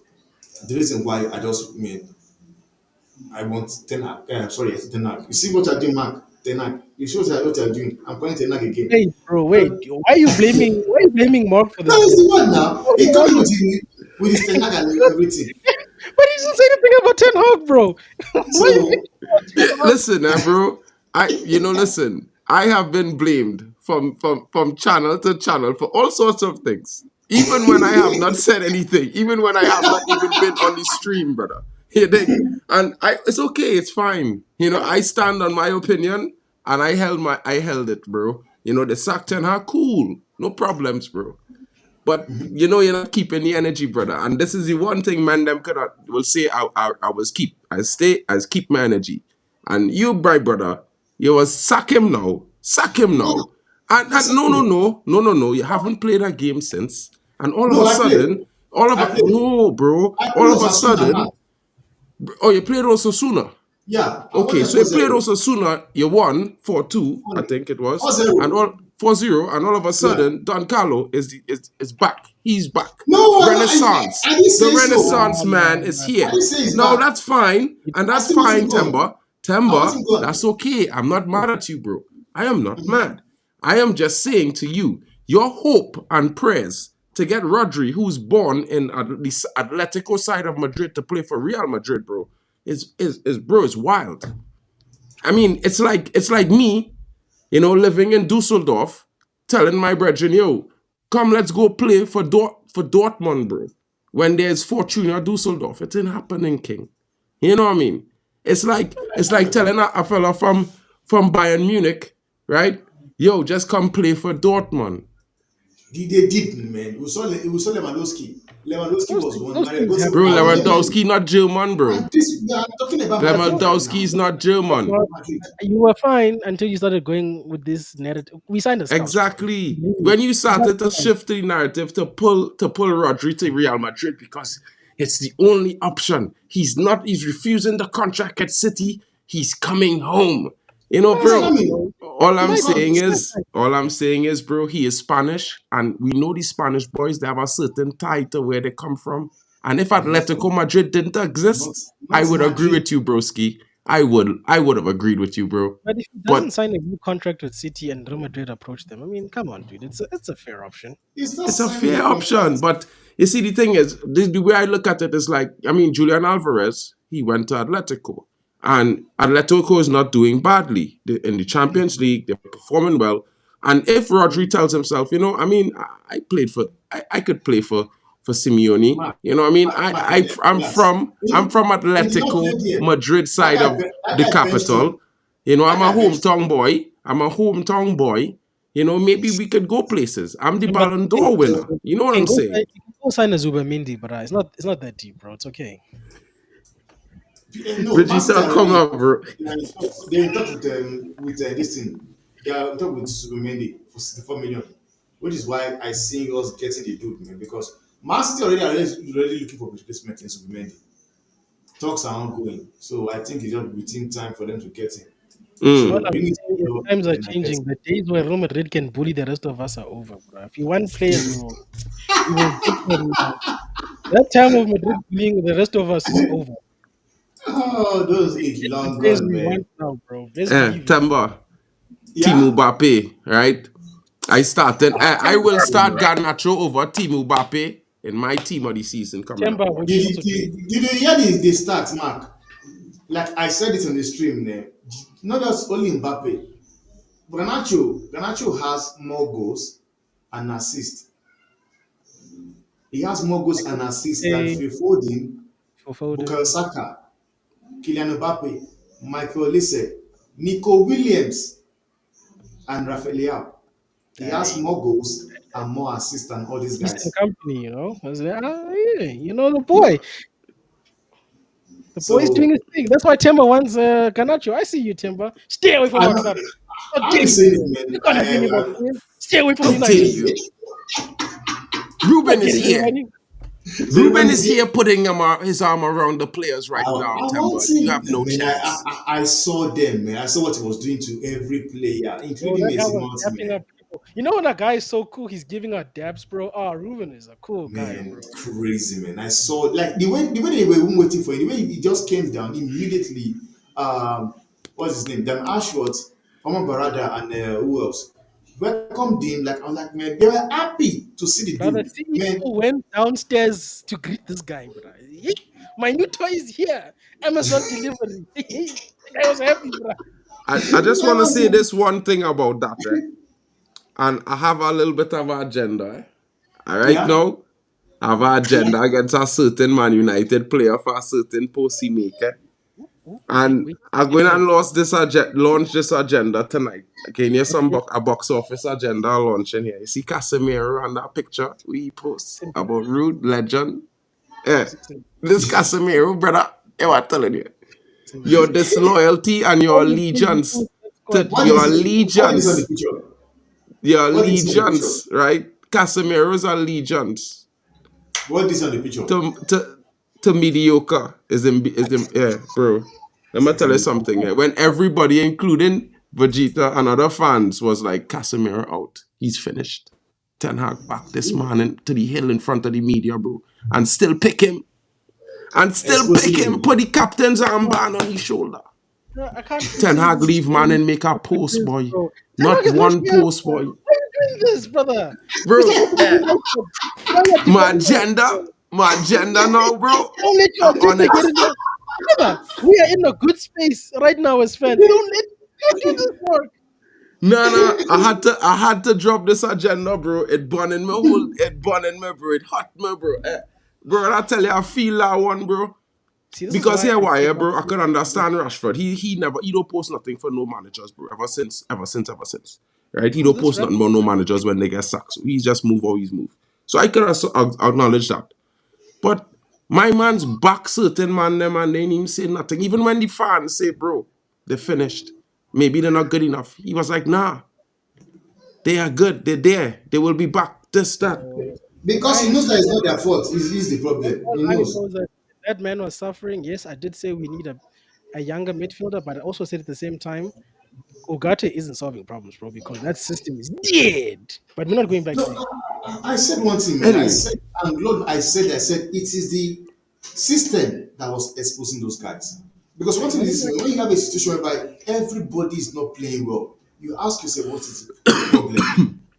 the reason why I want Ten Hag. Sorry, Ten Hag. You see what I did, Mark? Ten Hag. You show what you're doing. I'm calling Ten Hag again. Wait, bro, wait. Why are you blaming Mark for No, this, it's bro? the one now. He coming with his Ten Hag and everything. But he didn't say anything about Ten Hag, bro. Why are you So blaming about Ten Hag? Listen, bro. Listen. I have been blamed from channel to channel for all sorts of things. Even when I have not said anything, even when I have not even been on the stream, brother. You dig? And it's okay, it's fine. I stand on my opinion, and I held it, bro. The sack ten are cool, no problems, bro. But you're not keeping the energy, brother. And this is the one thing man them will say I was keep. I keep my energy. And you, my brother, you was sack him now. Sack him now. And no, no, no, no, no, no. You haven't played a game since. And all of no, a sudden, I played, no, bro. I played All of a Osasuna sudden, now. oh, you played also sooner. Yeah, I won Okay, the so you played 4-0. also sooner. You won 4-2, I think it was, and 4-0. all 4-0, and all of a Yeah. sudden, Don Carlo is back. He's back. No, Renaissance. I didn't The say so. Renaissance man is I here. didn't say he's No, back. that's fine, and I that's still want fine, him gone. Temba. I want Temba, him gone. that's okay. I'm not mad at you, bro. I am not mad. I am just saying to you, your hope and prayers to get Rodri, who's born in the Atletico side of Madrid, to play for Real Madrid, bro, is wild. I mean, it's like me, living in Dusseldorf, telling my brethren, yo, come, let's go play for Dortmund, bro. When there's Fortuna Dusseldorf, it ain't happening, King. You know what I mean? It's like telling a fella from Bayern Munich, right? Yo, just come play for Dortmund. They did, man. We saw Lewandowski. Lewandowski Those was things, one. those And they things go say, Bro, happen, I bro. wanted Madrid. Lewandowski not German, bro. And this, we are talking about Madrid Those right Lewandowski now. is not things, German. bro. Madrid. You were fine until you started going with this narrative. We signed a scout, bro. Exactly. When you started to shift the narrative to pull Rodri to Real Madrid because it's the only option. He's refusing the contract at City. He's coming home. He's Fine, Bro. coming. bro. All He I'm might be. saying Comes. is, bro, he is Spanish, and we know these Spanish boys. They have a certain tie to where they come from. And if Not, Atletico Madrid didn't not, exist, I not would agree Madrid. with you, broski. I would have agreed with you, bro. But if he doesn't But sign a new contract with City and Real Madrid approach them, I mean, come on, dude. It's a fair option. He's not it's a signing fair a option. contract. But you see, the thing is, the way I look at it is like, I mean, Julian Alvarez, he went to Atletico. And Atletico is not doing badly. In the Champions League, they're performing well. And if Rodri tells himself, I mean, I could play for Simeone. Mark, You know what I mean? I'm relax. from I'm from He did not play Atletico there. Madrid That side guy, of that the guy benched him. capital. I'm That a guy benched him. hometown boy. Maybe we could go places. I'm the Yeah, but Ballon d'Or winner. You know what I'm saying? you can go sign a Zubamendi, but it's not that deep, bro. It's okay. No, Man City Vegeta, are come already. up, bro. They're in touch with this thing. They are in touch with Subumendi for 64 million, which is why I see us getting the dude, man. Because Man City already looking for replacement in Subumendi. Talks are ongoing, so I think it's just within time for them to get him. All So Mm. I'm bring it saying is to times are then I get changing. The days where Real Madrid can bully the rest of us are over, bro. If you want players, we will get them now. That time of Madrid bullying the rest of us is over. oh, those age Get the long players gone, we man. want now, bro. Let's believe it. Temba, Timu Yeah, Bape, right? I will start Temba, Garnacho over Timu Bape in my team of the season coming up. Temba, would you Watch. did, also did, did you hear the stats, Mark? Like I said it on the stream, man. Not just only Mbappe. Garnacho has more goals and assists. He has more goals and assists than say Phil Foden For Bukayo Foden. Saka, Kylian Mbappe, Michael Olise, Nico Williams, and Rafael Leao. He has Hey, more goals and more assists than all these decent guys. company, you know. I was like, yeah, you know the boy. The boy's doing So his thing. That's why Timber wants Ganacho. I see you, Timber. Stay away from I'm our not, club. How I've dare been you? saying it, You man. can't have anybody here. Stay away from How dare United. you? Not Ruben is getting here. anybody. Ruben Ruben is is here here. putting his arm around the players I, right now, I want Temba. You have him. no Man, chance. I saw them, man. I saw what he was doing to every player, Bro, including that guy Mason was Mount, dapping man. up people. You know when that guy is so cool, he's giving out dabs, bro. Ah, Ruben is a cool guy, Man, bro. crazy, man. I saw like the way they were even waiting for him, the way he just came down immediately. What's his name? Dan Ashworth, Omar Barada, and who else? Welcomed him. Like I was like, man, they were happy to see the Brother, dude. CEO Man, went downstairs to greet this guy, bro. Hey, my new toy is here. Amazon delivery. The guy was happy, bro. I the just guy want to was say this one thing about that, eh? And I have a little bit of an agenda. Eh? All right, yeah, now I have an agenda against a certain Man United player for a certain post he make. Eh? Wait, And wait. I'm Get going to there. launch this agenda tonight. Okay, here's a box office agenda launching here. You see Casemiro on that picture we post Simple. about Rude legend. Yeah, Simple. this Casemiro, brother, I'm telling you, Simple. your disloyalty and your All the things you allegiance do, that's to squad. your what is on the allegiance, picture? your What is on the picture? allegiance, right? Casemiro's allegiance What is on the picture? to to to mediocre is in yeah, bro. Let me tell you something. Yeah. When everybody, including Vegeta and other fans, was like Casemiro out, he's finished. Ten Hag back this man to the hill in front of the media, bro, and still pick him, Exposing put him. the captain's armband on his shoulder. Bro, I can't Ten receive Hag this leave man shame and make a with post, this, boy. bro. Ten Hag Not is not one here. post, Bro. boy. Why are you doing this, brother? You're Bro, supposed to be united. Now you're my dividing us, bro. agenda, now, bro. Don't let your I'm on agenda it. get in there. Brother, we are in a good space right now as fans. Don't do this work. No, I had to drop this agenda, bro. It burning me, bro. It hot me, bro. Bro, I tell you, I feel that one, bro. See, this is Because why here I why, say yeah, not bro. I to could understand Rashford. He don't post nothing for no managers, bro. Ever since. Right? He who's don't this post rap? nothing about no managers when they get sacked. So he's just move how he's move. So I can acknowledge that. But my man's back certain man them and they ain't even say nothing. Even when the fans say, bro, they're finished. Maybe they're not good enough. He was like, nah, they are good. They're there. They will be back. This, that. All Because he I knows that it's said, not their fault. It's the problem. all He I knows. know is that that man was suffering. Yes, I did say we need a younger midfielder, but I also said at the same time, Ogate isn't solving problems, bro, because that system is dead. But we're not going back there. No, I said one thing, man. I Anyway, said, and Lord, I said, it is the system that was exposing those guys. Because one thing We're not is, going when you have a situation whereby everybody is not playing well, you ask yourself, what is the problem?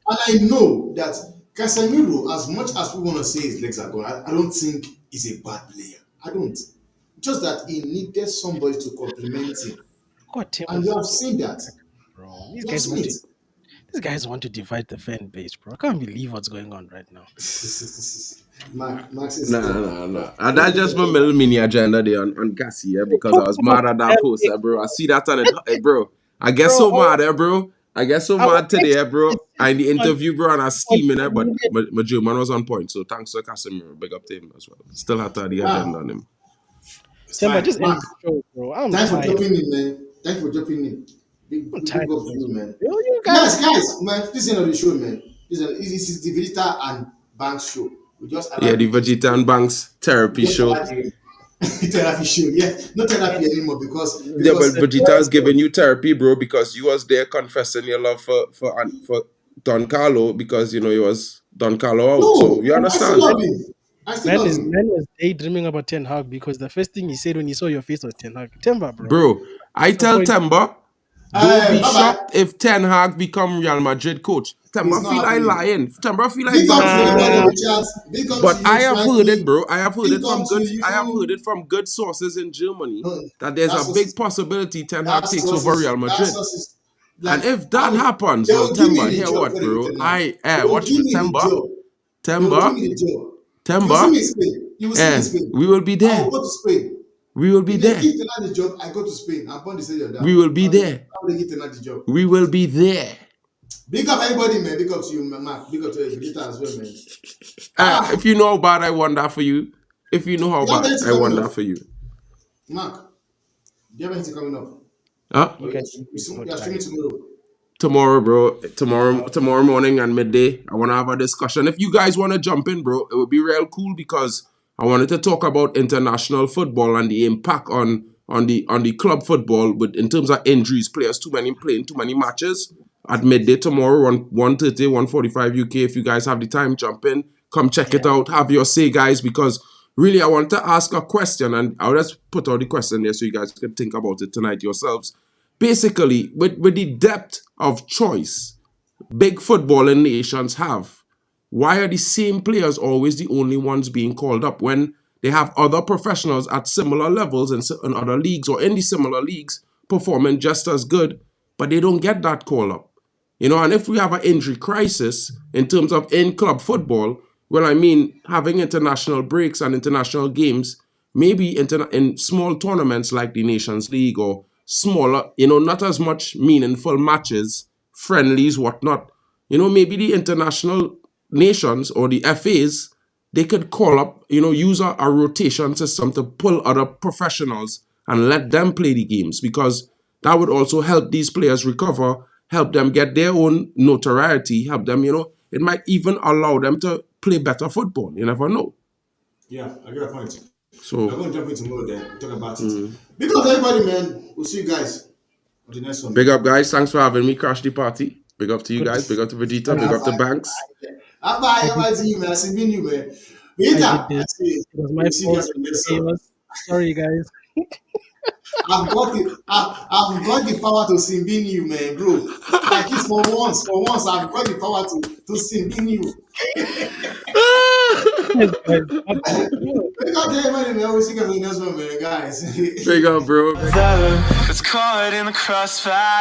And I know that Casemiro, as much as we want to say his legs are gone, I don't think he's a bad player. I don't. Just that he needed somebody to complement him. God, Timber, And you have stop seen that. bro. You have seen it. These guys want to divide the fan base, bro. I can't believe what's going on right now. Max is nah. And that's just my little mini agenda there on Cassie, yeah, because I Talk was about mad at that fan post, base, bro. I see that on it, bro. I get bro. so mad, bro. I get so Our mad today, ex bro. is I in the on interview, bro, and I on scheming, 10 but million. my German was on point. So thanks to Casemiro. Big up to him as well. Still had to have the agenda wow. on him. It's Timber, fine. just end Mark, the show, bro. I'm thanks for tired. dropping in, man. Thank you for dropping in. I'm Big tired up of to this, you, man. bro. You Guys, guys, man, this is the end of the show, man. This is the Vegeta and Banks show. We just Yeah, arrived the in the Vegeta and studio. Banks We therapy just show. arrived in therapy show. Yeah, no therapy anymore because Yeah, but because the Vegeta is first giving you therapy, bro, because you was there confessing your love for Don Carlo because you know he was Don Carlo out. So no, you I still understand? love him. I still love him. man was daydreaming about Ten Hag because the first thing he said when he saw your face was Ten Hag. Timber, bro. Bro, I tell Disappointed. Temba, don't be Bye bye. shocked if Ten Hag become Real Madrid coach. It's Temba feel not like happening. lying. Temba feel like Big up to everybody on Nah, backpedaling. the chat. Big up to But I you, have heard it, Frankie. bro. I have heard Big it up from to good. I have heard you. it from good sources in Germany No, that there's a that's big us. possibility Ten Hag That's takes us. over Real That's Madrid. us. Like And if I that would, happens, they well, will give me Temba, the hear job what, before they bro? return now. They will Watch give me, me the Temba, job. They will give Temba, me the job. You see Temba. me in Spain. You will see me in Spain. We will be I will there. go to Spain. We will be If they there. give Tenag the job, I go to Spain. I burn the stadium down. We will be there. How will they give Tenag the job? We will be there. Big up everybody, man. Big up to you, Mark. Big up to Vegeta as well, man. If you know how bad I want that for you, if you know how You have bad anything I want coming that up? for you. Mark, do you have anything coming up? Huh? You guys You are streaming tomorrow. Tomorrow, bro. Tomorrow morning and midday. I want to have a discussion. If you guys want to jump in, bro, it would be real cool because I wanted to talk about international football and the impact on the club football with in terms of injuries, players playing too many matches at midday tomorrow on 1:30, 1:45 UK. If you guys have the time, jump in, come check it out, have your say, guys, because really I want to ask a question and I'll just put all the question there so you guys can think about it tonight yourselves. Basically, with the depth of choice big footballing nations have, why are the same players always the only ones being called up when they have other professionals at similar levels in other leagues or in the similar leagues performing just as good, but they don't get that call up? And if we have an injury crisis in terms of in-club football, well, I mean, having international breaks and international games, maybe in small tournaments like the Nations League or smaller, not as much meaningful matches, friendlies, whatnot, maybe the international nations or the FAs, they could call up, use a rotation system to pull other professionals and let them play the games because that would also help these players recover, help them get their own notoriety, help them, it might even allow them to play better football. You never know. Yeah, I get a point. So, I'm going to jump into more then, talk about it. Big up everybody, man. We'll see you guys on the next one. big up, guys. Thanks for having me crash the party. Big up to you guys. Big up to Vegeta. Big up to Banks. Bye to you, man. I see you, man. I did Vegeta, I this. see. It was my We'll see you guys fault. on the next Okay, one. sorry, guys. I've got the power to simbin you, man, bro. Like it's for once, I've got the power to simbin you. Yes, guys. Absolutely. Big up to everybody, man. We'll see you guys on the next one, man, guys. Big up, bro. It's caught in the crossfire.